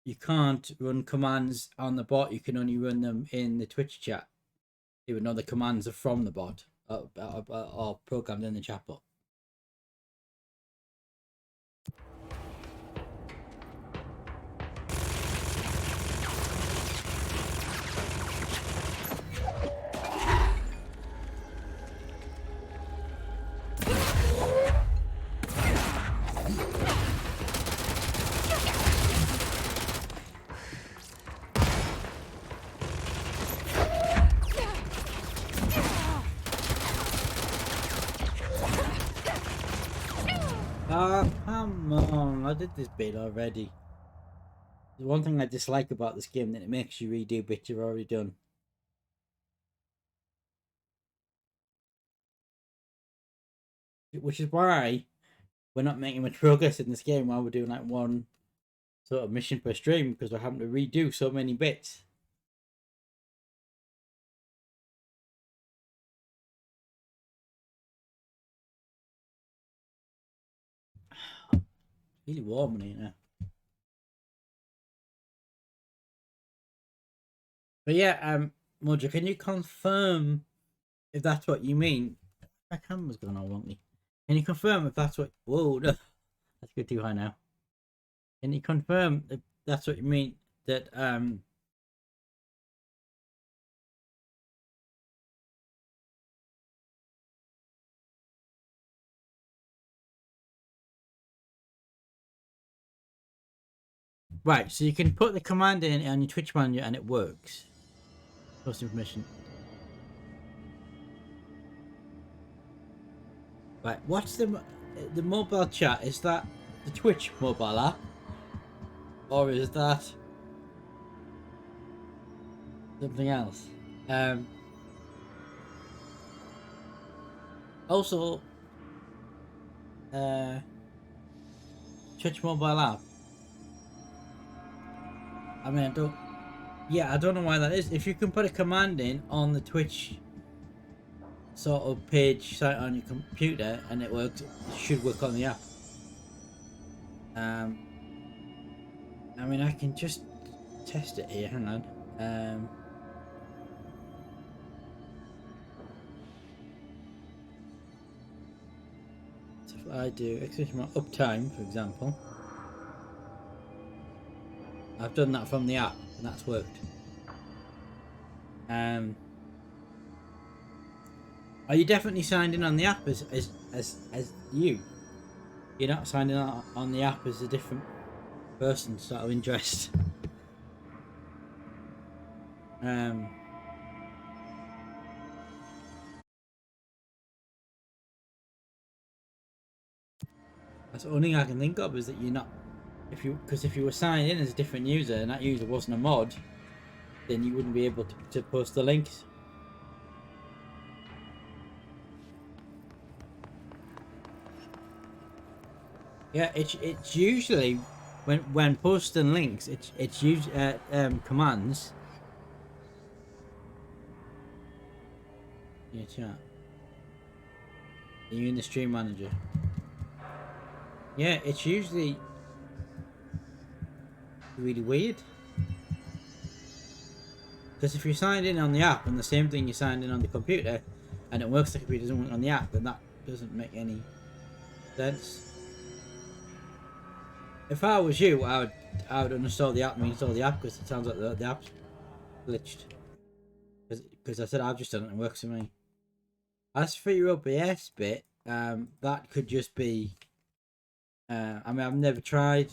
[SPEAKER 5] you can't run commands on the bot. You can only run them in the Twitch chat, even though the commands are from the bot or programmed in the chat bot. Come on, I did this bit already. The one thing I dislike about this game that it makes you redo bits you've already done. Which is why we're not making much progress in this game while we're doing like one sort of mission per stream, because we're having to redo so many bits. Really warm in here now. But yeah, Mojo, can you confirm if that's what you mean? My camera's going on wonky. Can you confirm if that's what? Whoa, no, that's good too high now. Can you confirm if that's what you mean? That right, so you can put the command in on your Twitch manager and it works. Post information. Right, what's the mobile chat? Is that the Twitch mobile app? Or is that something else? Also, Twitch mobile app. I mean, I don't know why that is. If you can put a command in on the Twitch sort of page site on your computer and it works, it should work on the app. I mean, I can just test it here. Hang on. So if I do exclamation uptime, for example. I've done that from the app and that's worked. Are you definitely signed in on the app as you? You're not signed in on the app as a different person, sort of interest. That's the only thing I can think of is that you're not. Because if you were signed in as a different user and that user wasn't a mod, then you wouldn't be able to post the links. Yeah, it's usually when posting links, it's usually commands. Yeah, chat. Are you in the stream manager? Yeah, it's usually really weird. Because if you're signed in on the app and the same thing you signed in on the computer and it works, the computer doesn't work on the app, then that doesn't make any sense. If I was you, I would uninstall the app and reinstall the app, because it sounds like the app's glitched. Because I said I've just done it and it works for me. As for your OBS bit, that could just be. I mean, I've never tried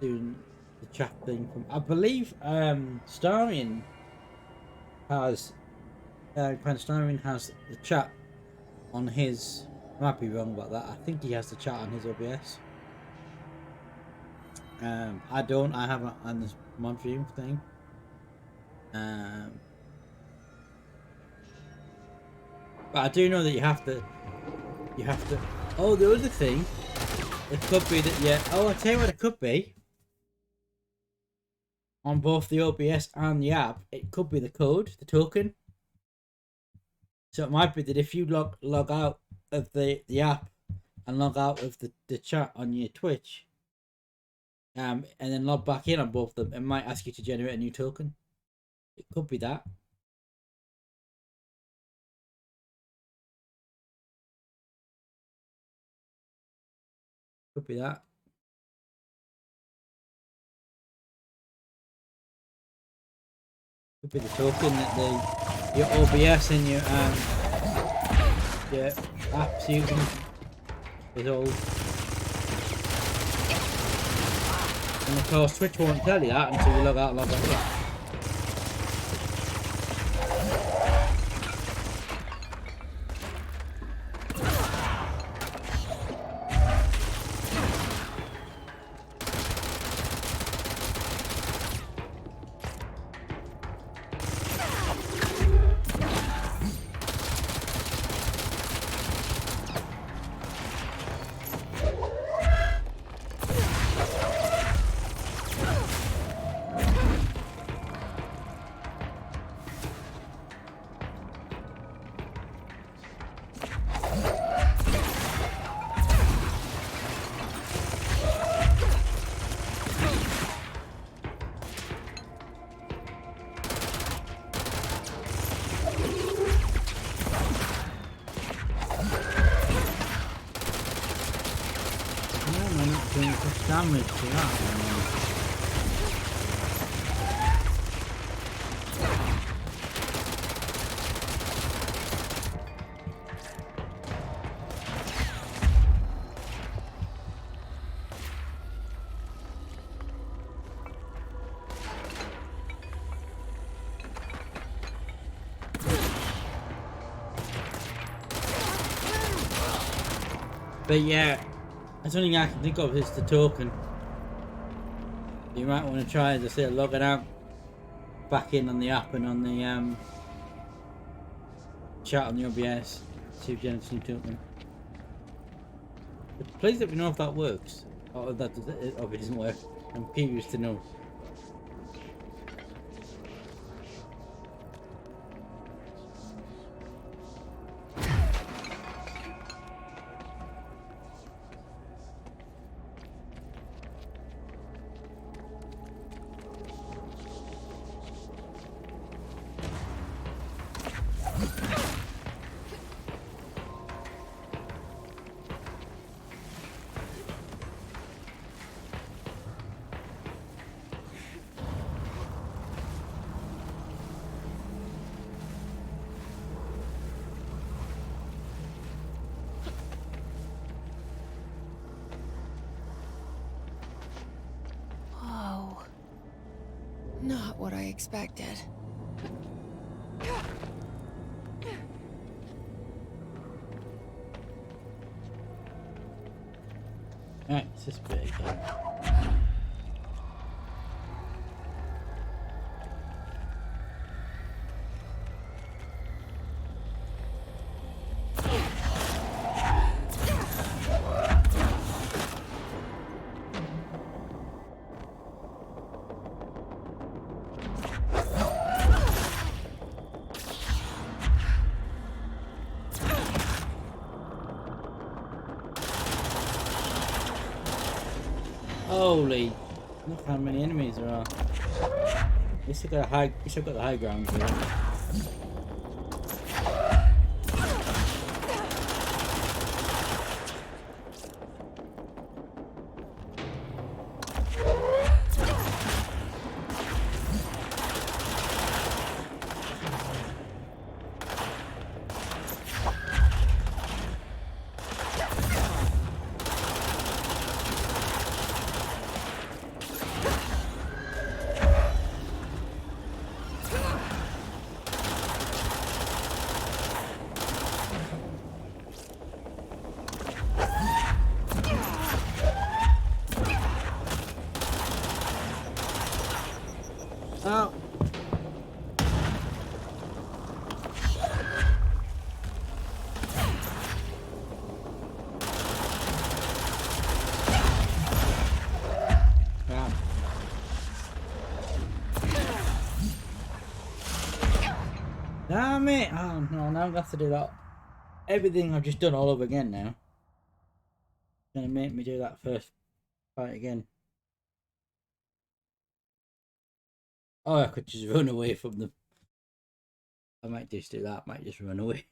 [SPEAKER 5] doing the chat thing from. I believe Starion has. Starion has the chat on his. I might be wrong about that. I think he has the chat on his OBS. I don't. I have it on this mod view thing. But I do know that you have to. Oh, the other thing. It could be that, yeah. Oh, I'll tell you what it could be. On both the OBS and the app, it could be the code, the token. So it might be that if you log out of the app and log out of the chat on your Twitch, and then log back in on both of them, it might ask you to generate a new token. It could be that. Could be that. Could be the token that your OBS and your apps using is all. And of course, Twitch won't tell you that until you log out and log back in. No, we're not doing much damage to that. But yeah, that's the only thing I can think of is the token. You might want to try, as I say, log it out, back in on the app and on the chat on the OBS, see if you have some token. But please let me know if that works, or if it doesn't work. I'm curious to know.
[SPEAKER 10] Whoa. Not what I expected.
[SPEAKER 5] Alright, it's this bit again. Holy! Look how many enemies there are. At least I got the high ground here. Oh. Wow. Damn it! Oh no, now I'm gonna have to do that. Everything I've just done all over again now. It's gonna make me do that first fight again. Oh, I could just run away from the... I might just do that, I might just run away.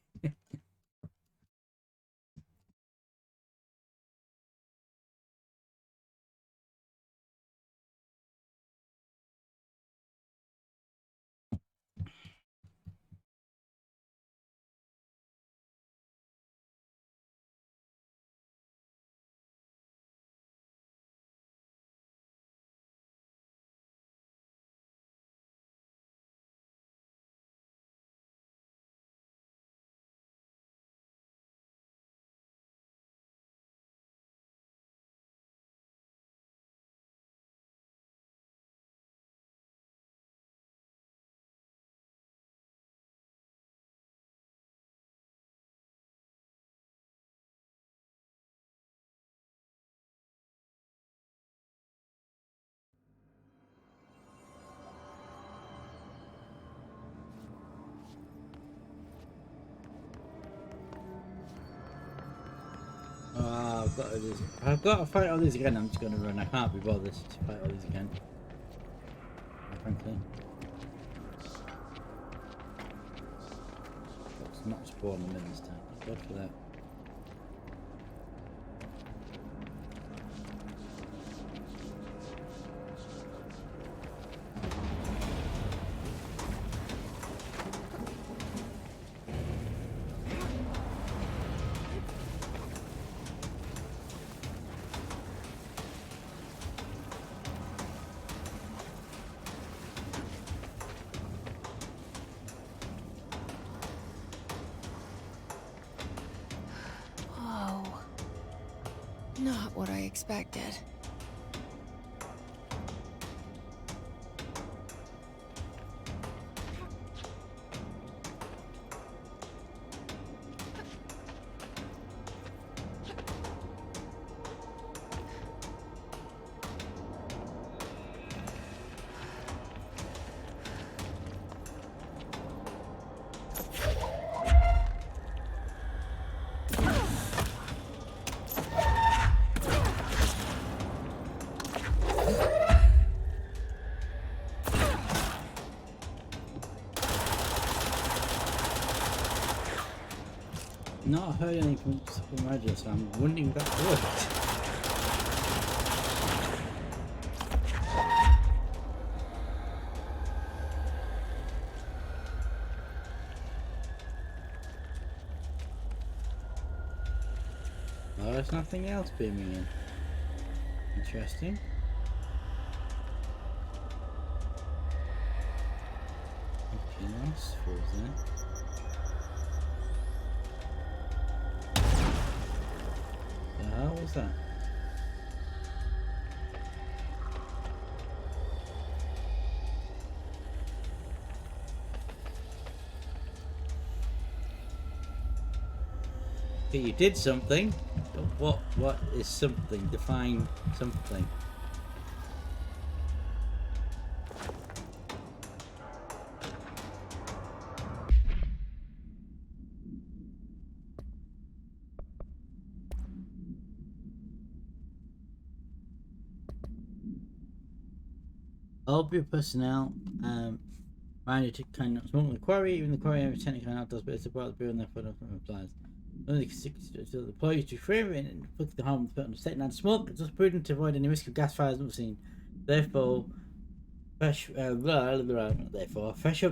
[SPEAKER 5] I've got to fight all these again. I'm just going to run. I can't be bothered to fight all these again. Frankly. Let's not spawn them in this time. Good for that.
[SPEAKER 10] not what I expected.
[SPEAKER 5] Not heard anything from Roger, so I'm wondering if that worked. Oh, there's nothing else beaming in. Interesting. Okay, nice. Frozen. What was that? Okay, you did something. But what is something? Define something. All your personnel minded to kind of smoke the quarry, even the quarry area technically outdoors, but it's about the bureau and therefore nothing applies. Only the employees to frame it and inflict the harm on the state and smoke. It's just prudent to avoid any risk of gas fires not seen. Therefore, threshold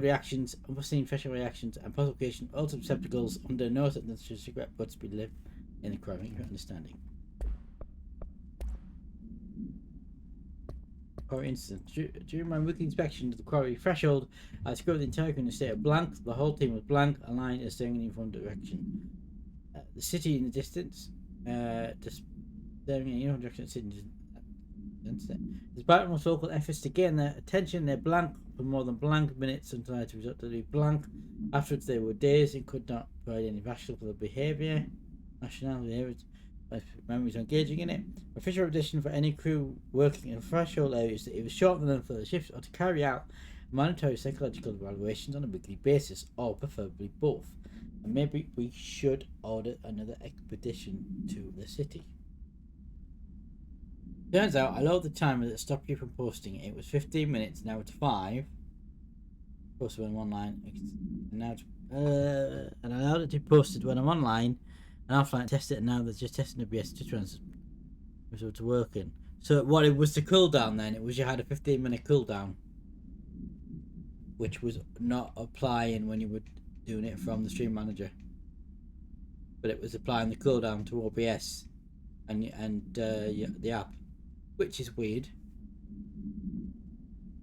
[SPEAKER 5] reactions, unforeseen threshold reactions, and possible ultimate receptacles under no circumstances should cigarette butts be left in the quarry. Understanding. Quarry incident. During my weekly inspection of the quarry threshold, I discovered the entire in a state of blank. The whole team was blank, aligned and staring in one direction. The city in the distance, just staring in one direction. Despite most local efforts to gain their attention, they're blank for more than blank minutes until I had to resort to be blank. Afterwards, they were dazed and could not provide any rationale for their behaviour. Memories engaging in it. Official audition for any crew working in threshold areas that it was short than for the shift or to carry out mandatory psychological evaluations on a weekly basis, or preferably both. And maybe we should order another expedition to the city. Turns out I lowered the timer that stopped you from posting it. It was 15 minutes, now it's 5. Posted when I'm online. Now and I allowed it to be posted when I'm online and offline. Test it, and now they're just testing OBS to transfer so it's working. So what it was the cooldown then? It was you had a 15-minute cooldown, which was not applying when you were doing it from the stream manager, but it was applying the cooldown to OBS and the app, which is weird.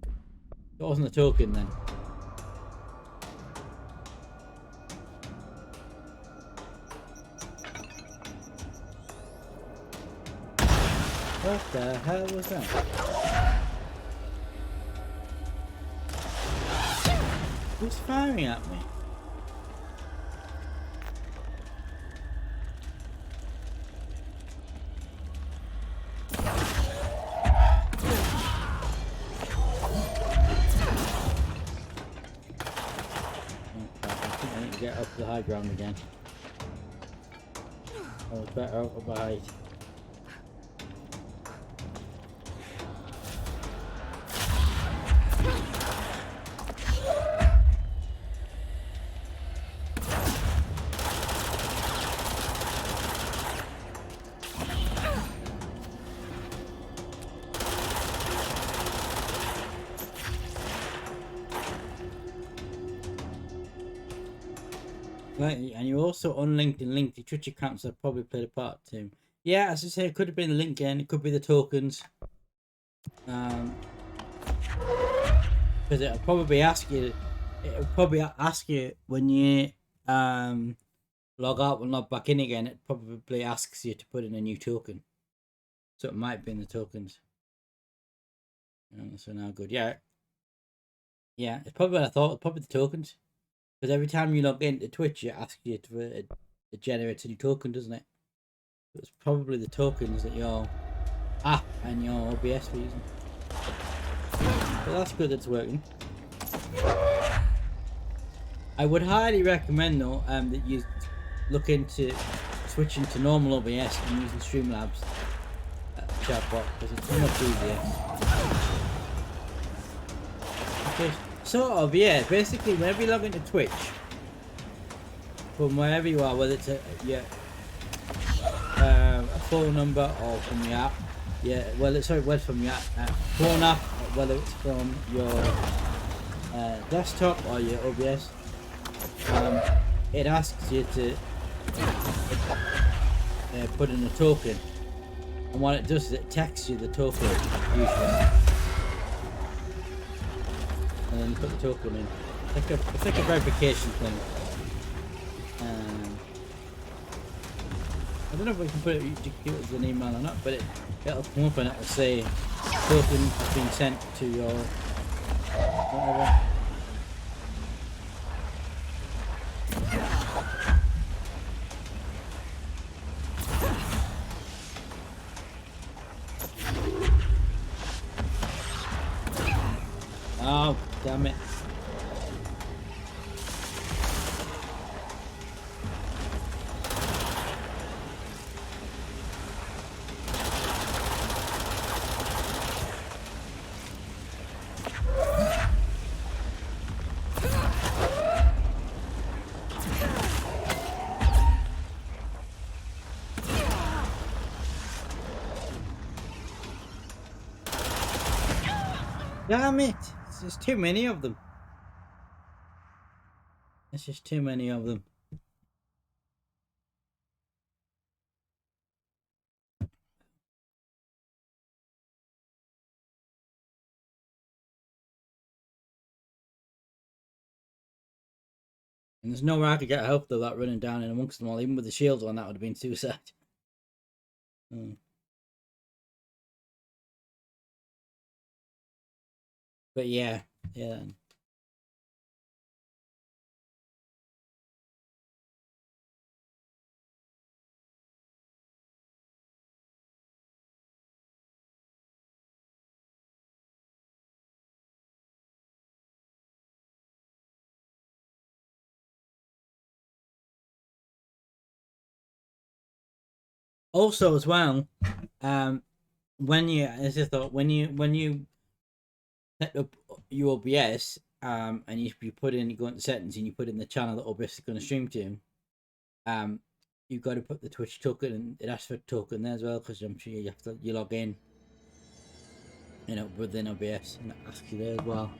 [SPEAKER 5] It wasn't a token then. What the hell was that? Who's firing at me? Get up to the high ground again. I was better out of the height. And you also unlinked and linked. Your Twitch accounts have probably played a part too. Yeah, as I say, it could have been the link again. It could be the tokens. Because it'll probably ask you. It'll probably ask you when you log out and log back in again. It probably asks you to put in a new token. So it might be in the tokens. So now good. Yeah. Yeah, it's probably what I thought. Probably the tokens. Because every time you log into Twitch, it asks you to generate a new token, doesn't it? So it's probably the tokens that your app and your OBS are using. But that's good that it's working. I would highly recommend though that you look into switching to normal OBS and using Streamlabs chatbot because it's much easier. Because sort of, yeah, basically whenever you log into Twitch from wherever you are, whether it's a phone number or from your app, whether it's from your phone app, or whether it's from your desktop or your OBS, it asks you to put in a token, and what it does is it texts you the token usually, and then you put the token in. It's like a verification thing. I don't know if we can put it as an email or not, but it'll come up and it'll say token has been sent to your whatever. Oh, damn it. Damn it! It's just too many of them. It's just too many of them. And there's nowhere I could get help though, that running down in amongst them all. Even with the shields on, that would have been suicide. But yeah. Also, as well, when you set up your OBS, and you put in, you go into settings and you put in the channel that OBS is going to stream to, you've got to put the Twitch token, and it asks for a token there as well, because I'm sure you log in, within OBS, and it asks you there as well.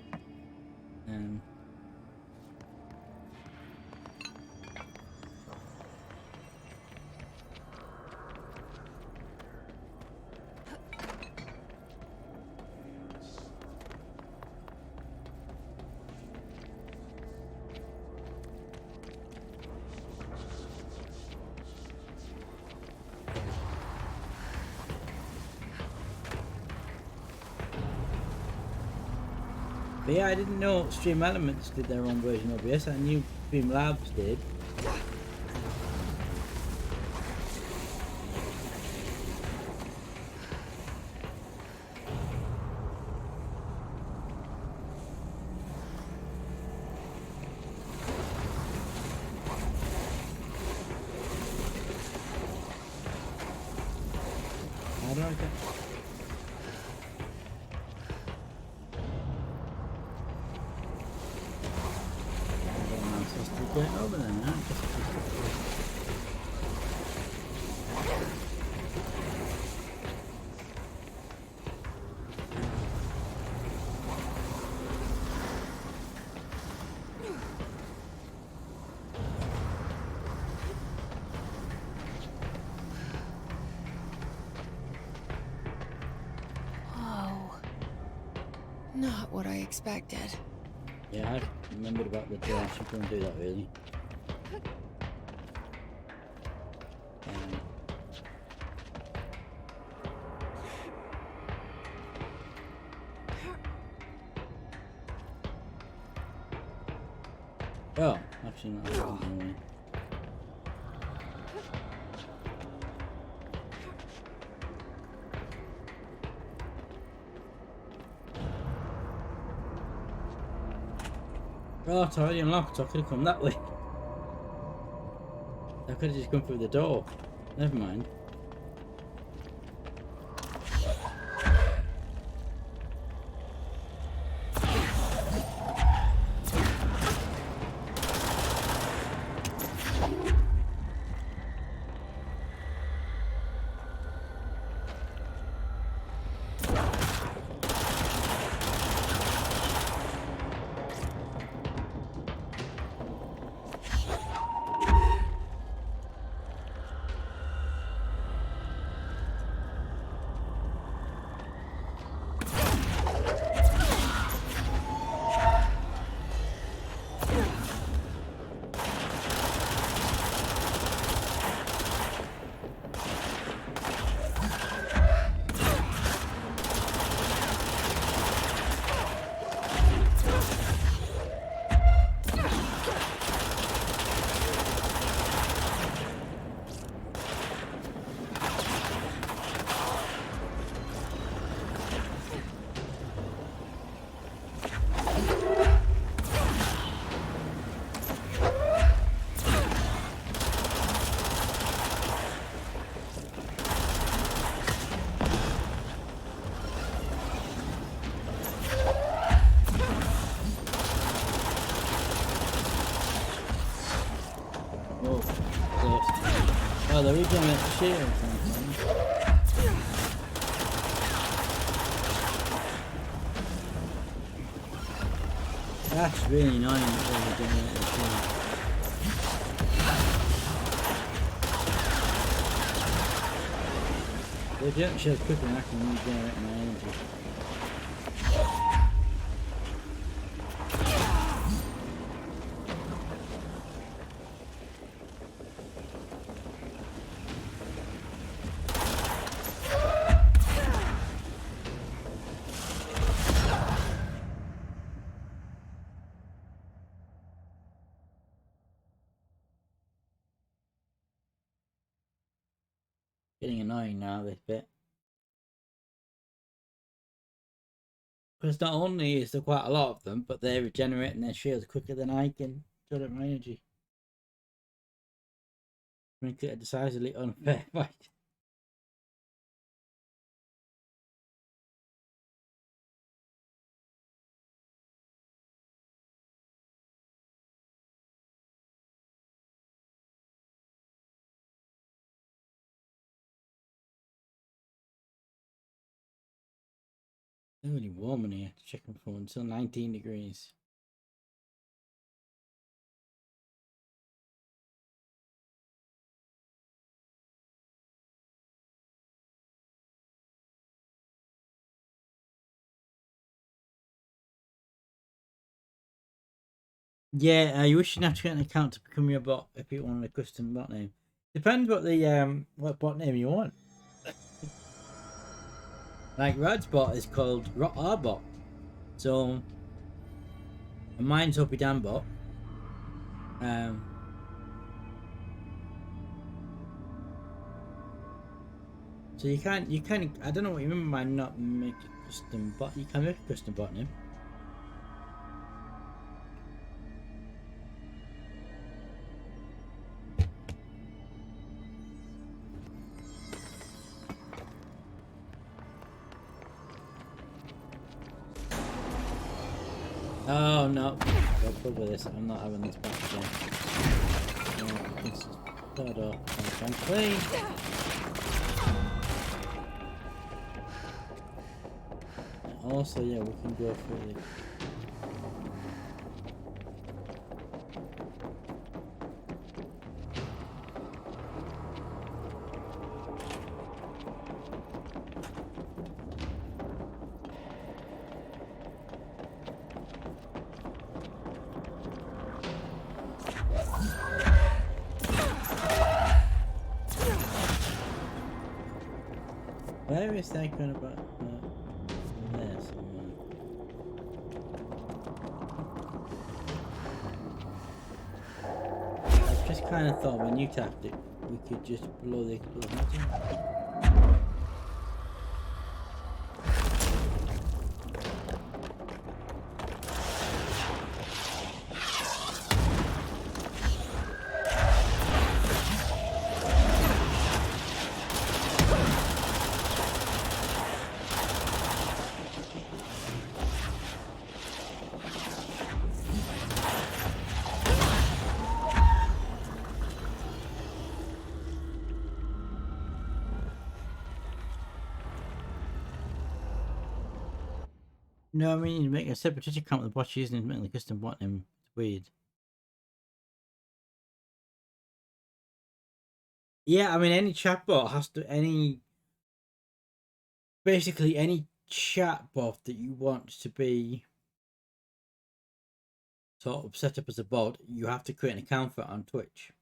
[SPEAKER 5] But yeah, I didn't know Stream Elements did their own version of OBS. I knew Streamlabs did. How do I get... Going over there now.
[SPEAKER 10] Oh, not what I expected.
[SPEAKER 5] Yeah, I remembered about the dash. You couldn't do that really. Oh, actually not. Anyway. Oh, it's already unlocked, so I could have come that way. I could have just come through the door. Never mind. Oh, they're redoing that shield. That's really annoying that they're redoing that shield. They don't shield quicker than I can regenerate my energy. Getting annoying now, this bit. Because not only is there quite a lot of them, but they're regenerating their shields quicker than I can generate my energy. Make it a decidedly unfair fight. It's really warm in here. Checking for until 19 degrees. Yeah, you shouldn't have to get an account to become your bot if you want a custom bot name. Depends what bot name you want. Like Rad's bot is called RBot. So mine's Hoppy Dan bot. So you can I don't know what you mean by not make a custom bot. You can make a custom bot name. Oh no, I'll cover this. I'm not having this back again. No, it's third off. I'm clean. And also, yeah, we can go through this. Where is that going about? There somewhere. kind of thought of a new tactic. We could just blow the explosion. No, I mean, you make a separate Twitch account with the bot using the custom bot name. It's weird. Yeah, I mean, any chatbot has to, basically any chatbot that you want to be sort of set up as a bot, you have to create an account for it on Twitch.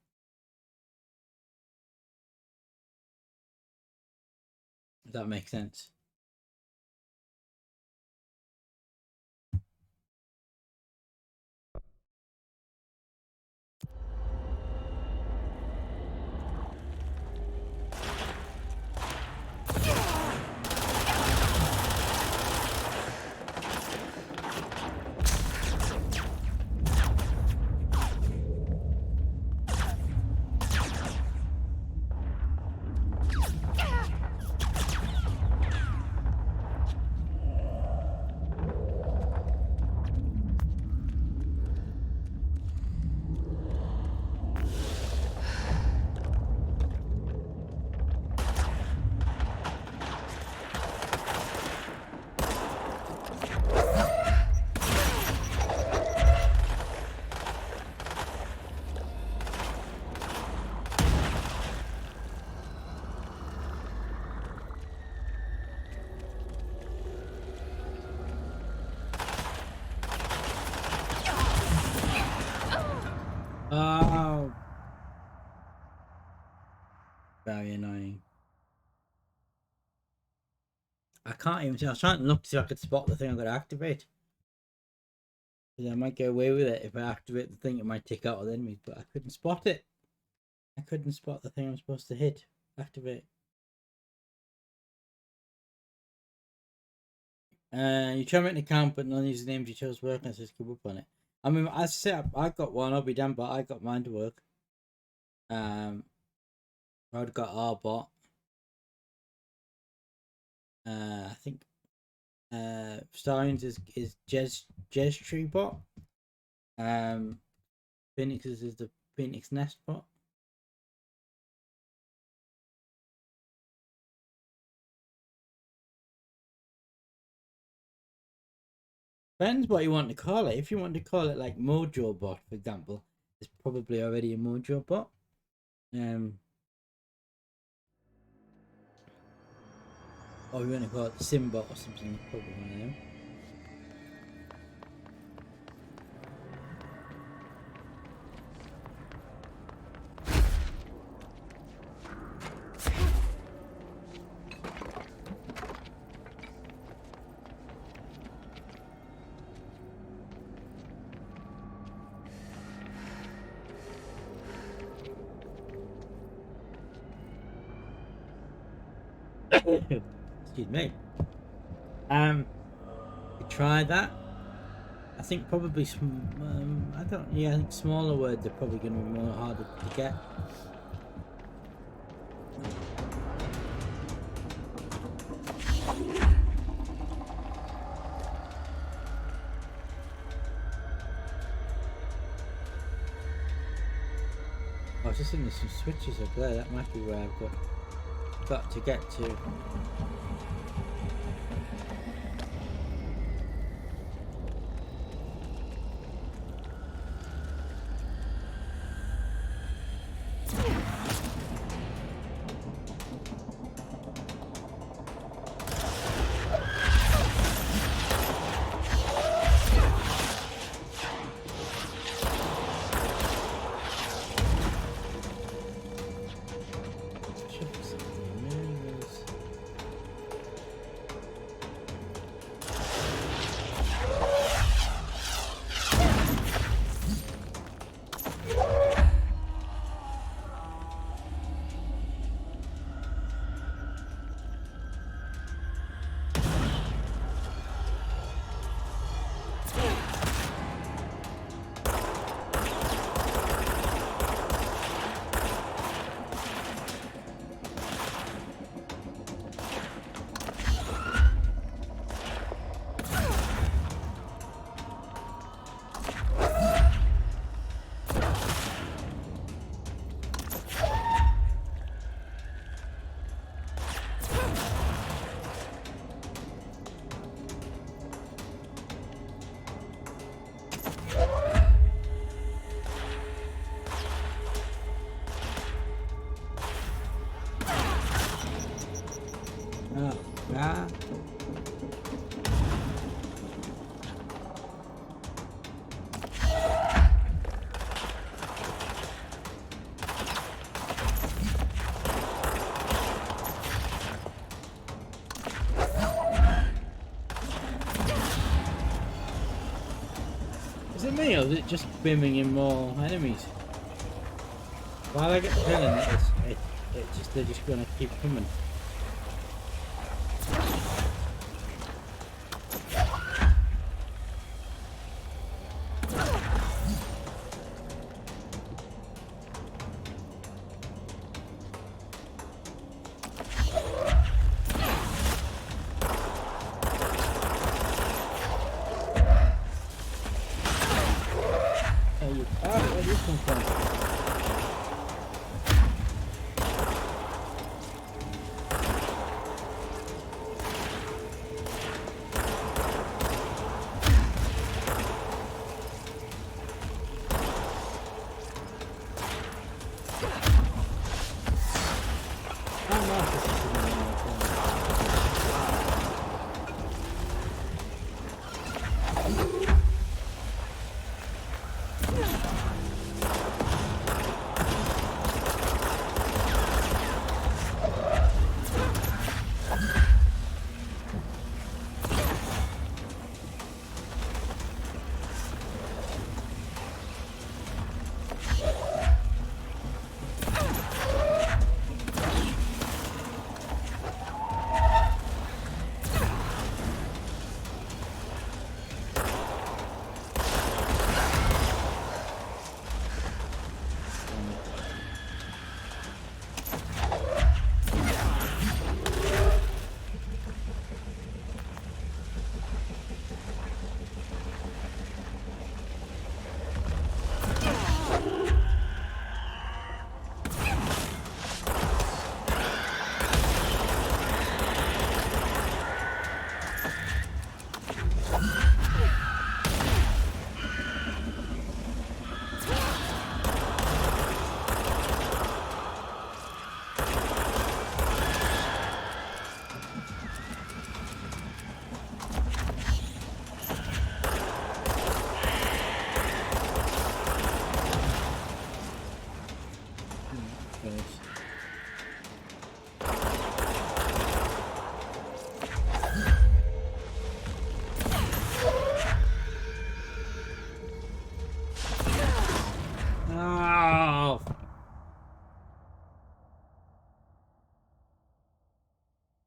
[SPEAKER 5] If that makes sense. Oh, very annoying. I can't even tell. I was trying to look to see if I could spot the thing I'm going to activate. Because I might get away with it. If I activate the thing, it might take out all the enemies, but I couldn't spot it. I couldn't spot the thing I'm supposed to hit. Activate. You try to make an account, but none of these names you chose work, and it says give up on it. I mean, I said I got one. I'll be damned, but I got mine to work. I'd got our bot. I think Starions is Jez Tree bot. Phoenix's is the Phoenix Nest bot. Depends what you want to call it. If you want to call it like Mojo bot, for example, it's probably already a Mojo bot. Or you want to call it Simbot or something, probably one of them. Excuse me. Try that. I think probably I think smaller words are probably going to be more harder to get. I was just thinking there's some switches up there. That might be where I've got to get to. Ah. Is it me or is it just bringing in more enemies? While I get the feeling that they're just gonna keep coming. Where did this come from?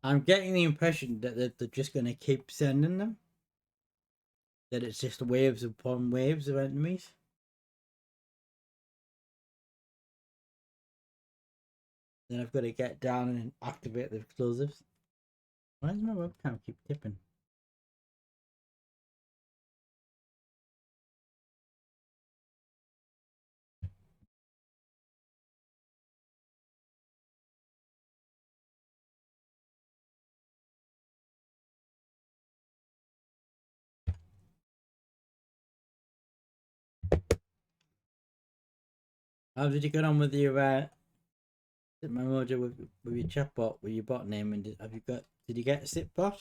[SPEAKER 5] I'm getting the impression that they're just going to keep sending them. That it's just waves upon waves of enemies. Then I've got to get down and activate the explosives. Why does my webcam keep tipping? How did you get on with your my mojo with your chatbot, with your bot name, and did you get a sit bot?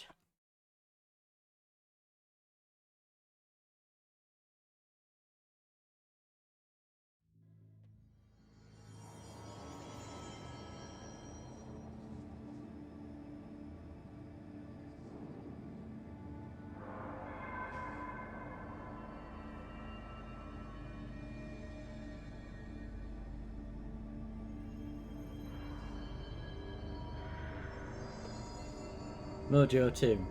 [SPEAKER 5] Mojo 2.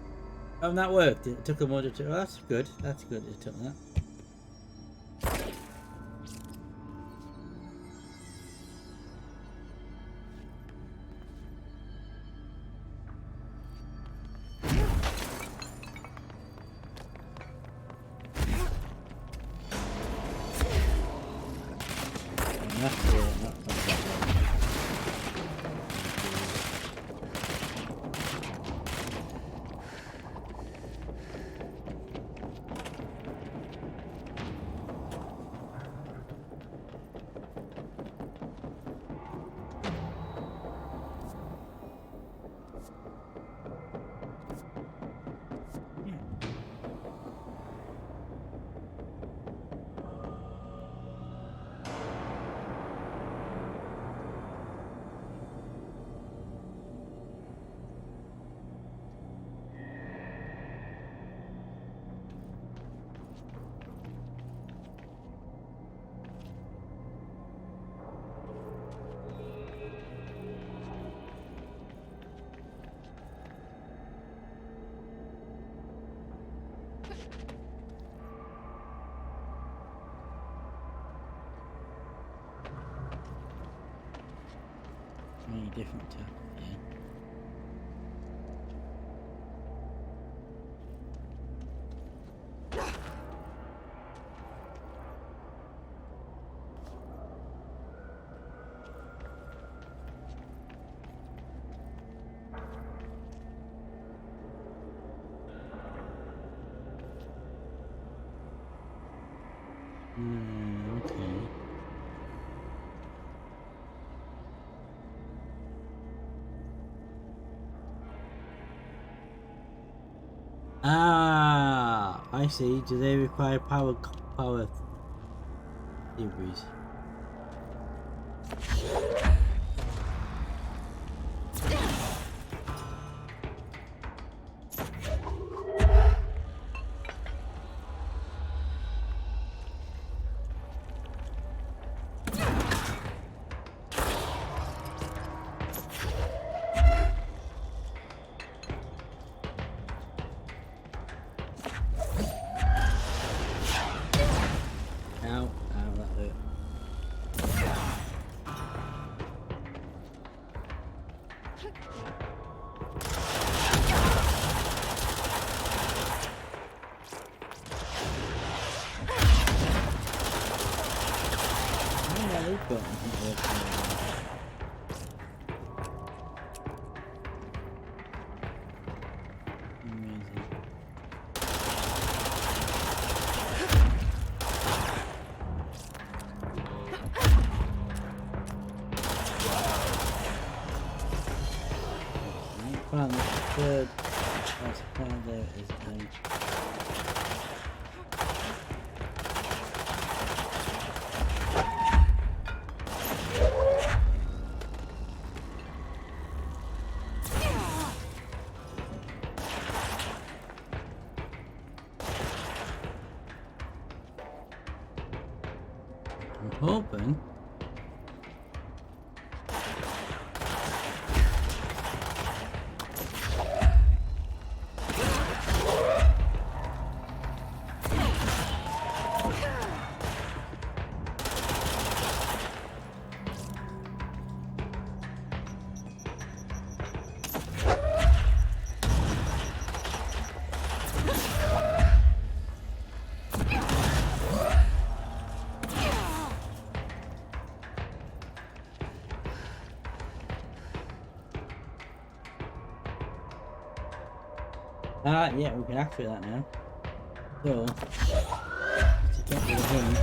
[SPEAKER 5] Oh, that worked. It took a Mojo 2. Oh, that's good. That's good. It took that. Any different tap? Yeah. Okay. Ah, I see. Do they require power theories? Found the third part there is done. I'm hoping. Yeah, we can activate that now. So, to get rid of him.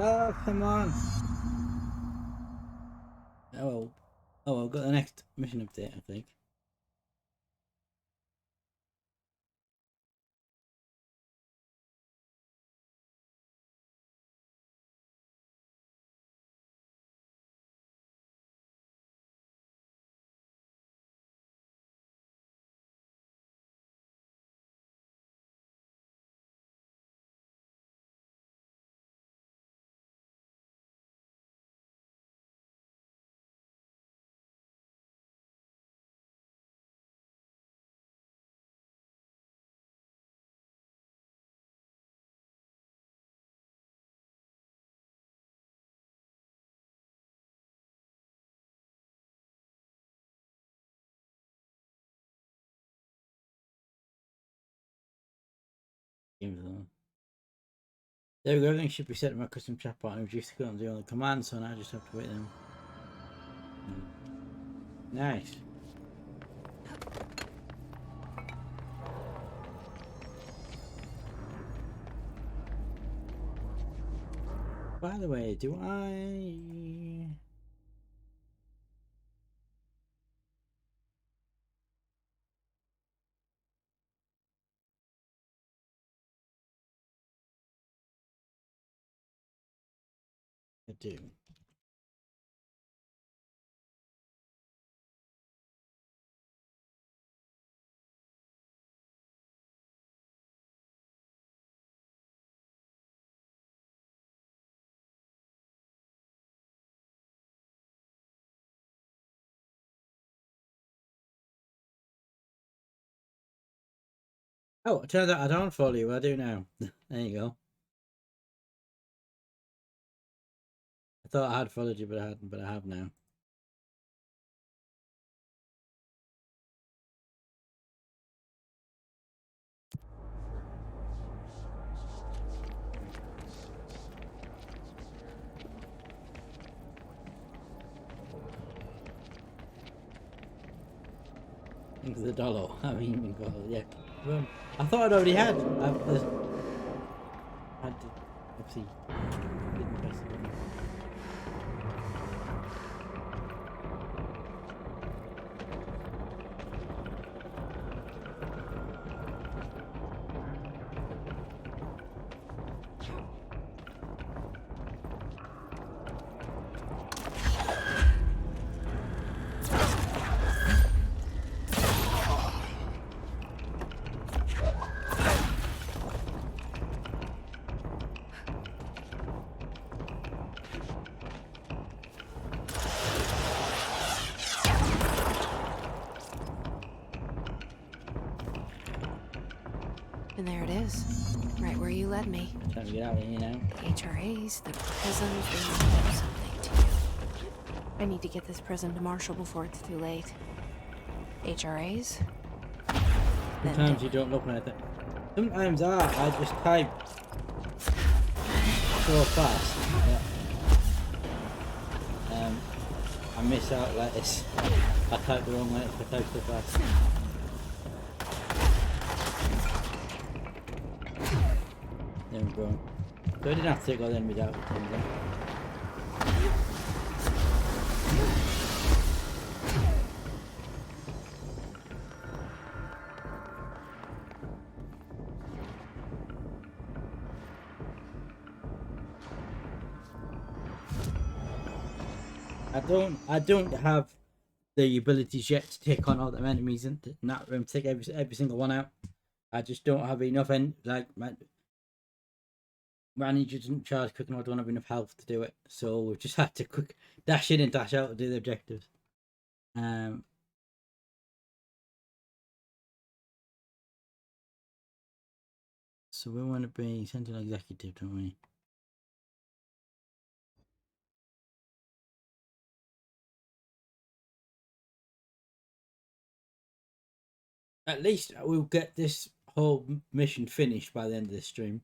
[SPEAKER 5] Oh, come on. Oh, I've got the next mission update, I think. There we go, everything should be set in my custom chat bot and reduce the cooldown on the command, so now I just have to wait them. Nice. By the way, do I... I do. Oh, it turns out I don't follow you. I do now. There you go. I thought I had followed you, but I hadn't. But I have now. Into the dollar. I mean, yeah. Well, I thought I'd already had. I had to. Oopsie. Didn't press the button.
[SPEAKER 10] And there it is, right where you led me.
[SPEAKER 5] Time to get out of here now.
[SPEAKER 10] The HRAs, the prisons, they need to do something to you. I need to get this prison to Marshall before it's too late. HRAs?
[SPEAKER 5] Sometimes you don't look at it. Sometimes I just type so fast. Yeah. I miss out letters. I type the wrong letters. I type so fast. There we go. So I didn't have to take all the enemies out. I don't have the abilities yet to take on all the enemies in that room. Take every single one out. I just don't have enough my manager doesn't charge quick enough. I don't have enough health to do it, so we've just had to quick dash in and dash out to do the objectives. So we want to be Sentinel Executive, don't we? At least we'll get this whole mission finished by the end of this stream.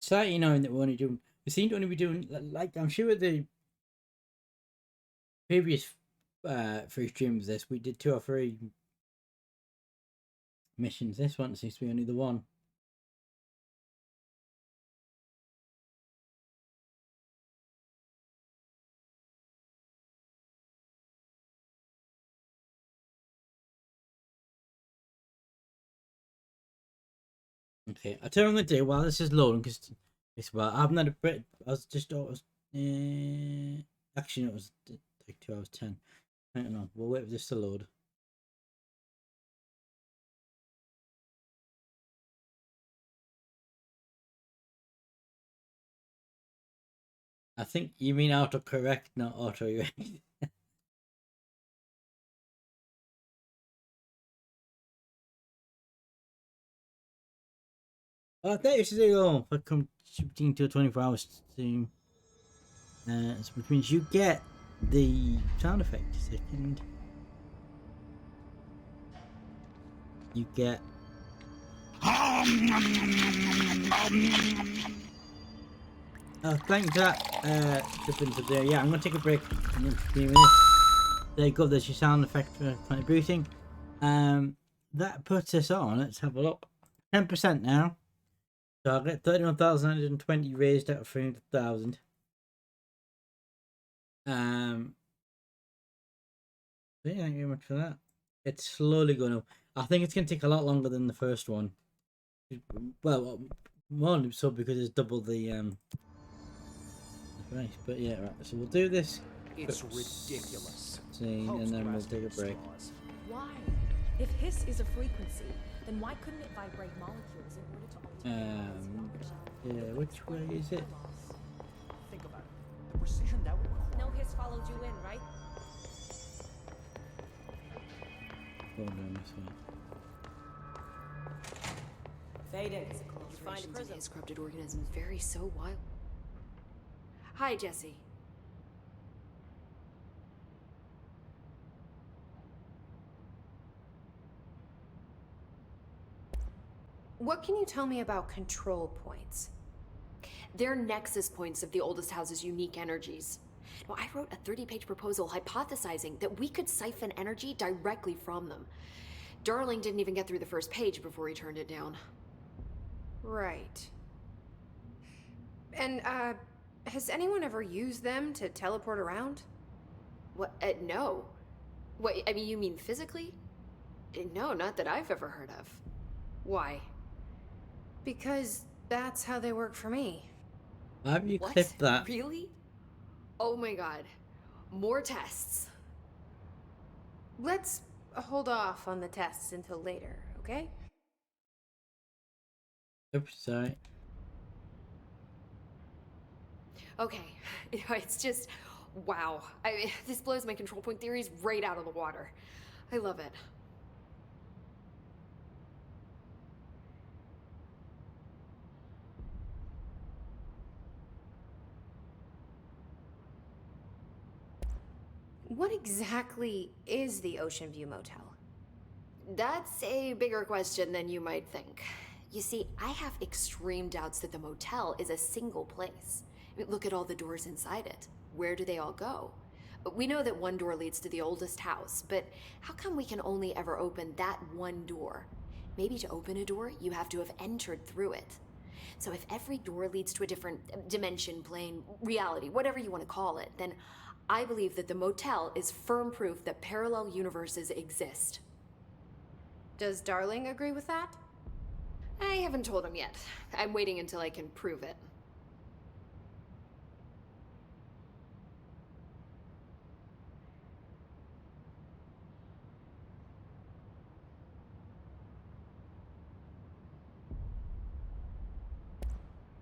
[SPEAKER 5] Slightly knowing that we seem to only be doing, like, I'm sure the previous 3 streams of this, we did 2 or 3 missions. This one seems to be only the one. Okay, I tell you what I'm gonna do while this is loading, because it's well, I've not a bit. I was just actually no, it was like 2 hours 10. I don't know. We'll wait for this to load. I think you mean autocorrect, not auto erase. Oh, there you go. For contributing to a 24-hour stream. Which means you get the sound effect. Second. You get. Thanks for that. There. Yeah, I'm gonna take a break in a few minutes. There you go. There's your sound effect for contributing. That puts us on. Let's have a look. 10% now. Target 31,920 raised out of 300,000. Yeah, thank you very much for that. It's slowly going up. I think it's going to take a lot longer than the first one. Well, more so because it's double the price. But yeah, right. So we'll do this.
[SPEAKER 14] It's ridiculous.
[SPEAKER 5] Scene, and then we'll take a break.
[SPEAKER 15] Why? If hiss is a frequency, then why couldn't it vibrate molecules in order to alter
[SPEAKER 5] Yeah, which way is it?
[SPEAKER 14] Think about it. The precision that would require.
[SPEAKER 15] No hiss followed you in, right?
[SPEAKER 5] Going down this way.
[SPEAKER 15] Faden, you find a prism.
[SPEAKER 10] His corrupted organisms vary so wild. Hi, Jesse.
[SPEAKER 11] What can you tell me about control points?
[SPEAKER 10] They're nexus points of the oldest house's unique energies. Now, I wrote a 30-page proposal hypothesizing that we could siphon energy directly from them. Darling didn't even get through the first page before he turned it down.
[SPEAKER 11] Right. And, has anyone ever used them to teleport around?
[SPEAKER 10] What? No. What, I mean, you mean physically? No, not that I've ever heard of. Why?
[SPEAKER 11] Because that's how they work for me.
[SPEAKER 5] Why have you
[SPEAKER 10] What?
[SPEAKER 5] clipped that?
[SPEAKER 10] Really? Oh my god. More tests.
[SPEAKER 11] Let's hold off on the tests until later, okay?
[SPEAKER 5] Oops, sorry.
[SPEAKER 10] Okay. It's just, wow. I mean, this blows my control point theories right out of the water. I love it.
[SPEAKER 11] What exactly is the Ocean View Motel?
[SPEAKER 10] That's a bigger question than you might think. You see, I have extreme doubts that the motel is a single place. I mean, look at all the doors inside it. Where do they all go? We know that one door leads to the oldest house, but how come we can only ever open that one door? Maybe to open a door, you have to have entered through it. So if every door leads to a different dimension, plane, reality, whatever you want to call it, then I believe that the motel is firm proof that parallel universes exist.
[SPEAKER 11] Does Darling agree with that?
[SPEAKER 10] I haven't told him yet. I'm waiting until I can prove it.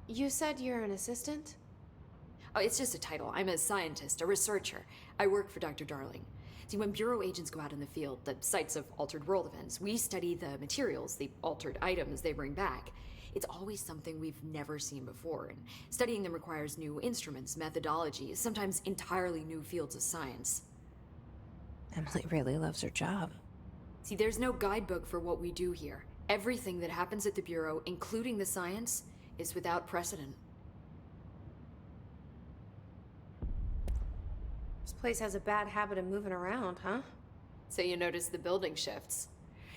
[SPEAKER 11] You said you're an assistant?
[SPEAKER 10] Oh, it's just a title. I'm a scientist, a researcher. I work for Dr. Darling. See, when Bureau agents go out in the field, the sites of altered world events, we study the materials, the altered items they bring back. It's always something we've never seen before, and studying them requires new instruments, methodologies, sometimes entirely new fields of science.
[SPEAKER 11] Emily really loves her job.
[SPEAKER 10] See, there's no guidebook for what we do here. Everything that happens at the Bureau, including the science, is without precedent.
[SPEAKER 11] This place has a bad habit of moving around, huh?
[SPEAKER 10] So you notice the building shifts.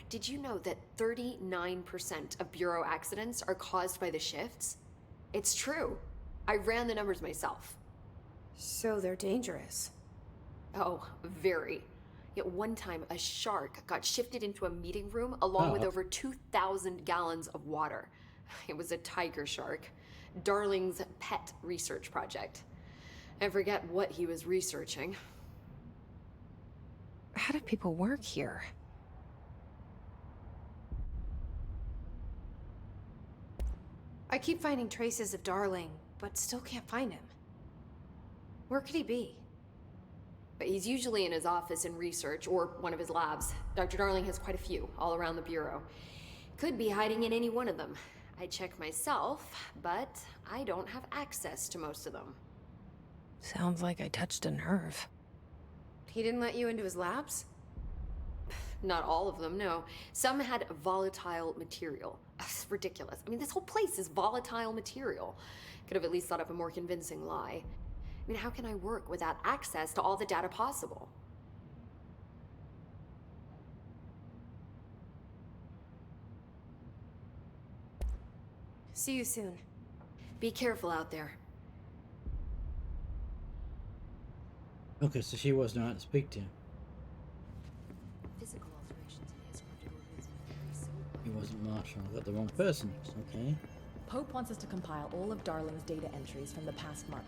[SPEAKER 10] Did you know that 39% of Bureau accidents are caused by the shifts? It's true. I ran the numbers myself.
[SPEAKER 11] So they're dangerous.
[SPEAKER 10] Oh, very. Yet one time, a shark got shifted into a meeting room along with over 2,000 gallons of water. It was a tiger shark. Darling's pet research project. I forget what he was researching.
[SPEAKER 11] How do people work here? I keep finding traces of Darling, but still can't find him. Where could he be?
[SPEAKER 10] But he's usually in his office in research, or one of his labs. Dr. Darling has quite a few, all around the Bureau. Could be hiding in any one of them. I check myself, but I don't have access to most of them.
[SPEAKER 11] Sounds like I touched a nerve. He didn't let you into his labs?
[SPEAKER 10] Not all of them, no. Some had volatile material. It's ridiculous. I mean, this whole place is volatile material. Could have at least thought up a more convincing lie. I mean, how can I work without access to all the data possible?
[SPEAKER 11] See you soon. Be careful out there.
[SPEAKER 2] Okay, so she wasn't allowed to speak to him.
[SPEAKER 10] Physical alterations in his corrupted organism are very sober.
[SPEAKER 2] He wasn't Marshall. I got the wrong person. Okay.
[SPEAKER 15] Pope wants us to compile all of Darling's data entries from the past month.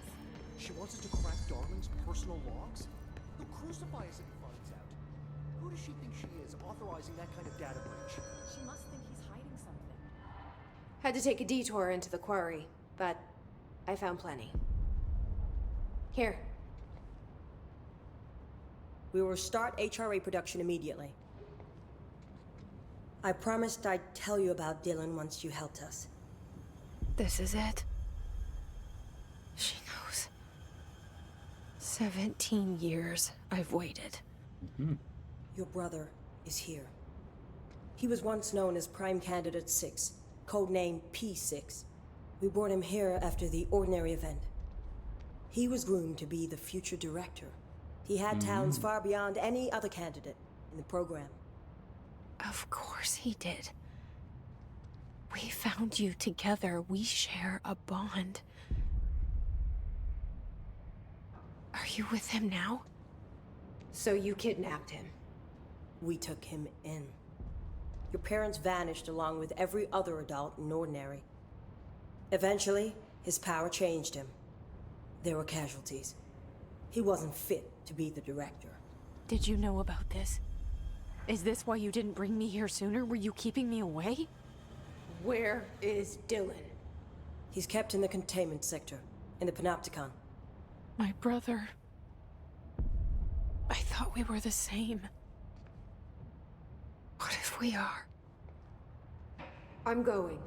[SPEAKER 14] She wants us to crack Darling's personal logs? He'll crucify us if he finds out. Who does she think she is, authorizing that kind of data breach?
[SPEAKER 15] She must think he's hiding something.
[SPEAKER 11] Had to take a detour into the quarry, but I found plenty. Here.
[SPEAKER 16] We will start HRA production immediately. I promised I'd tell you about Dylan once you helped us.
[SPEAKER 10] This is it. She knows. 17 years I've waited.
[SPEAKER 16] Your brother is here. He was once known as Prime Candidate 6, codenamed P6. We brought him here after the Ordinary event. He was groomed to be the future director. He had talents far beyond any other candidate in the program.
[SPEAKER 10] Of course he did. We found you together. We share a bond. Are you with him now?
[SPEAKER 11] So you kidnapped him?
[SPEAKER 16] We took him in. Your parents vanished along with every other adult in Ordinary. Eventually, his power changed him. There were casualties. He wasn't fit to be the director.
[SPEAKER 10] Did you know about this? Is this why you didn't bring me here sooner? Were you keeping me away?
[SPEAKER 11] Where is Dylan?
[SPEAKER 16] He's kept in the containment sector, in the Panopticon.
[SPEAKER 10] My brother. I thought we were the same. What if we are?
[SPEAKER 11] I'm going.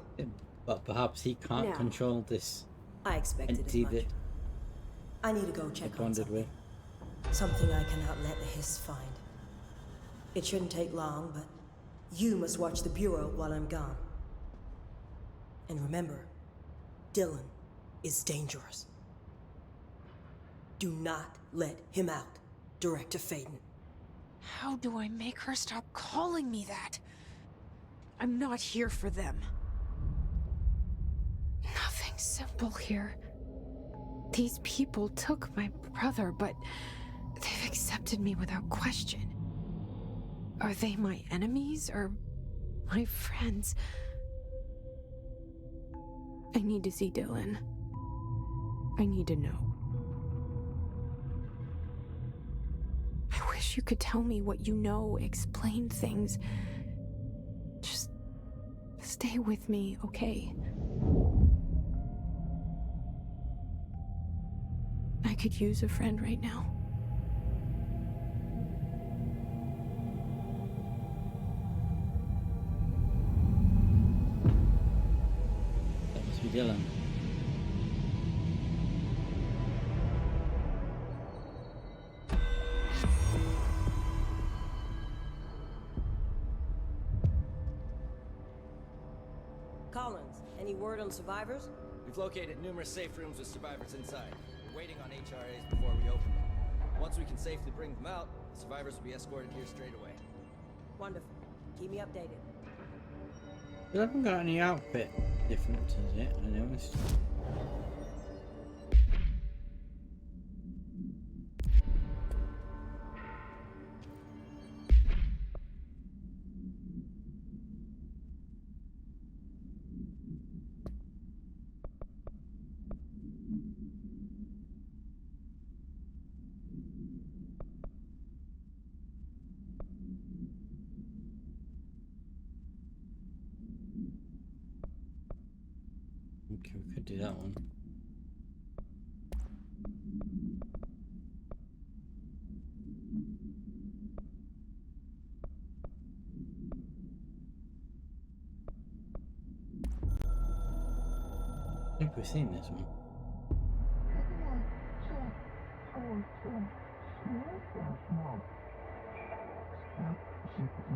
[SPEAKER 2] But perhaps he can't
[SPEAKER 11] No.
[SPEAKER 2] control this
[SPEAKER 16] I expected
[SPEAKER 2] entity
[SPEAKER 16] it much.
[SPEAKER 2] that
[SPEAKER 16] I need to go
[SPEAKER 2] he
[SPEAKER 16] check on
[SPEAKER 2] bonded
[SPEAKER 16] something.
[SPEAKER 2] with.
[SPEAKER 16] Something I cannot let the Hiss find. It shouldn't take long, but you must watch the Bureau while I'm gone. And remember, Dylan is dangerous. Do not let him out, Director Faden.
[SPEAKER 10] How do I make her stop calling me that? I'm not here for them. Nothing simple here. These people took my brother, but they've accepted me without question. Are they my enemies or my friends? I need to see Dylan. I need to know. I wish you could tell me what you know, explain things. Just stay with me, okay? I could use a friend right now.
[SPEAKER 2] That must be Dylan.
[SPEAKER 16] Collins, any word on survivors?
[SPEAKER 17] We've located numerous safe rooms with survivors inside. We're waiting on HRAs before we open them. Once we can safely bring them out, the survivors will be escorted here straight away.
[SPEAKER 16] Wonderful. Keep me updated.
[SPEAKER 2] We haven't got any outfit differences yet, I noticed. Okay, we could do that one. I think we've seen this one.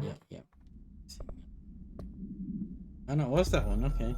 [SPEAKER 2] Yep, yep. Oh no, what's that one? Okay.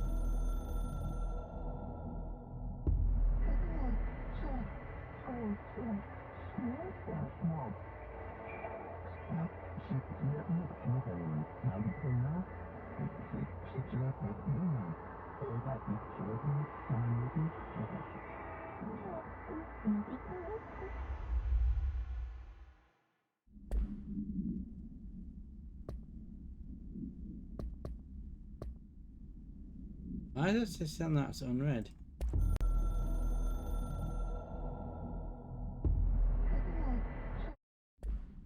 [SPEAKER 5] Why does it sound that's unread?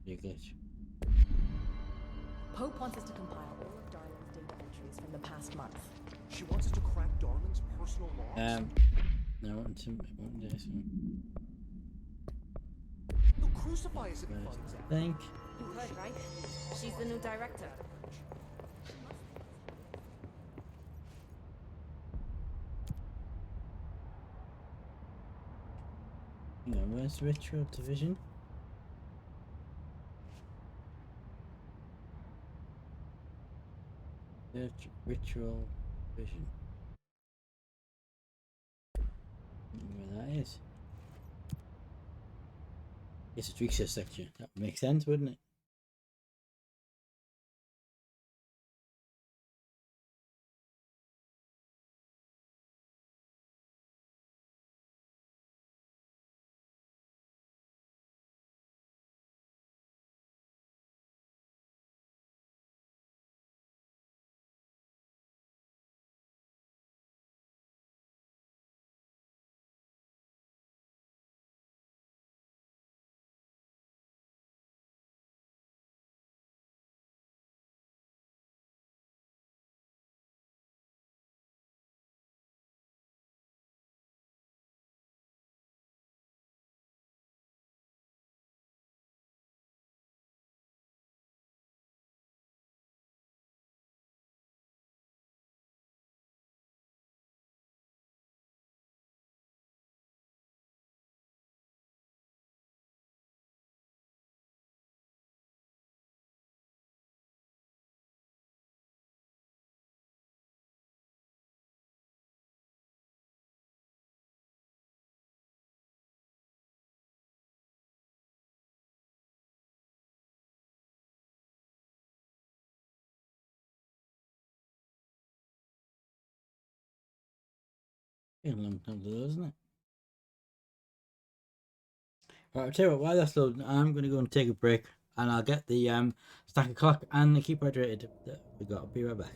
[SPEAKER 5] You glitch.
[SPEAKER 15] Pope wants us to compile all of Darling's data entries from the past month.
[SPEAKER 14] She wants us to crack Darling's personal logs?
[SPEAKER 5] No, I want to do this one.
[SPEAKER 14] They'll crucify us if it finds out.
[SPEAKER 5] Think.
[SPEAKER 3] You heard, right? She's the new director.
[SPEAKER 5] Hang on, where's Ritual Division? Ritual Division. I don't know where that is. It's a research section. That would make sense, wouldn't it? Been a long time to do, isn't it? Right, I'll tell you what, while that's loading, I'm going to go and take a break and I'll get the stack of clock and the keep hydrated that we got. I'll be right back.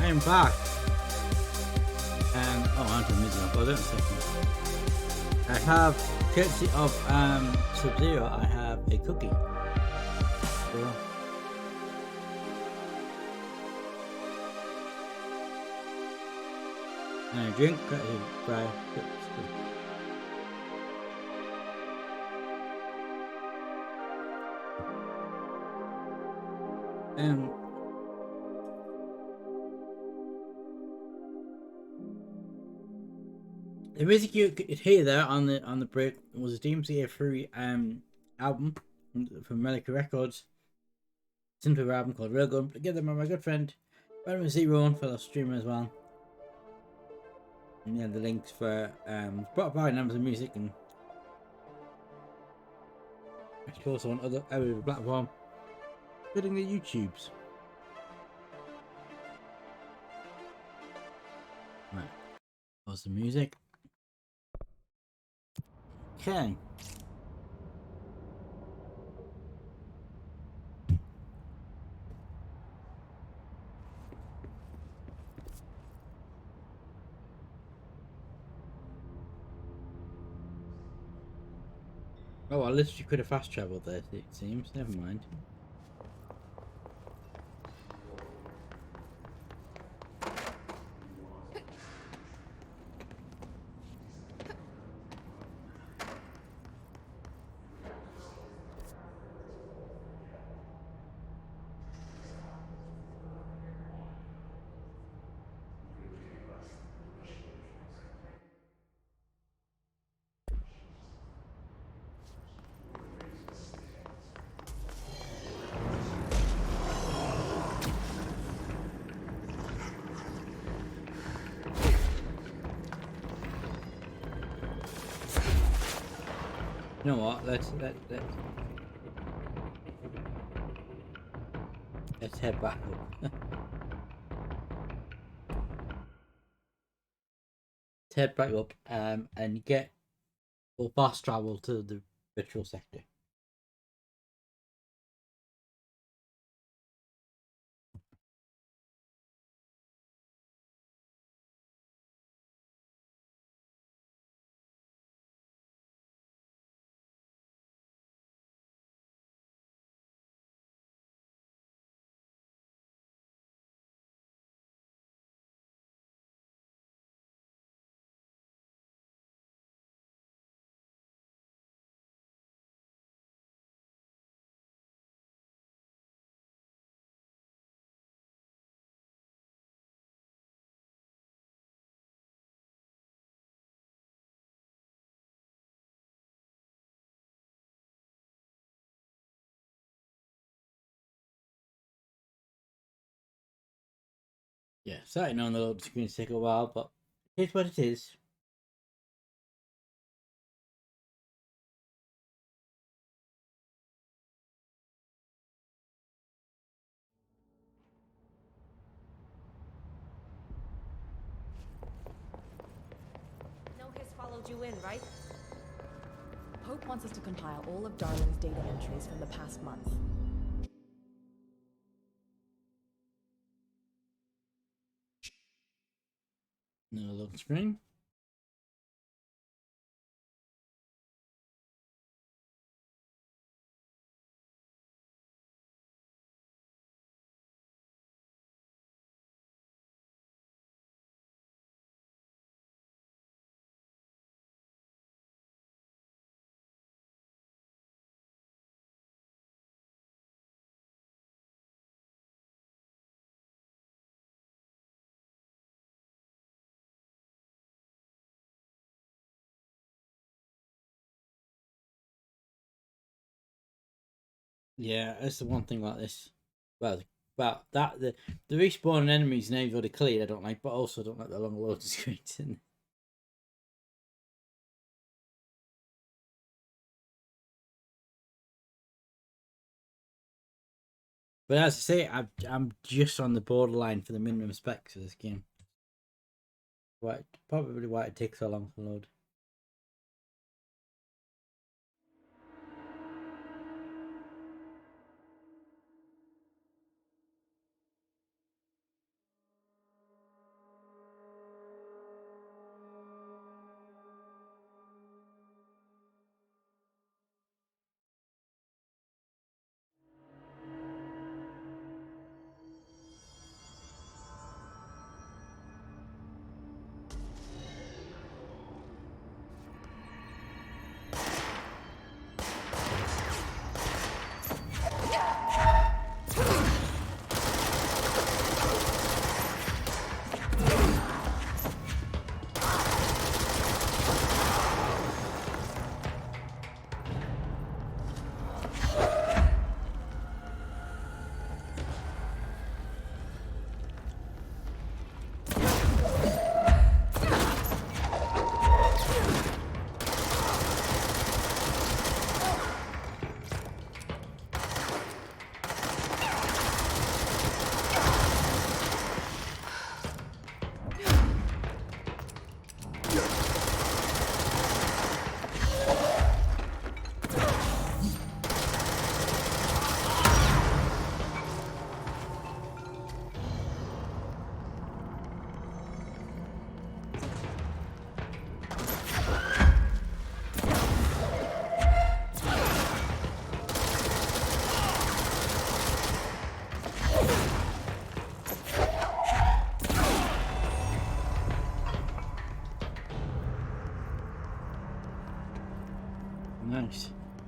[SPEAKER 2] I'm back. Oh, I'm from music. Hold on a second. I have, courtesy of Sub-Zero, I have a cookie. Cool. And a drink, courtesy by the music you could hear there on the break was a DMCA3 album from Melika Records. Simple album called Railgun, together by my good friend Venom Zero, fellow streamer as well. And yeah, the links for Spotify and Amazon Music, and actually also on other platform, including the YouTubes. Right, pause the music. Okay. Oh, I literally could have fast traveled there, it seems. Never mind. You know what? Let's head back up. Let's head back up and get or fast travel to the virtual sector. Yeah, starting on the load screen take a while, but here's what it is.
[SPEAKER 15] No Hiss followed you in, right? Pope wants us to compile all of Darling's data entries from the past month.
[SPEAKER 2] No load screen. Yeah, that's the one thing like this. Well, that the respawn enemies now you've already cleared I don't like, but also don't like the long load screens in. But as I say, I'm just on the borderline for the minimum specs of this game. Probably why it takes so long to load.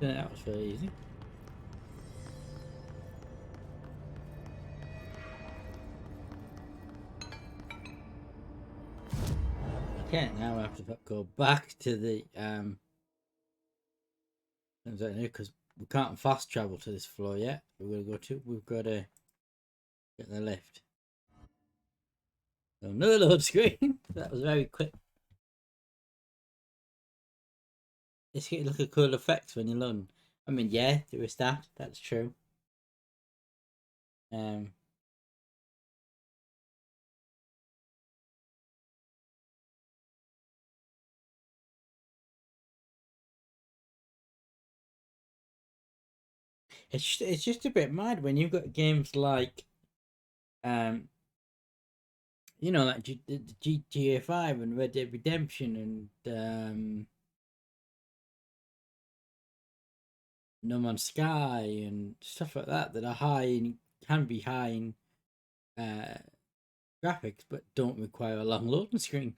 [SPEAKER 5] That was very easy. Okay, now we have to go back to the because we can't fast travel to this floor yet. We've got to get the lift. So another load screen. That was very quick. It's getting like a cool effect when you load. I mean, yeah, there is that. That's true. It's just a bit mad when you've got games like, you know, like GTA 5 and Red Dead Redemption and No Man's Sky and stuff like that that are high in, can be high in graphics but don't require a long loading screen.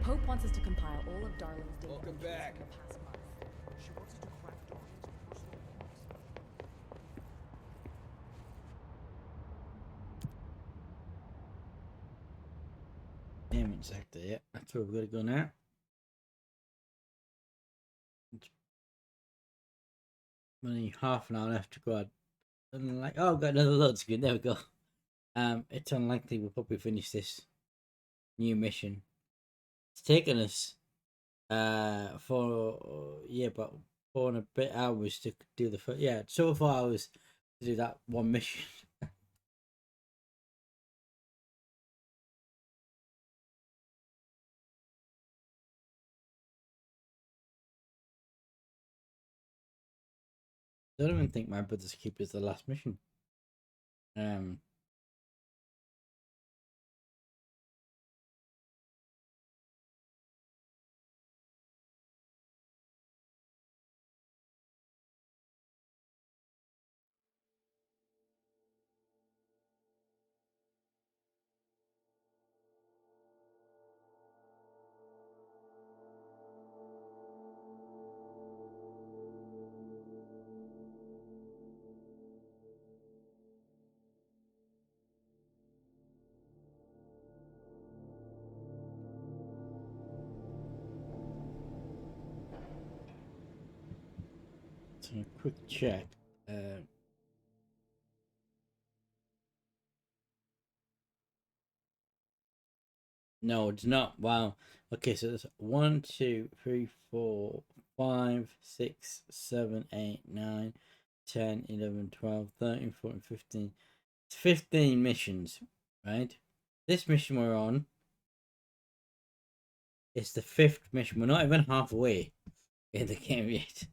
[SPEAKER 15] Pope wants us to compile all of Darling's data.
[SPEAKER 17] Welcome back.
[SPEAKER 14] She wants us to crack Darling's personal logs.
[SPEAKER 5] Payment sector, yeah, that's where we've got to go now. Only half an hour left to go out. And like, oh, I've got another load screen. There we go. It's unlikely we'll probably finish this new mission. It's taken us about 4 and a bit hours to do the first. Yeah, so 4 hours to do that one mission. I don't even think my Brother's Keeper is the last mission. So a quick check. No, it's not. Wow. Okay, so there's 1, 2, 3, 4, 5, 6, 7, 8, 9, 10, 11, 12, 13, 14, 15. It's 15 missions, right? This mission we're on is the 5th mission. We're not even halfway in the game yet.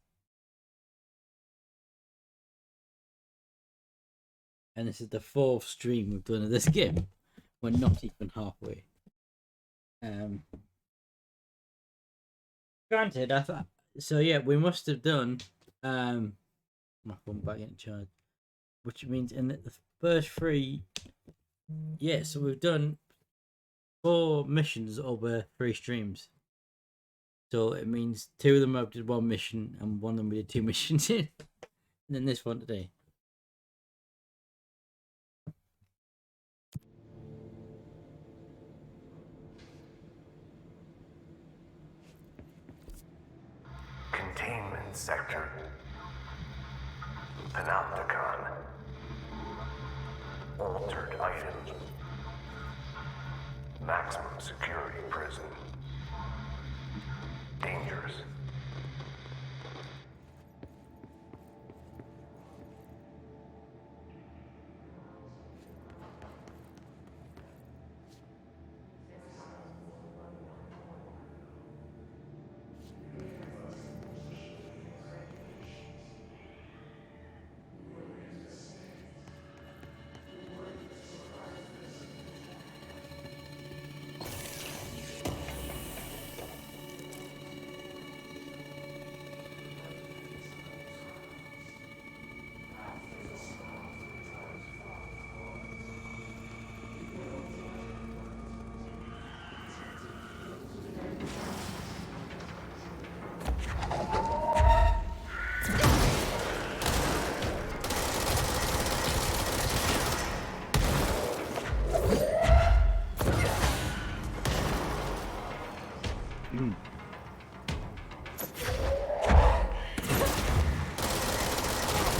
[SPEAKER 5] And this is the 4th stream we've done of this game. We're not even halfway. Granted, I thought so. Yeah, we must have done. My phone back in charge, which means in the first 3. Yeah, so we've done 4 missions over 3 streams. So it means 2 of them I did 1 mission, and 1 of them we did 2 missions in, and then this one today.
[SPEAKER 1] Containment sector. Panopticon. Altered items. Maximum security prison. Dangerous.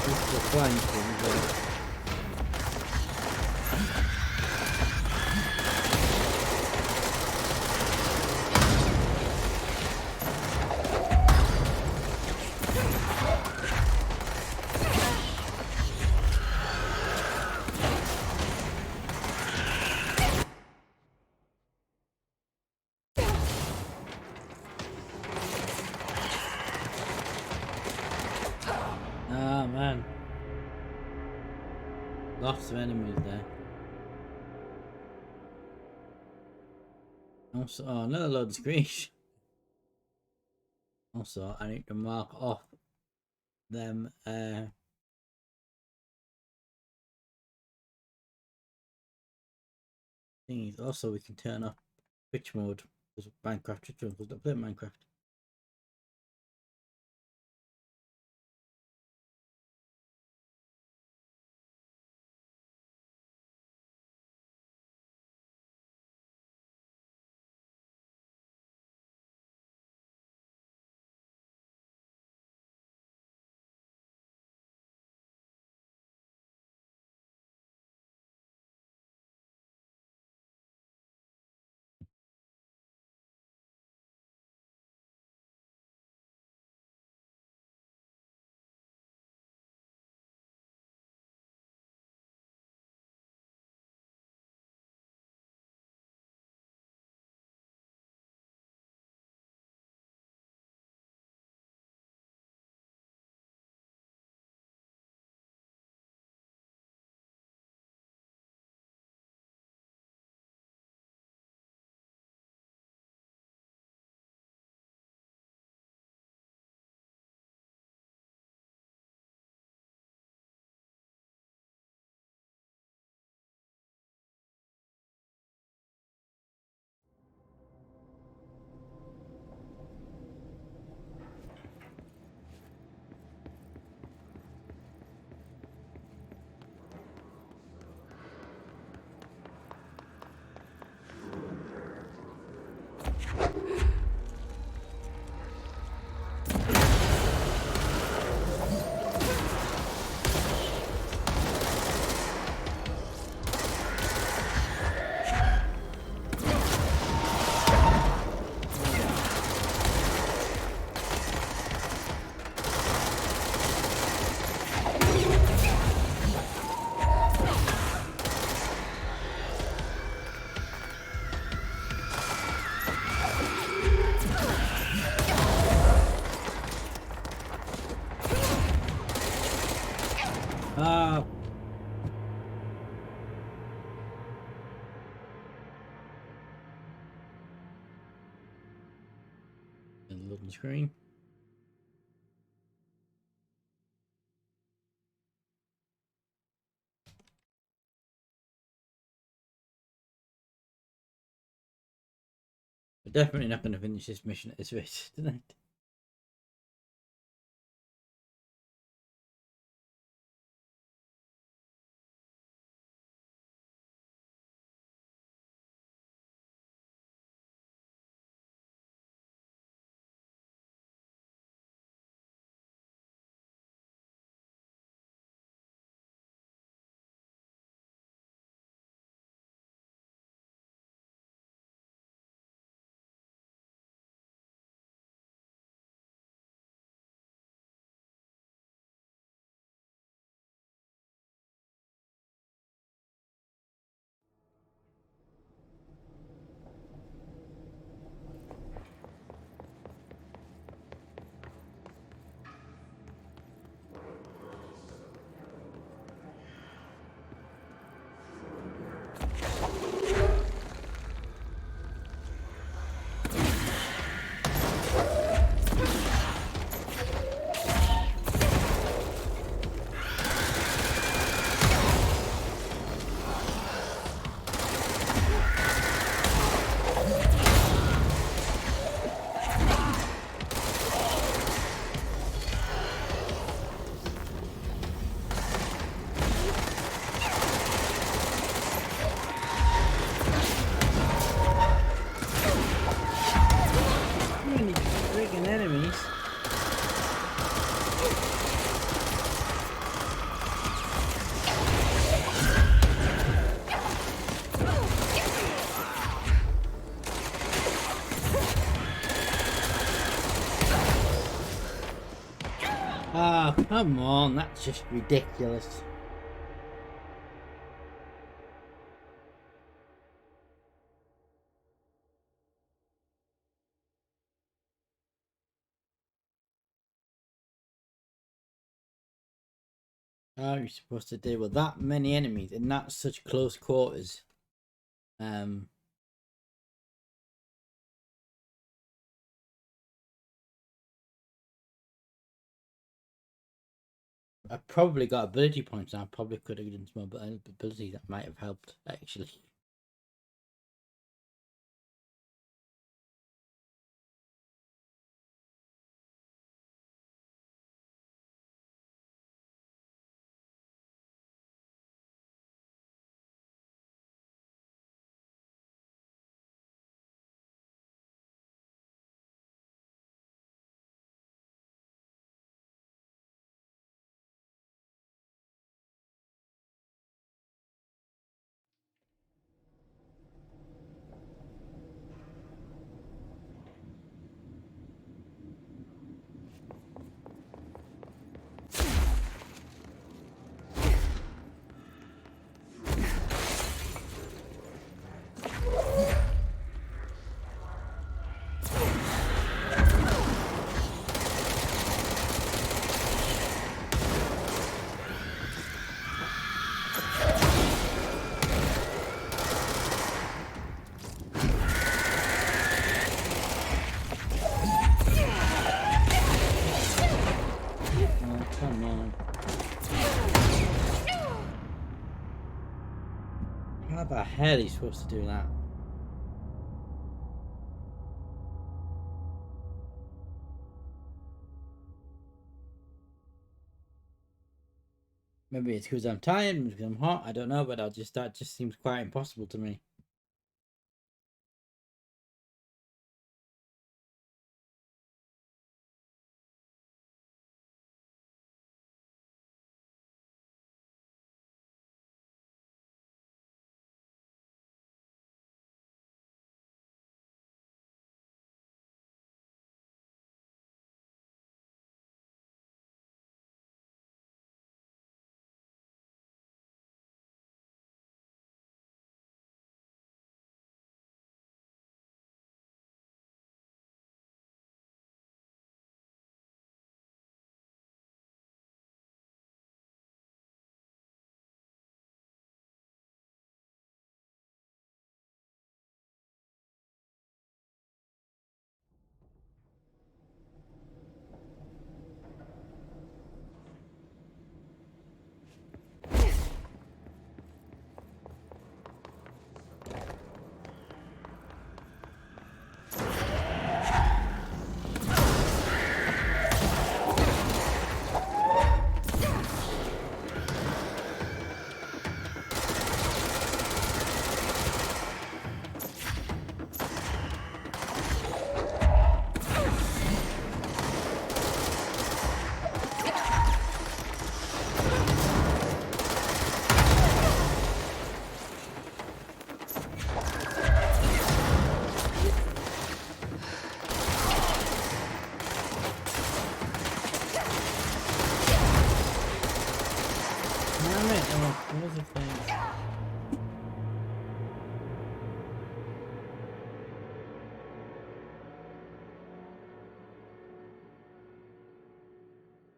[SPEAKER 2] This is a flying thing, but... Ah, man. Lots of enemies there. Also, oh, another load of screech. Also, I need to mark off them thingies. Also, we can turn off Twitch mode because Minecraft Twitch mode because I play Minecraft. Ah. And loading screen. We're definitely not going to finish this mission at this rate tonight.
[SPEAKER 5] Come on, that's just ridiculous. How are you supposed to deal with that many enemies in that such close quarters? I probably got ability points and I probably could have done some ability that might have helped actually. How the hell are you supposed to do that? Maybe it's because I'm tired, maybe because I'm hot, I don't know, but that just seems quite impossible to me.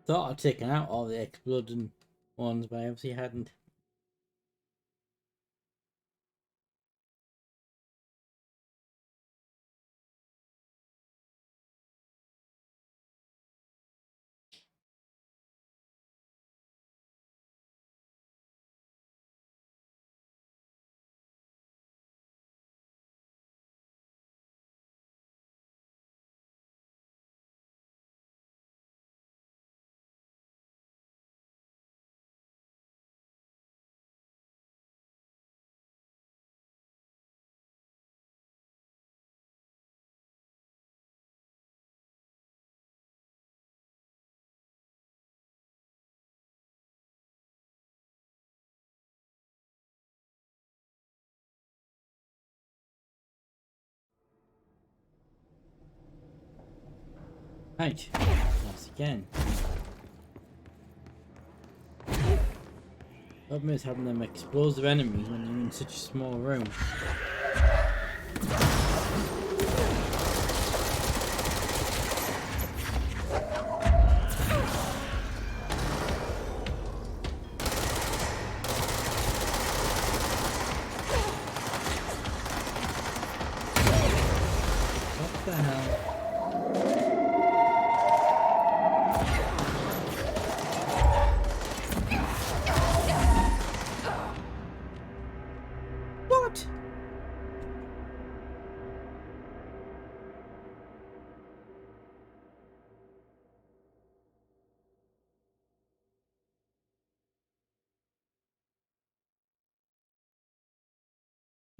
[SPEAKER 5] Thought I'd taken out all the exploding ones, but I obviously hadn't. Right, once again. Problem is having them explosive enemies when you're in such a small room. What the hell? What?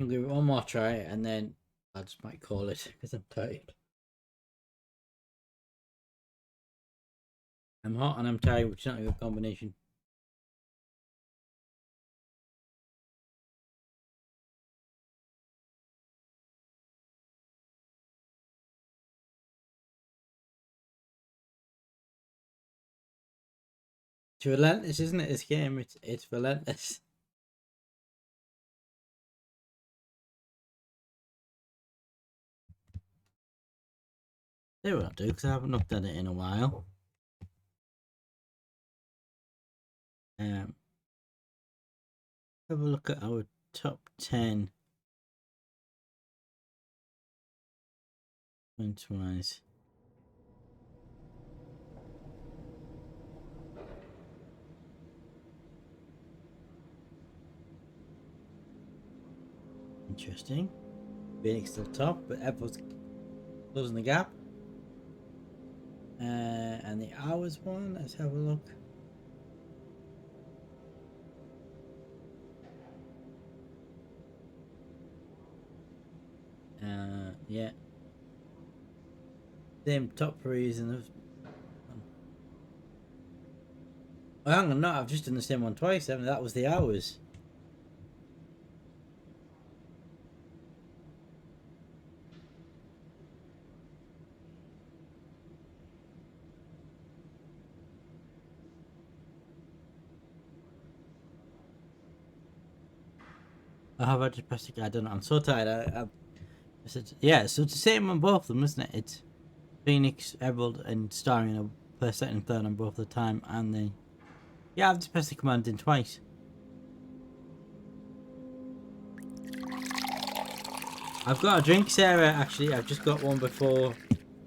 [SPEAKER 5] I'll give it one more try and then I just might call it because I'm tired. I'm hot and I'm tired, which is not a good combination. It's relentless, isn't it? This game, it's relentless. There what I'll do, because I haven't looked at it in a while. Have a look at our top 10 points-wise. Interesting. Phoenix still top, but Apple's closing the gap. And the hours one, let's have a look. Yeah. Same top reason. Oh, hang on, no, I've just done the same one twice, haven't I? That was the hours. I have I just pressed the guy? I don't know. I'm so tired. I said, yeah, so it's the same on both of them, isn't it? It's Phoenix, Emerald, and starring a first, second, and third on both the time, and the. Yeah, I've just pressed the command in twice. I've got a drink, Sarah. Actually, I've just got one before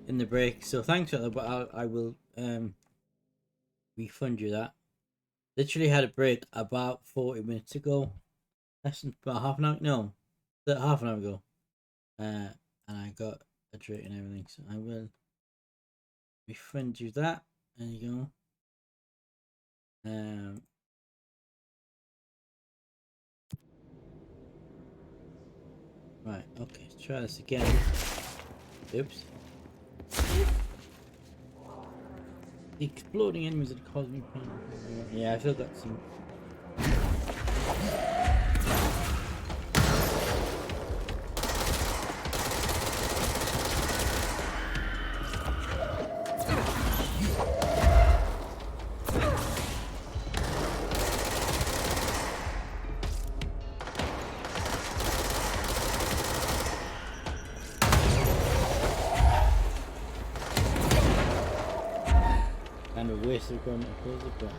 [SPEAKER 5] in the break, so thanks for that. But I will refund you that. Literally had a break about 40 minutes ago. Less than about half an hour. No, half an hour ago. And I got a drink and everything, so I will refund you that. There you go. Right, okay, let's try this again. Oops. The exploding enemies that cause me pain. Yeah, I still got some. We're going to close it down.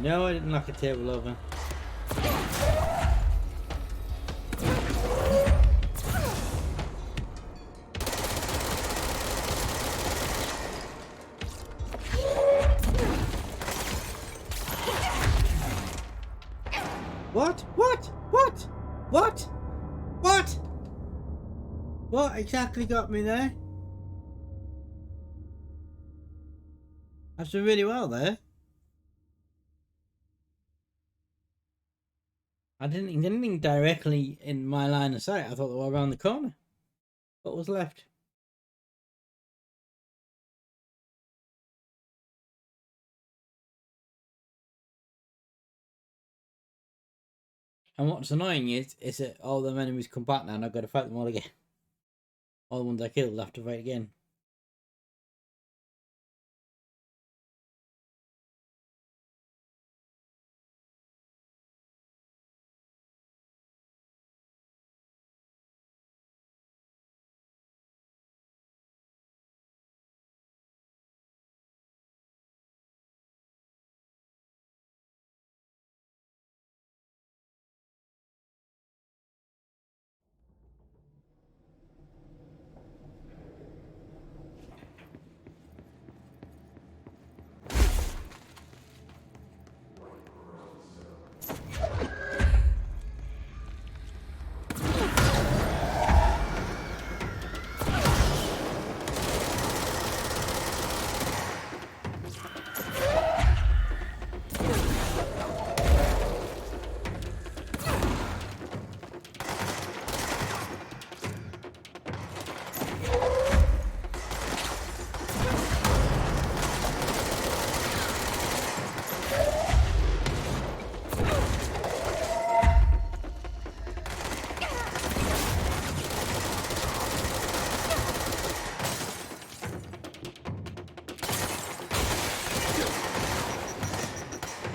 [SPEAKER 5] No, I didn't knock a table over. What? What exactly got me there? I've done really well there.
[SPEAKER 2] I didn't think anything directly in my line of sight. I thought they were around the corner. What was left? And what's annoying is that all them enemies come back now and I've got to fight them all again. All the ones I killed I have to fight again.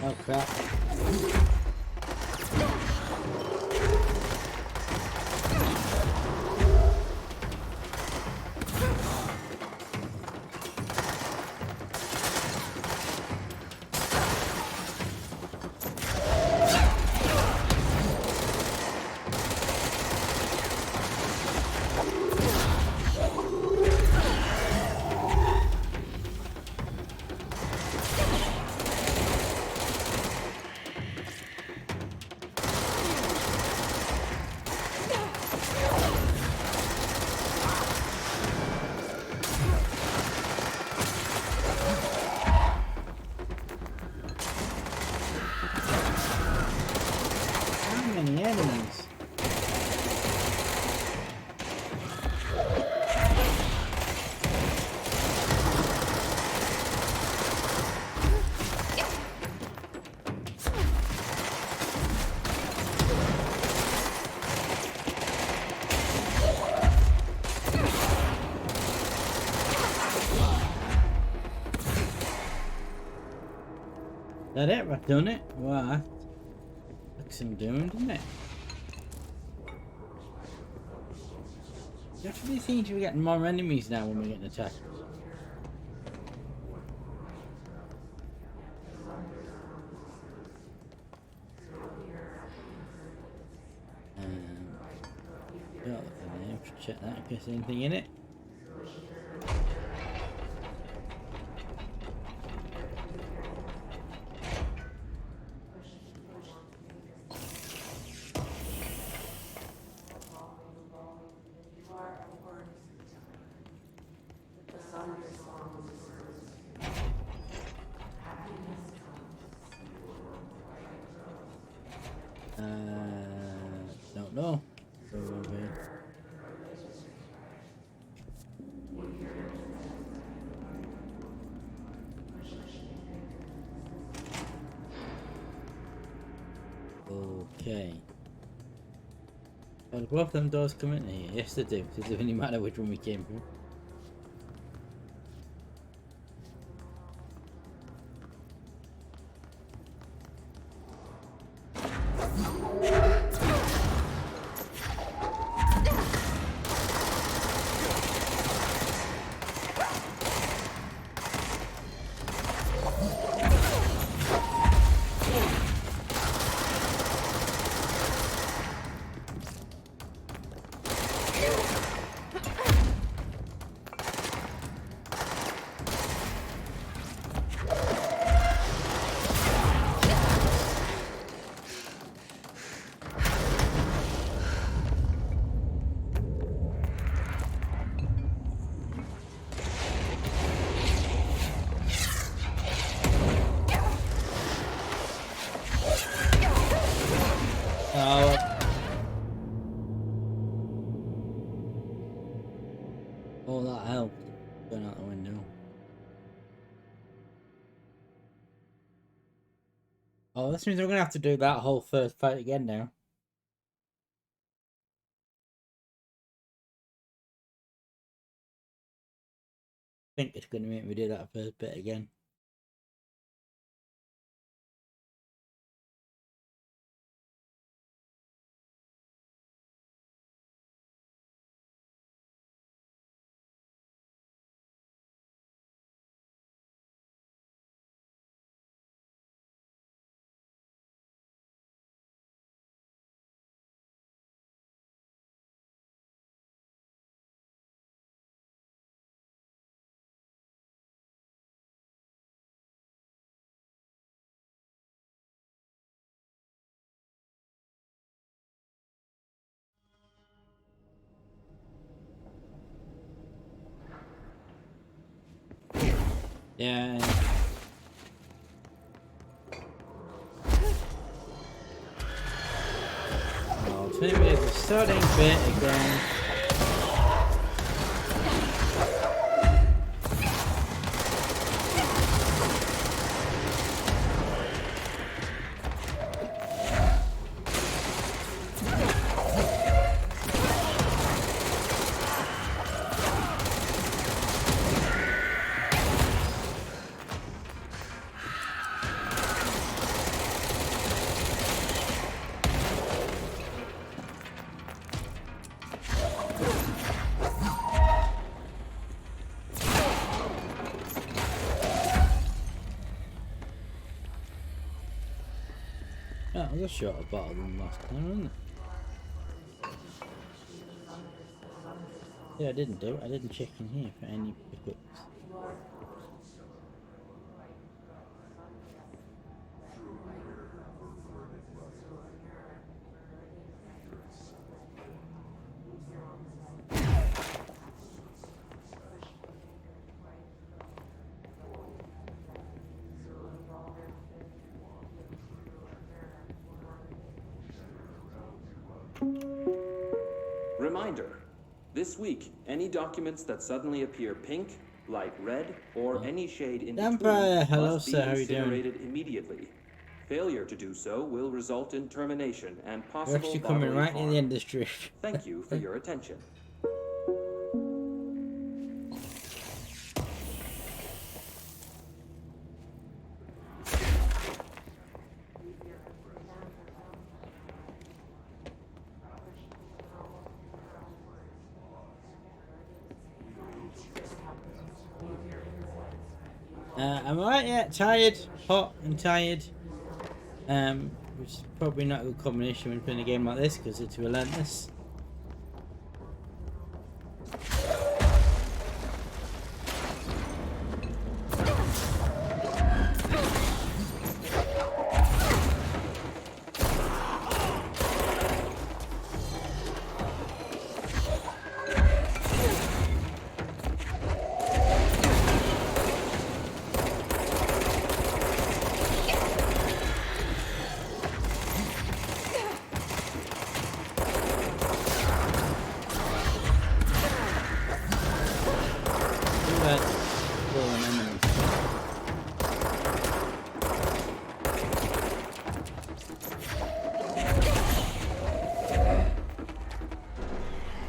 [SPEAKER 2] Oh crap. That it? I've done it? Wow, that looks some doing, doesn't it? Definitely seems to be getting more enemies now when we're getting attacked. Check that in case there's anything in it. Don't know. Okay. Well, both them doors come in here. Yes, they do. Does it really matter which one we came from?
[SPEAKER 5] Oh, that helped. Going out the window. Oh, this means we're gonna have to do that whole first fight again now. I think it's gonna make me do that first bit again. Yeah. Oh, 20 minutes of starting bit again. That was a shorter battle than last time, wasn't it? Yeah, I didn't do it. I didn't check in here for any pickups.
[SPEAKER 13] Reminder. This week, any documents that suddenly appear pink, light red, or any shade in between
[SPEAKER 5] hello,
[SPEAKER 13] must be
[SPEAKER 5] sir. How are you doing?
[SPEAKER 13] incinerated immediately. Failure to do so will result in termination and
[SPEAKER 5] You're
[SPEAKER 13] possible
[SPEAKER 5] actually coming
[SPEAKER 13] bodily
[SPEAKER 5] right
[SPEAKER 13] harm.
[SPEAKER 5] in the industry.
[SPEAKER 13] Thank you for your attention.
[SPEAKER 5] I'm alright, yeah, tired, hot and tired. Which is probably not a good combination when playing a game like this because it's relentless.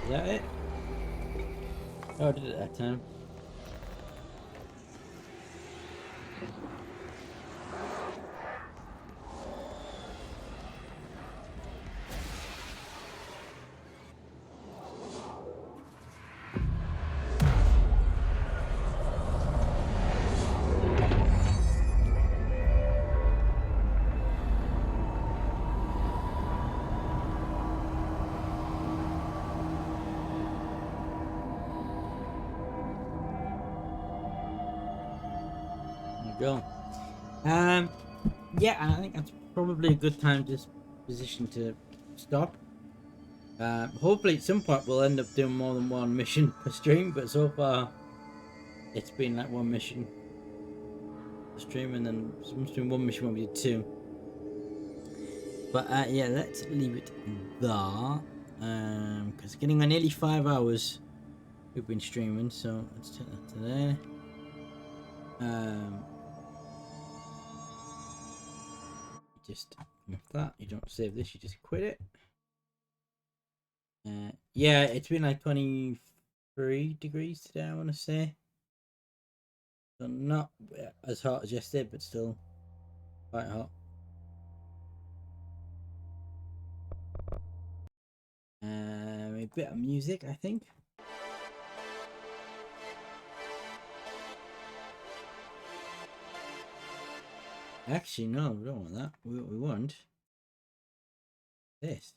[SPEAKER 5] Is that it? Oh, I did it that time. Go. Yeah, I think that's probably a good time to position to stop. Hopefully at some point we'll end up doing more than one mission per stream, but so far it's been like one mission per stream, and then must be one mission when we did two. But yeah, let's leave it there. Because it's getting on nearly 5 hours we've been streaming, so let's take that to there. Just with that, you don't save this, you just quit it. Yeah, it's been like 23 degrees today, I want to say. So not as hot as yesterday, but still quite hot. A bit of music, I think. Actually, no, we don't want that. We want this.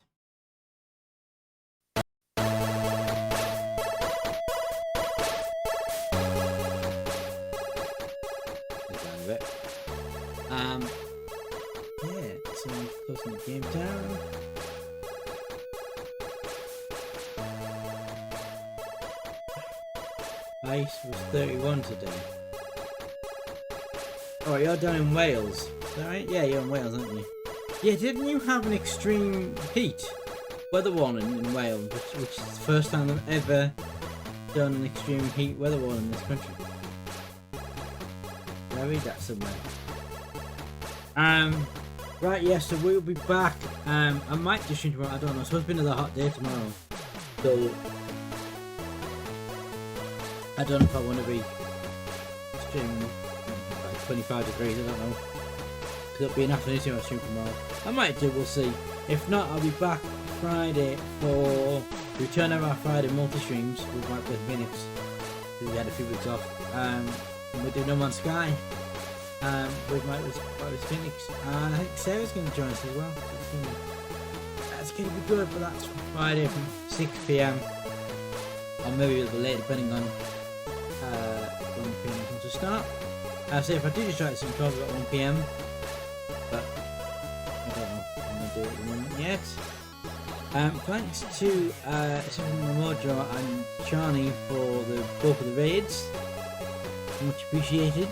[SPEAKER 5] Yeah, so I'm closing the game down. Ice was 31 today. Oh, you're down in Wales, is that right? Yeah, you're in Wales, aren't you? Yeah, didn't you have an extreme heat weather warning in Wales, which is the first time I've ever done an extreme heat weather warning in this country? Did I read that somewhere? Right, yeah, so we'll be back. I might just stream tomorrow, I don't know. It's supposed to be another hot day tomorrow. So I don't know if I want to be streaming like 25 degrees, I don't know. Because it'll be an afternoon stream I stream tomorrow. I might do, we'll see. If not, I'll be back Friday for the return of our Friday multi-streams with White Earth Phoenix. We had a few weeks off. And we'll do No Man's Sky with White Earth Phoenix. And I think Sarah's going to join us as well. That's going to be good, but that's Friday from 6 PM. Or maybe a little bit later, depending on when the PM comes to start. So if I do just try to stream 12 at 1 PM, but I don't know if I'm going to do it at the moment yet. Thanks to Momojo and Charlie for both of the raids. Much appreciated.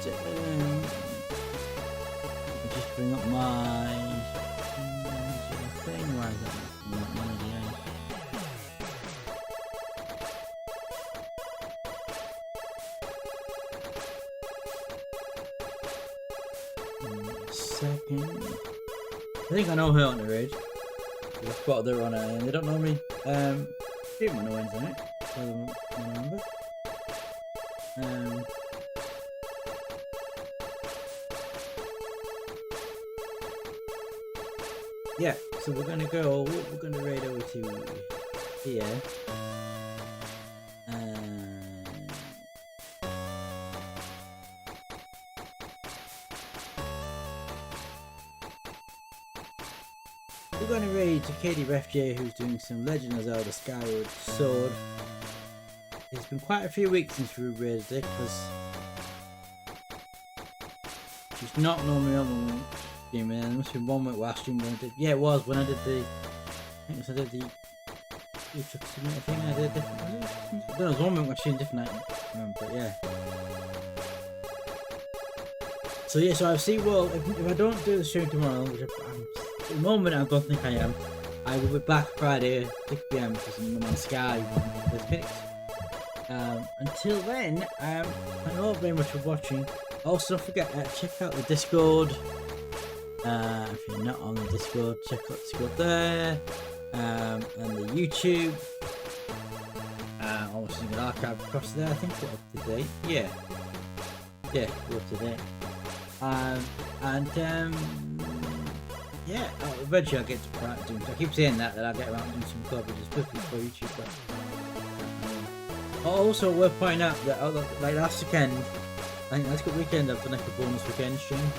[SPEAKER 5] I'll just bring up my thing. Why is that? Second. I think I know her on the raid. I've spotted her on it and they don't know me. Didn't want to win on it. I remember. Yeah, so we're gonna raid over to here. We're going to raid to Katie RefJ, who's doing some Legend of Zelda Skyward Sword. It's been quite a few weeks since we raided it, because she's not normally on the streaming. There must have been 1 week last stream when I did. Yeah, it was when I did the. I think I did the. I think I did a different. I don't know, it was 1 week when she did a different night. But yeah. So yeah, so I'll see. Well, if I don't do the stream tomorrow, which at the moment I don't think I am, I will be back Friday 6 PM because I'm on Sky with Phoenix. Until then, thank you all very much for watching. Also, don't forget check out the Discord. If you're not on the Discord, check out the Discord there, and the YouTube. Also, you can archive across there. I think we're up to date. Yeah, we're up to date. Yeah, eventually I'll get to doing. I keep saying that I'll get around doing some coverages quickly for YouTube. But also worth pointing out that like last weekend, I think last weekend I've done like a bonus weekend stream.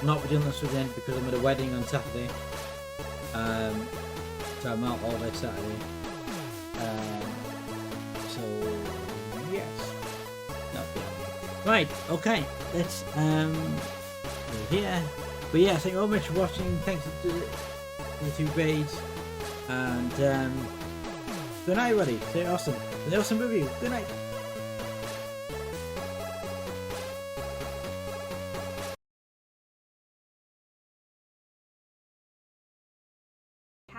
[SPEAKER 5] Not doing this weekend because I'm at a wedding on Saturday. So I'm out all day Saturday. So yes, right. Okay, let's yeah. But yeah, thank you all very much for watching. Thanks to the 2 raids. And good night, everybody. Stay awesome. Stay awesome review. Good night.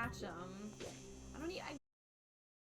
[SPEAKER 18] catch them.